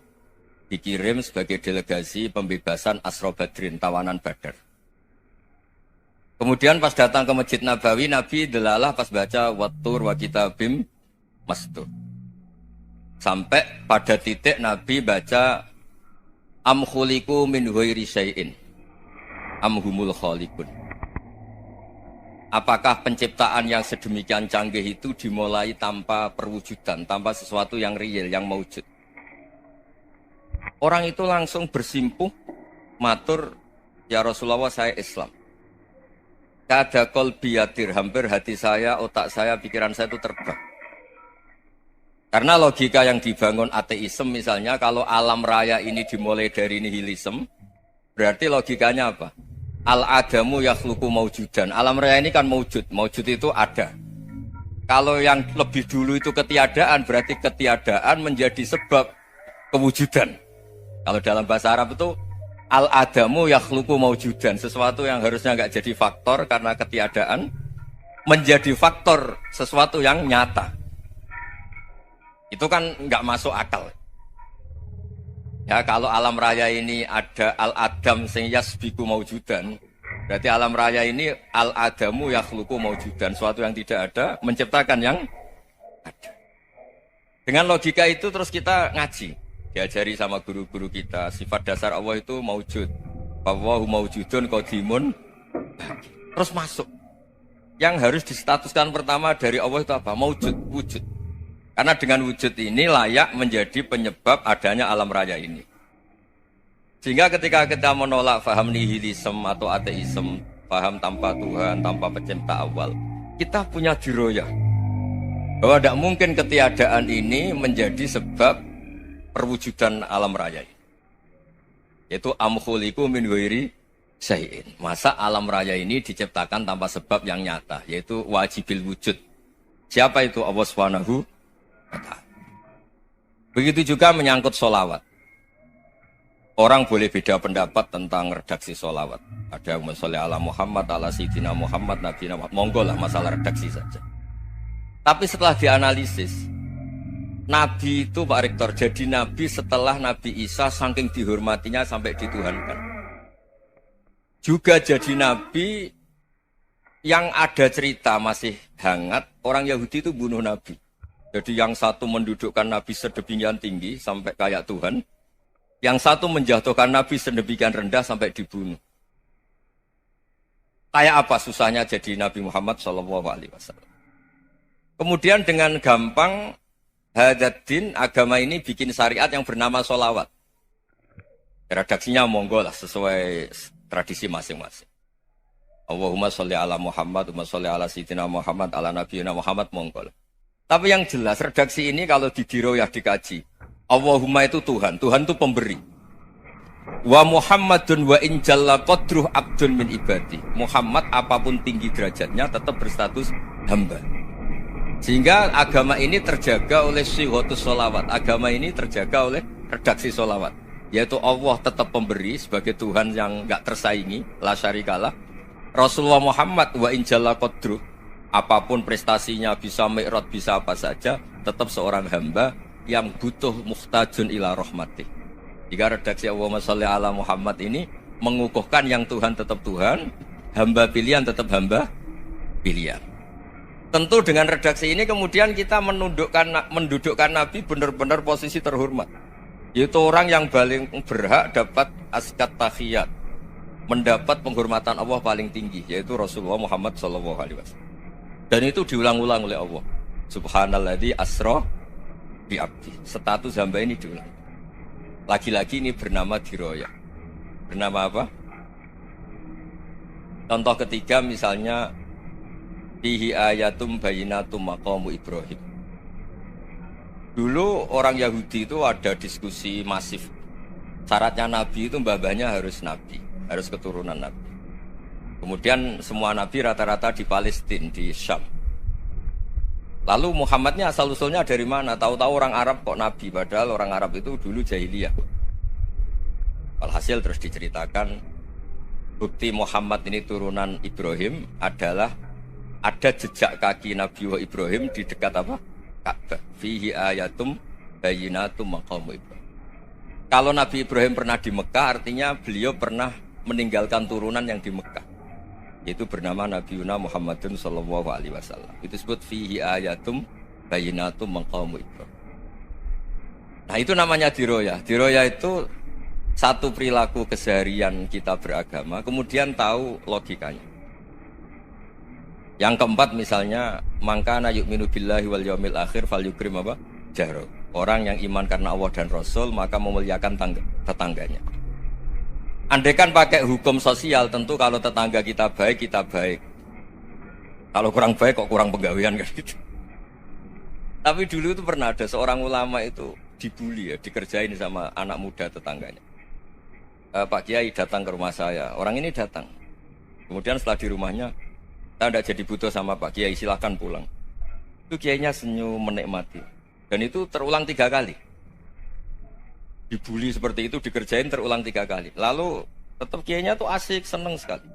dikirim sebagai delegasi pembebasan Asra Badrin, tawanan Badar. Kemudian pas datang ke Masjid Nabawi, Nabi delalah pas baca Wattur wa kitabim mastur. Sampai pada titik Nabi baca Am khuliqu min ghairi syai'in am humul khaliqun. Apakah penciptaan yang sedemikian canggih itu dimulai tanpa perwujudan, tanpa sesuatu yang real, yang maujud? Orang itu langsung bersimpuh, matur, ya Rasulullah saya Islam. Kada qalbi yatir, hampir hati saya, otak saya, pikiran saya itu terbang. Karena logika yang dibangun ateisme misalnya, kalau alam raya ini dimulai dari nihilisme, berarti logikanya apa? Al-adamu yakhluqu maujudan. Alam raya ini kan maujud, maujud itu ada. Kalau yang lebih dulu itu ketiadaan, berarti ketiadaan menjadi sebab kewujudan. Kalau dalam bahasa Arab itu al-adamu yakhluqu maujudan, sesuatu yang harusnya nggak jadi faktor karena ketiadaan menjadi faktor sesuatu yang nyata. Itu kan nggak masuk akal. Ya, kalau alam raya ini ada al-adam sing yasbiku maujudan, berarti alam raya ini al-adamu yakhluqu maujudan, sesuatu yang tidak ada menciptakan yang ada. Dengan logika itu terus kita ngaji. Diajari sama guru-guru kita, sifat dasar Allah itu maujud. Wallahu maujudun qadimun. Terus masuk. Yang harus distatuskan pertama dari Allah itu apa? Maujud, wujud. Karena dengan wujud ini layak menjadi penyebab adanya alam raya ini. Sehingga ketika kita menolak faham nihilisme atau ateisme, faham tanpa Tuhan, tanpa pencipta awal, kita punya diroyah bahwa tidak mungkin ketiadaan ini menjadi sebab perwujudan alam raya ini. Yaitu am khuliqu min ghairi syai'in. Masa alam raya ini diciptakan tanpa sebab yang nyata, yaitu wajibil wujud. Siapa itu? Allah Subhanahu wa ta'ala. Begitu juga menyangkut sholawat. Orang boleh beda pendapat tentang redaksi sholawat. Ada yang sholli ala Muhammad, ala Sayyidina Muhammad, Nabi Muhammad. Monggo lah masalah redaksi saja. Tapi setelah dianalisis, Nabi itu Pak Rektor jadi Nabi setelah Nabi Isa saking dihormatinya sampai dituhankan. Juga jadi Nabi yang ada cerita masih hangat, orang Yahudi itu bunuh Nabi. Jadi yang satu mendudukkan Nabi sedemikian tinggi sampai kayak Tuhan, yang satu menjatuhkan Nabi sedemikian rendah sampai dibunuh. Kayak apa susahnya jadi Nabi Muhammad SAW. Kemudian dengan gampang Hadaddin agama ini bikin syariat yang bernama sholawat. Redaksinya monggo lah sesuai tradisi masing-masing. Allahumma sholli ala Muhammad, Allahumma sholli ala Sayyidina Muhammad, ala Nabiyina Muhammad, monggo. Tapi yang jelas redaksi ini kalau di diroyah dikaji, Allahumma itu Tuhan, Tuhan itu pemberi. Wa Muhammadun wa in jalla qadruh abdun min ibadi. Muhammad apapun tinggi derajatnya tetap berstatus hamba. Sehingga agama ini terjaga oleh syihotus sholawat. Agama ini terjaga oleh redaksi sholawat. Yaitu Allah tetap pemberi sebagai Tuhan yang enggak tersaingi, la syarikalah. Rasulullah Muhammad wa in jalla qadruh, apapun prestasinya, bisa mi'raj, bisa apa saja, tetap seorang hamba yang butuh muhtajun ila rahmatih. Jika redaksi Allahumma sholli ala Muhammad ini mengukuhkan yang Tuhan tetap Tuhan, hamba pilihan tetap hamba pilihan. Tentu dengan redaksi ini kemudian kita mendudukkan Nabi benar-benar posisi terhormat. Yaitu orang yang paling berhak dapat askat tahiyat, mendapat penghormatan Allah paling tinggi, yaitu Rasulullah Muhammad SAW. Dan itu diulang-ulang oleh Allah. Subhanalladzi asra bi abdi. Status hamba ini diulang. Lagi-lagi ini bernama diroyah. Bernama apa? Contoh ketiga misalnya fihi ayatum bayinatum maqamu Ibrahim. Dulu orang Yahudi itu ada diskusi masif. Syaratnya Nabi itu mbah-mbahnya harus Nabi, harus keturunan Nabi. Kemudian semua Nabi rata-rata di Palestina, di Syam. Lalu Muhammadnya asal-usulnya dari mana? Tahu-tahu orang Arab kok Nabi, padahal orang Arab itu dulu jahiliyah. Alhasil terus diceritakan bukti Muhammad ini turunan Ibrahim adalah ada jejak kaki Nabi Ibrahim di dekat apa? Ka'bah. Fihi ayatum bayinatum maqamu Ibrahim. Kalau Nabi Ibrahim pernah di Mekah, artinya beliau pernah meninggalkan turunan yang di Mekah. Itu bernama Nabiuna Muhammadun sallallahu alaihi wasallam. Itu disebut fihi ayatum bayinatum maqamu Ibrahim. Nah, itu namanya diroyah. Diroyah itu satu perilaku keseharian kita beragama, kemudian tahu logikanya. Yang keempat misalnya mangkana yu'minu billahi wal yaumil akhir falyukrim apa? Jaro. Orang yang iman karena Allah dan Rasul maka memuliakan tetangganya. Andaikan pakai hukum sosial, tentu kalau tetangga kita baik, kita baik. Kalau kurang baik kok kurang penggawean kan gitu. Tapi dulu itu pernah ada seorang ulama itu dibully ya, dikerjain sama anak muda tetangganya. Pak Kiai datang ke rumah saya. Orang ini datang. Kemudian setelah di rumahnya, saya tidak jadi butuh sama Pak Kiai, silahkan pulang. Itu Kiainya senyum menikmati. Dan itu terulang 3 kali. Dibully seperti itu, dikerjain terulang 3 kali. Lalu tetap Kiainya tuh asik, seneng sekali.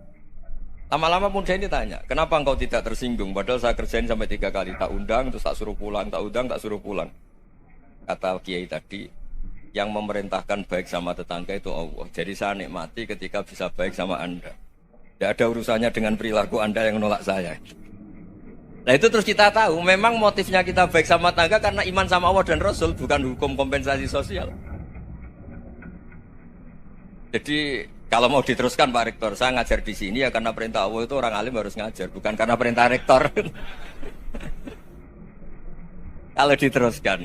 Lama-lama muda ini tanya, kenapa engkau tidak tersinggung? Padahal saya kerjain sampai 3 kali. Tak undang, terus tak suruh pulang, tak undang, tak suruh pulang. Kata Kiai tadi, yang memerintahkan baik sama tetangga itu Allah. Jadi saya nikmati ketika bisa baik sama Anda. Tidak ada urusannya dengan perilaku Anda yang menolak saya. Nah itu terus kita tahu, memang motifnya kita baik sama tetangga karena iman sama Allah dan Rasul, bukan hukum kompensasi sosial. Jadi kalau mau diteruskan Pak Rektor, saya ngajar di sini ya karena perintah Allah, itu orang alim harus ngajar, bukan karena perintah Rektor. Kalau diteruskan.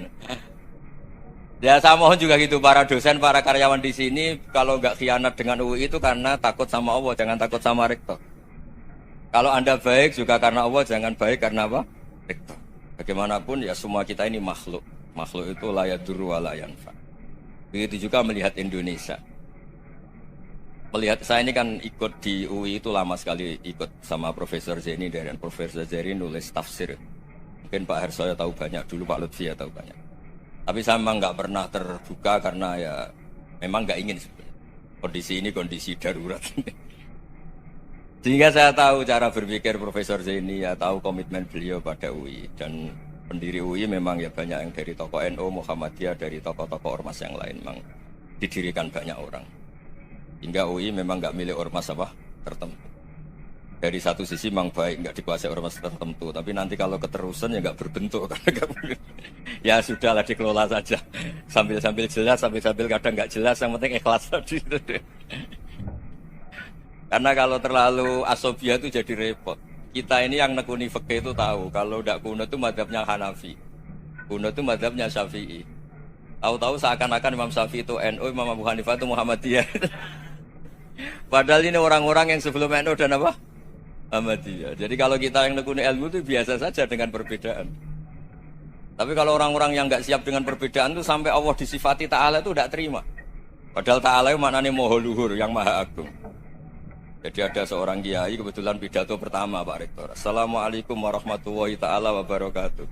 Ya saya mohon juga gitu, para dosen, para karyawan di sini, kalau nggak khianat dengan UI itu karena takut sama Allah, jangan takut sama Rektor. Kalau Anda baik juga karena Allah, jangan baik karena apa? Rektor. Bagaimanapun ya semua kita ini makhluk. Makhluk itu la yadurru wa la yanfa. Begitu juga melihat Indonesia. Melihat saya ini kan ikut di UI itu lama sekali, ikut sama Profesor Zeni, dan Profesor Zeni nulis tafsir. Mungkin Pak Hersoyo tahu banyak, dulu Pak Lutfi ya tahu banyak. Tapi saya memang nggak pernah terbuka karena ya memang nggak ingin sebenarnya. Kondisi ini kondisi darurat. Sehingga saya tahu cara berpikir Profesor Zeni, ya tahu komitmen beliau pada UI. Dan pendiri UI memang ya banyak yang dari tokoh NU, Muhammadiyah, dari tokoh-tokoh ormas yang lain memang didirikan banyak orang. Hingga UI memang nggak milik ormas apa tertentu. Dari satu sisi memang baik, nggak dikuasai ormas tertentu, tapi nanti kalau keterusan ya nggak berbentuk. Ya sudahlah, dikelola saja, sambil jelas, sambil kadang nggak jelas, yang penting ikhlas tadi. Karena kalau terlalu asobia itu jadi repot. Kita ini yang nekuni fikih itu tahu, kalau tidak kuno itu madhabnya Hanafi, kuno itu madhabnya Syafi'i. Tahu-tahu seakan-akan Imam Syafi'i itu NU, Imam Abu Hanifah itu Muhammadiyah. Padahal ini orang-orang yang sebelum NU dan apa? Ahmadiyah. Jadi kalau kita yang nekuni ilmu itu biasa saja dengan perbedaan. Tapi kalau orang-orang yang nggak siap dengan perbedaan itu sampai Allah disifati Ta'ala itu tidak terima. Padahal Ta'ala itu maknanya Maha Luhur, yang Maha Agung. Jadi ada seorang kiai kebetulan pidato pertama Pak Rektor. Assalamualaikum warahmatullahi ta'ala wabarakatuh.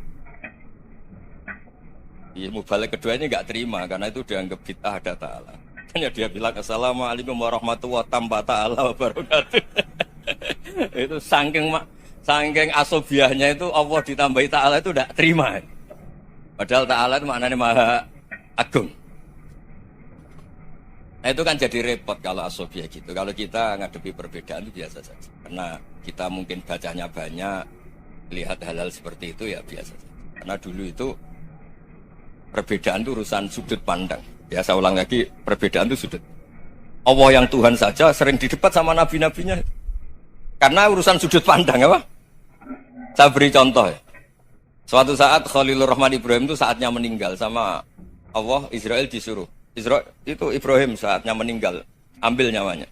Ilmu balik kedua ini nggak terima karena itu dianggap bid'ah ada Ta'ala. Hanya dia bilang Assalamualaikum warahmatullahi ta'ala wabarakatuh. Itu saking asobiahnya itu Allah ditambahi Ta'ala itu tidak terima. Padahal Ta'ala itu maknanya Maha Agung. Nah itu kan jadi repot kalau asobiah gitu. Kalau kita ngadepi perbedaan itu biasa saja. Karena kita mungkin bacanya banyak, lihat hal-hal seperti itu ya biasa saja. Karena dulu itu perbedaan itu urusan sudut pandang. Ya saya ulang lagi, perbedaan itu sudut. Allah yang Tuhan saja sering didebat sama nabi-nabinya. Karena urusan sudut pandang apa? Saya beri contoh ya. Suatu saat Khalilur Rahman Ibrahim itu saatnya meninggal sama Allah, Israel disuruh. Itu Ibrahim saatnya meninggal, ambil nyawanya.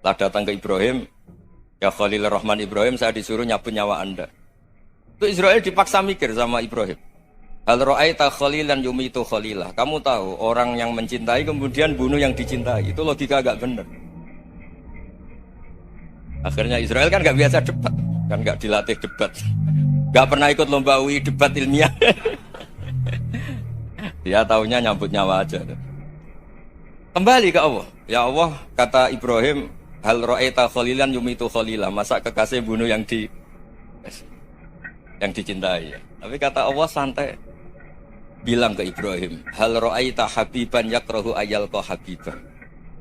Setelah datang ke Ibrahim, ya Khalilur Rahman Ibrahim, saya disuruh nyabut nyawa Anda. Itu Israel dipaksa mikir sama Ibrahim. Hal ra'aita khalilan yumitu khalilah. Kamu tahu orang yang mencintai kemudian bunuh yang dicintai. Itu logika agak benar. Akhirnya Israel kan gak biasa debat, kan gak dilatih debat, gak pernah ikut lomba UI debat ilmiah. Dia taunya nyambut nyawa aja. Kembali ke Allah. Ya Allah, kata Ibrahim, hal ra'aita khalilan yumitu khalilah. Masa kekasih bunuh yang dicintai. Tapi kata Allah santai. Bilang ke Ibrahim, hal ra'aita habiban yakrahu ayyalqa habiban.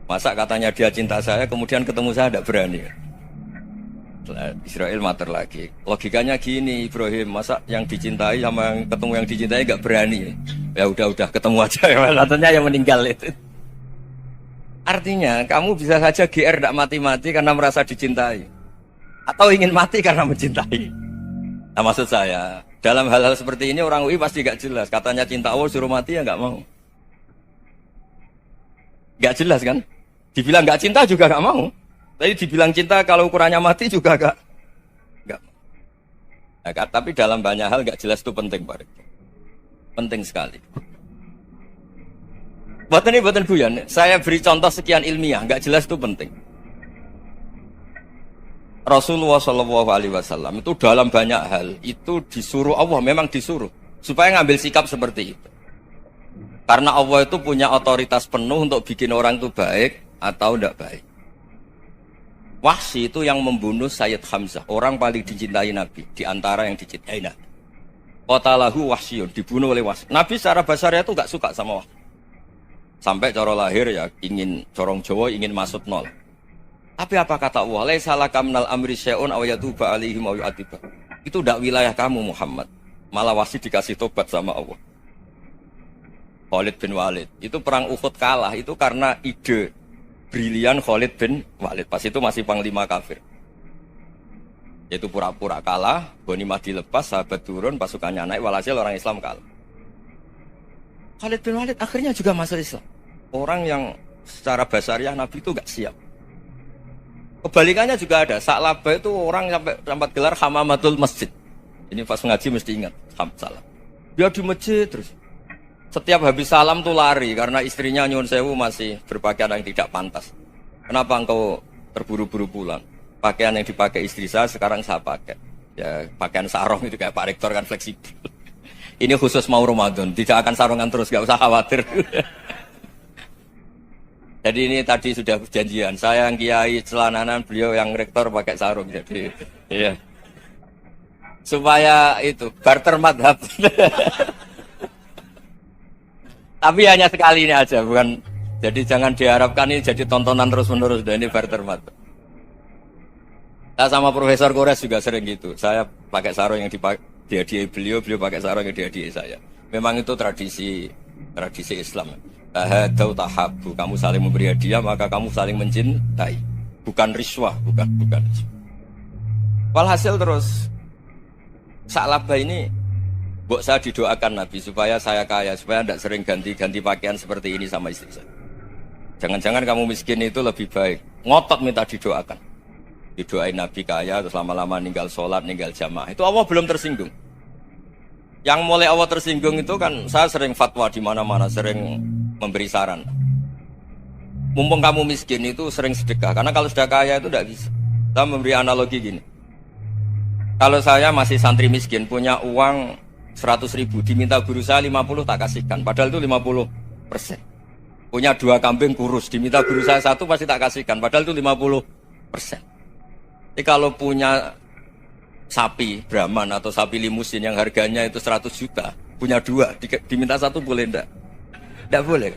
Masa katanya dia cinta saya, kemudian ketemu saya tidak berani. Israel mater lagi. Logikanya gini Ibrahim, masa yang dicintai sama yang ketemu yang dicintai gak berani. Ya udah ketemu aja. Katanya yang meninggal itu. Artinya kamu bisa saja GR tidak mati-mati karena merasa dicintai, atau ingin mati karena mencintai. Nah maksud saya dalam hal-hal seperti ini orang UI pasti gak jelas. Katanya cinta Allah suruh mati ya gak mau. Gak jelas kan? Dibilang gak cinta juga gak mau. Tapi dibilang cinta kalau ukurannya mati juga gak. Nah, tapi dalam banyak hal gak jelas itu penting Pak. Penting sekali. Buatan guyon. Saya beri contoh sekian ilmiah, gak jelas itu penting. Rasulullah SAW itu dalam banyak hal itu disuruh Allah, memang disuruh supaya ngambil sikap seperti itu. Karena Allah itu punya otoritas penuh untuk bikin orang itu baik atau tidak baik. Wahsy itu yang membunuh Sayyid Hamzah, orang paling dicintai Nabi, di antara yang dicintai Nabi. Qatalahu Wahsyun, dibunuh oleh Wahsy. Nabi secara basarnya itu gak suka sama Wahsy. Sampai cara lahir ya ingin corong Jawa, ingin masuk nol. Tapi apa kata Allah? Laisa laka minal amri syai'un aw yatuba alaihim aw yu'adziba. Itu tidak wilayah kamu Muhammad. Malah Wahsy dikasih tobat sama Allah. Khalid bin Walid, itu perang Uhud kalah itu karena ide brilian Khalid bin Walid. Pas itu masih panglima kafir. Yaitu pura-pura kalah, ghanimah dilepas, sahabat turun, pasukannya naik, walhasil orang Islam kalah. Khalid bin Walid akhirnya juga masuk Islam. Orang yang secara basariah Nabi itu gak siap. Kebalikannya juga ada. Sa'labah itu orang sampai gelar hamamatul masjid. Ini pas ngaji mesti ingat salam. Dia di masjid terus. Setiap habis salam tuh lari karena istrinya nyuwun sewu masih berpakaian yang tidak pantas. Kenapa engkau terburu-buru pulang? Pakaian yang dipakai istri saya sekarang saya pakai. Ya pakaian sarung itu kayak Pak Rektor kan fleksibel. Ini khusus mau Ramadan, tidak akan sarungan terus, gak usah khawatir. Jadi ini tadi sudah perjanjian. Saya yang kiai celananan, beliau yang rektor pakai sarung. Jadi iya. Supaya itu barter madhab. Tapi hanya sekali ini aja, bukan. Jadi jangan diharapkan ini jadi tontonan terus-menerus. Dan ini barter madhab. Saya sama Profesor Kores juga sering gitu. Saya pakai sarung yang dihadiahi beliau pakai sarung yang dihadiahi saya. Memang itu tradisi Islam. Tahadau tahabu, kamu saling memberi hadiah maka kamu saling mencintai. Bukan riswah, bukan. Walhasil terus Sa'labah ini mbok saya didoakan Nabi supaya saya kaya, supaya tidak sering ganti-ganti pakaian seperti ini sama istri saya. Jangan-jangan kamu miskin itu lebih baik. Ngotot minta didoakan. Didoain Nabi kaya, terus lama-lama ninggal sholat, ninggal jamaah. Itu Allah belum tersinggung. Yang mulai Allah tersinggung itu kan, saya sering fatwa di mana-mana, sering memberi saran. Mumpung kamu miskin itu sering sedekah, karena kalau sudah kaya itu tidak bisa. Saya memberi analogi gini. Kalau saya masih santri miskin, punya uang 100.000, diminta guru saya 50 tak kasihkan, padahal itu 50%. Punya 2 kambing kurus, diminta guru saya 1 pasti tak kasihkan, padahal itu 50%. Jadi kalau punya sapi Brahman atau sapi limusin yang harganya itu 100 juta, punya 2, diminta 1 boleh enggak? Enggak boleh.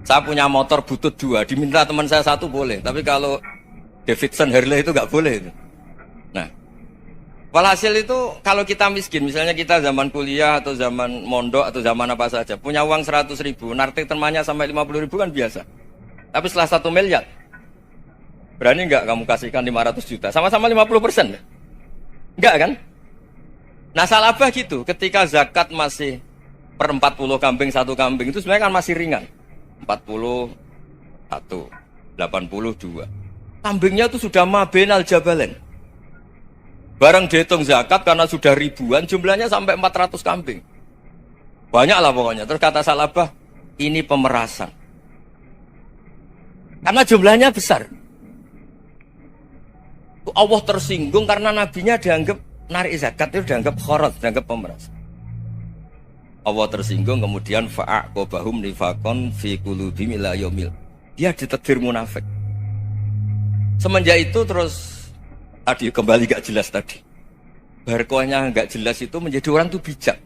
Saya punya motor butut 2, diminta teman saya 1 boleh, tapi kalau Davidson Harley itu enggak boleh. Nah, walhasil itu kalau kita miskin, misalnya kita zaman kuliah atau zaman mondok atau zaman apa saja, punya uang 100.000, nartik temannya sampai 50.000 kan biasa. Tapi setelah 1 miliar, berani nggak kamu kasihkan 500 juta? Sama-sama 50%. Enggak kan? Nah salabah gitu, ketika zakat masih per 40 kambing 1 kambing itu sebenarnya kan masih ringan. 41, 82. Kambingnya itu sudah mabenal jabalen. Barang dihitung zakat karena sudah ribuan, jumlahnya sampai 400 kambing. Banyak lah pokoknya. Terus kata salabah, ini pemerasan. Karena jumlahnya besar. Allah tersinggung karena nabinya dianggap narik zakat itu dianggap khorot, dianggap pemeras. Allah tersinggung kemudian fa'aqobahum nifakon fi qulubihim ila yaumil. Dia ditetir munafik. Semenjak itu terus tadi kembali gak jelas tadi. Barkohnya gak jelas itu menjadi orang tuh bijak.